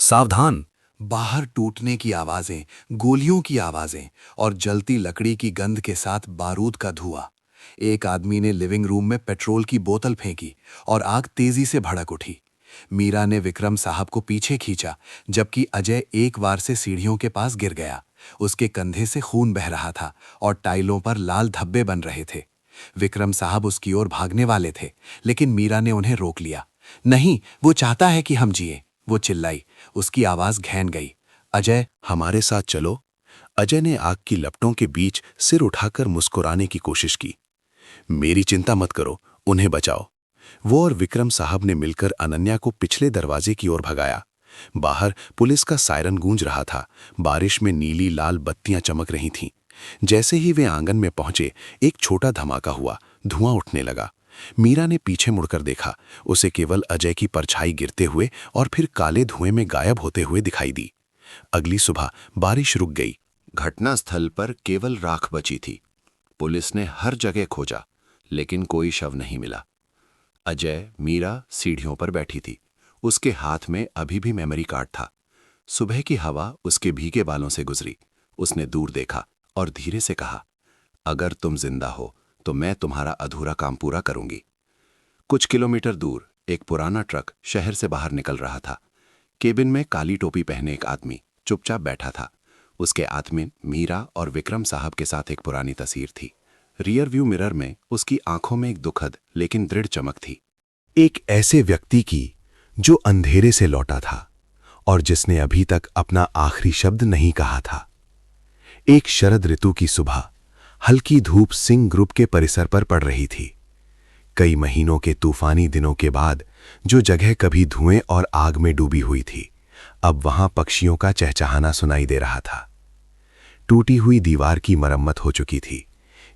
सावधान! बाहर टूटने की आवाजें, गोलियों की आवाजें और जलती लकड़ी की गंध के साथ बारूद का धुआं। एक आदमी ने लिविंग रूम में पेट्रोल की बोतल फेंकी और आग तेजी से भड़क उठी। मीरा ने विक्रम साहब को पीछे खींचा, जबकि अजय एक बार से सीढ़ियों के पास गिर गया। उसके कंधे से खून बह रहा था और टाइलों पर लाल धब्बे बन रहे थे। विक्रम साहब उसकी ओर भागने वाले थे, लेकिन मीरा ने उन्हें रोक लिया। नहीं, वो चाहता है कि हम जिए, वो चिल्लाई। उसकी आवाज घैन गई। अजय, हमारे साथ चलो। अजय ने आग की लपटों के बीच सिर उठाकर मुस्कुराने की कोशिश की। मेरी चिंता मत करो, उन्हें बचाओ। वो और विक्रम साहब ने मिलकर अनन्या को पिछले दरवाजे की ओर भगाया। बाहर पुलिस का सायरन गूंज रहा था। बारिश में नीली लाल बत्तियां चमक रही थीं। जैसे ही वे आंगन में पहुंचे, एक छोटा धमाका हुआ। धुआं उठने लगा। मीरा ने पीछे मुड़कर देखा। उसे केवल अजय की परछाई गिरते हुए और फिर काले धुएं में गायब होते हुए दिखाई दी। अगली सुबह बारिश रुक गई। घटनास्थल पर केवल राख बची थी। पुलिस ने हर जगह खोजा, लेकिन कोई शव नहीं मिला। अजय, मीरा सीढ़ियों पर बैठी थी। उसके हाथ में अभी भी मेमोरी कार्ड था। सुबह की हवा उसके भीगे बालों से गुजरी। उसने दूर देखा और धीरे से कहा, अगर तुम जिंदा हो तो मैं तुम्हारा अधूरा काम पूरा करूंगी। कुछ किलोमीटर दूर एक पुराना ट्रक शहर से बाहर निकल रहा था। केबिन में काली टोपी पहने एक आदमी चुपचाप बैठा था। उसके हाथ में मीरा और विक्रम साहब के साथ एक पुरानी तस्वीर थी। रियर व्यू मिरर में उसकी आंखों में एक दुखद लेकिन दृढ़ चमक थी। एक ऐसे व्यक्ति की जो अंधेरे से लौटा था और जिसने अभी तक अपना आखिरी शब्द नहीं कहा था। एक शरद ऋतु की सुबह हल्की धूप सिंह ग्रुप के परिसर पर पड़ रही थी। कई महीनों के तूफानी दिनों के बाद जो जगह कभी धुएं और आग में डूबी हुई थी, अब वहां पक्षियों का चहचहाना सुनाई दे रहा था। टूटी हुई दीवार की मरम्मत हो चुकी थी।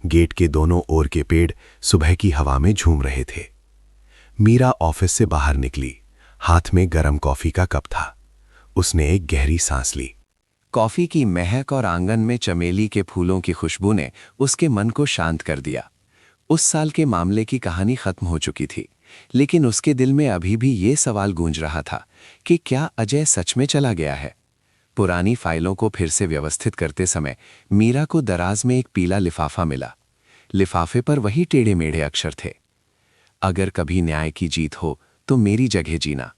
गेट के दोनों ओर के पेड़ सुबह की हवा में झूम रहे थे। मीरा ऑफिस से बाहर निकली। हाथ में गरम कॉफी का कप था। उसने एक गहरी सांस ली। कॉफी की महक और आंगन में चमेली के फूलों की खुशबू ने उसके मन को शांत कर दिया। उस साल के मामले की कहानी खत्म हो चुकी थी, लेकिन उसके दिल में अभी भी ये सवाल गूंज रहा था कि क्या अजय सच में चला गया है। पुरानी फाइलों को फिर से व्यवस्थित करते समय मीरा को दराज में एक पीला लिफाफा मिला। लिफाफे पर वही टेढ़े मेढ़े अक्षर थे, अगर कभी न्याय की जीत हो तो मेरी जगह जीना।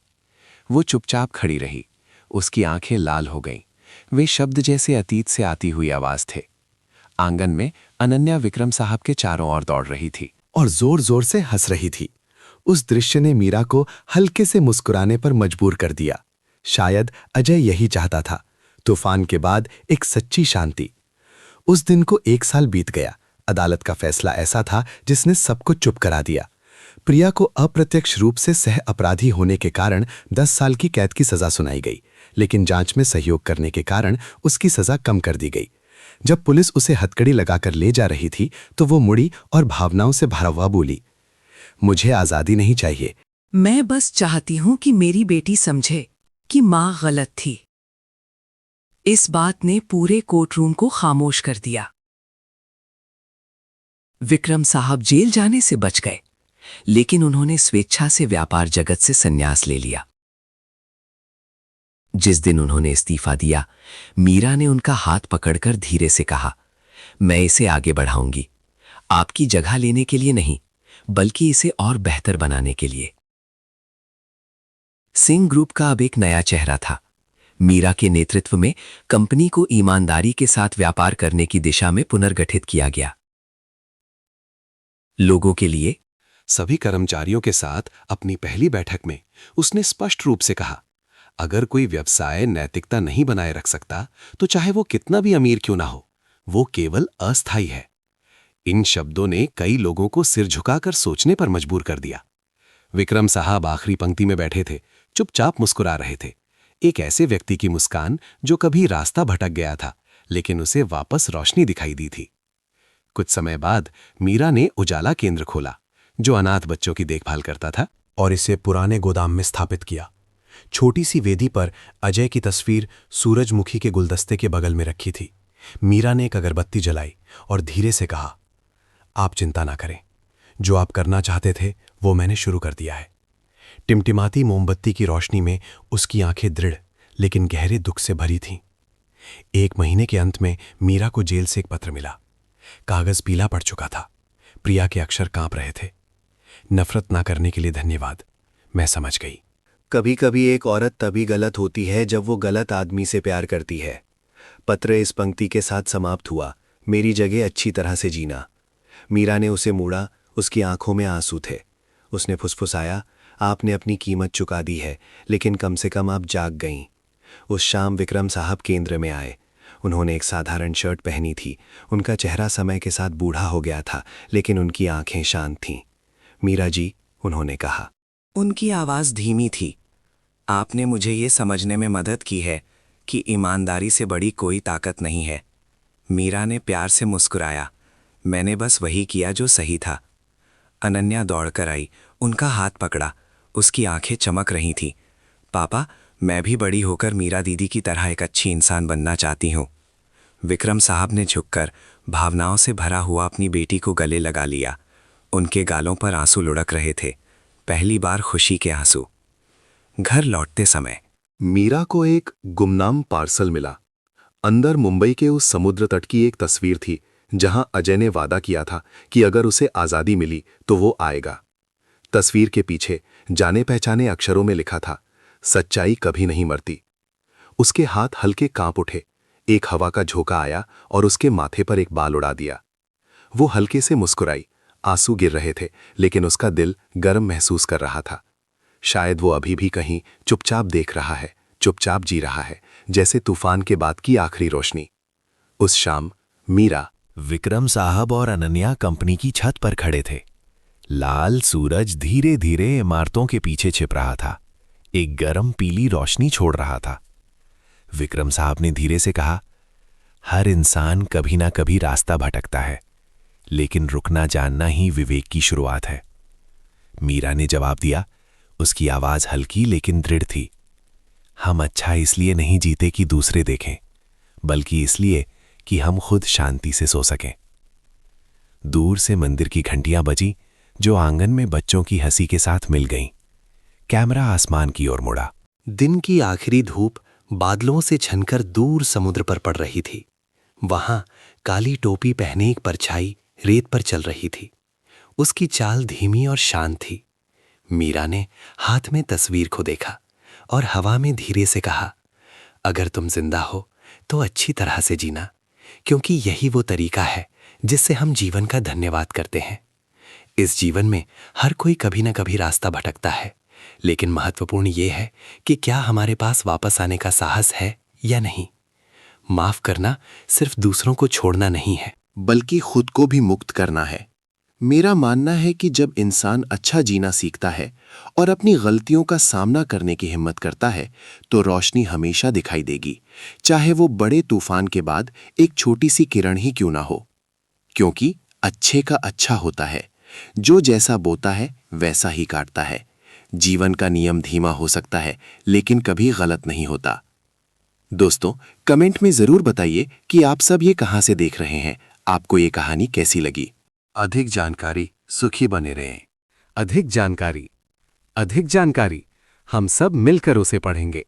वो चुपचाप खड़ी रही। उसकी आंखें लाल हो गईं। वे शब्द जैसे अतीत से आती हुई आवाज थे। आंगन में अनन्या विक्रम साहब के चारों ओर दौड़ रही थी और जोर जोर से हंस रही थी। उस दृश्य ने मीरा को हल्के से मुस्कुराने पर मजबूर कर दिया। शायद अजय यही चाहता था, तूफान के बाद एक सच्ची शांति। उस दिन को 1 साल बीत गया। अदालत का फैसला ऐसा था जिसने सबको चुप करा दिया। प्रिया को अप्रत्यक्ष रूप से सह अपराधी होने के कारण 10 साल की कैद की सजा सुनाई गई, लेकिन जांच में सहयोग करने के कारण उसकी सजा कम कर दी गई। जब पुलिस उसे हथकड़ी लगाकर ले जा रही थी तो वो मुड़ी और भावनाओं से भरा हुआ बोली, मुझे आजादी नहीं चाहिए। मैं बस चाहती हूं कि मेरी बेटी समझे कि मां गलत थी। इस बात ने पूरे कोर्टरूम को खामोश कर दिया। विक्रम साहब जेल जाने से बच गए, लेकिन उन्होंने स्वेच्छा से व्यापार जगत से संन्यास ले लिया। जिस दिन उन्होंने इस्तीफा दिया, मीरा ने उनका हाथ पकड़कर धीरे से कहा, मैं इसे आगे बढ़ाऊंगी, आपकी जगह लेने के लिए नहीं, बल्कि इसे और बेहतर बनाने के लिए। सिंह ग्रुप का अब एक नया चेहरा था। मीरा के नेतृत्व में कंपनी को ईमानदारी के साथ व्यापार करने की दिशा में पुनर्गठित किया गया। लोगों के लिए सभी कर्मचारियों के साथ अपनी पहली बैठक में उसने स्पष्ट रूप से कहा, अगर कोई व्यवसाय नैतिकता नहीं बनाए रख सकता तो चाहे वो कितना भी अमीर क्यों ना हो, वो केवल अस्थायी है। इन शब्दों ने कई लोगों को सिर झुकाकर सोचने पर मजबूर कर दिया। विक्रम साहब आखिरी पंक्ति में बैठे थे, चुपचाप मुस्कुरा रहे थे। एक ऐसे व्यक्ति की मुस्कान जो कभी रास्ता भटक गया था, लेकिन उसे वापस रोशनी दिखाई दी थी। कुछ समय बाद मीरा ने उजाला केंद्र खोला, जो अनाथ बच्चों की देखभाल करता था, और इसे पुराने गोदाम में स्थापित किया। छोटी सी वेदी पर अजय की तस्वीर सूरजमुखी के गुलदस्ते के बगल में रखी थी। मीरा ने एक अगरबत्ती जलाई और धीरे से कहा, आप चिंता ना करें, जो आप करना चाहते थे वो मैंने शुरू कर दिया है। टिमटिमाती मोमबत्ती की रोशनी में उसकी आंखें दृढ़ लेकिन गहरे दुख से भरी थीं। 1 महीने के अंत में मीरा को जेल से एक पत्र मिला। कागज पीला पड़ चुका था। प्रिया के अक्षर कांप रहे थे। नफरत ना करने के लिए धन्यवाद, मैं समझ गई। कभी कभी एक औरत तभी गलत होती है जब वो गलत आदमी से प्यार करती है। पत्र इस पंक्ति के साथ समाप्त हुआ, मेरी जगह अच्छी तरह से जीना। मीरा ने उसे मोड़ा। उसकी आंखों में आंसू थे। उसने फुसफुसाया, आपने अपनी कीमत चुका दी है, लेकिन कम से कम आप जाग गईं। उस शाम विक्रम साहब केंद्र में आए। उन्होंने एक साधारण शर्ट पहनी थी। उनका चेहरा समय के साथ बूढ़ा हो गया था, लेकिन उनकी आंखें शांत थीं। मीरा जी, उन्होंने कहा। उनकी आवाज धीमी थी। आपने मुझे ये समझने में मदद की है कि ईमानदारी से बड़ी कोई ताकत नहीं है। मीरा ने प्यार से मुस्कुराया। मैंने बस वही किया जो सही था। अनन्या दौड़कर आई, उनका हाथ पकड़ा। उसकी आंखें चमक रही थीं। पापा, मैं भी बड़ी होकर मीरा दीदी की तरह एक अच्छी इंसान बनना चाहती हूँ। विक्रम साहब ने झुककर भावनाओं से भरा हुआ अपनी बेटी को गले लगा लिया। उनके गालों पर आंसू लुढ़क रहे थे, पहली बार खुशी के आंसू। घर लौटते समय मीरा को एक गुमनाम पार्सल मिला। अंदर मुंबई के उस समुद्र तट की एक तस्वीर थी जहां अजय ने वादा किया था कि अगर उसे आजादी मिली तो वो आएगा। तस्वीर के पीछे जाने पहचाने अक्षरों में लिखा था, सच्चाई कभी नहीं मरती। उसके हाथ हल्के कांप उठे। एक हवा का झोंका आया और उसके माथे पर एक बाल उड़ा दिया। वो हल्के से मुस्कुराई। आंसू गिर रहे थे, लेकिन उसका दिल गर्म महसूस कर रहा था। शायद वो अभी भी कहीं चुपचाप देख रहा है, चुपचाप जी रहा है, जैसे तूफान के बाद की आखिरी रोशनी। उस शाम मीरा, विक्रम साहब और अनन्या कंपनी की छत पर खड़े थे। लाल सूरज धीरे धीरे इमारतों के पीछे छिप रहा था, एक गरम पीली रोशनी छोड़ रहा था। विक्रम साहब ने धीरे से कहा, हर इंसान कभी ना कभी रास्ता भटकता है, लेकिन रुकना जानना ही विवेक की शुरुआत है। मीरा ने जवाब दिया। उसकी आवाज हल्की लेकिन दृढ़ थी। हम अच्छा इसलिए नहीं जीते कि दूसरे देखें, बल्कि इसलिए कि हम खुद शांति से सो सकें। दूर से मंदिर की घंटियां बजी, जो आंगन में बच्चों की हंसी के साथ मिल गईं। कैमरा आसमान की ओर मुड़ा। दिन की आखिरी धूप बादलों से छनकर दूर समुद्र पर पड़ रही थी। वहां काली टोपी पहने एक परछाई रेत पर चल रही थी। उसकी चाल धीमी और शांत थी। मीरा ने हाथ में तस्वीर को देखा और हवा में धीरे से कहा, अगर तुम जिंदा हो तो अच्छी तरह से जीना, क्योंकि यही वो तरीका है जिससे हम जीवन का धन्यवाद करते हैं। इस जीवन में हर कोई कभी ना कभी रास्ता भटकता है, लेकिन महत्वपूर्ण ये है कि क्या हमारे पास वापस आने का साहस है या नहीं। माफ करना सिर्फ दूसरों को छोड़ना नहीं है, बल्कि खुद को भी मुक्त करना है। मेरा मानना है कि जब इंसान अच्छा जीना सीखता है और अपनी गलतियों का सामना करने की हिम्मत करता है, तो रोशनी हमेशा दिखाई देगी, चाहे वो बड़े तूफान के बाद एक छोटी सी किरण ही क्यों ना हो। क्योंकि अच्छे का अच्छा होता है, जो जैसा बोता है वैसा ही काटता है। जीवन का नियम धीमा हो सकता है, लेकिन कभी गलत नहीं होता। दोस्तों, कमेंट में जरूर बताइए कि आप सब ये कहां से देख रहे हैं। आपको ये कहानी कैसी लगी? अधिक जानकारी, सुखी बने रहें। अधिक जानकारी हम सब मिलकर उसे पढ़ेंगे।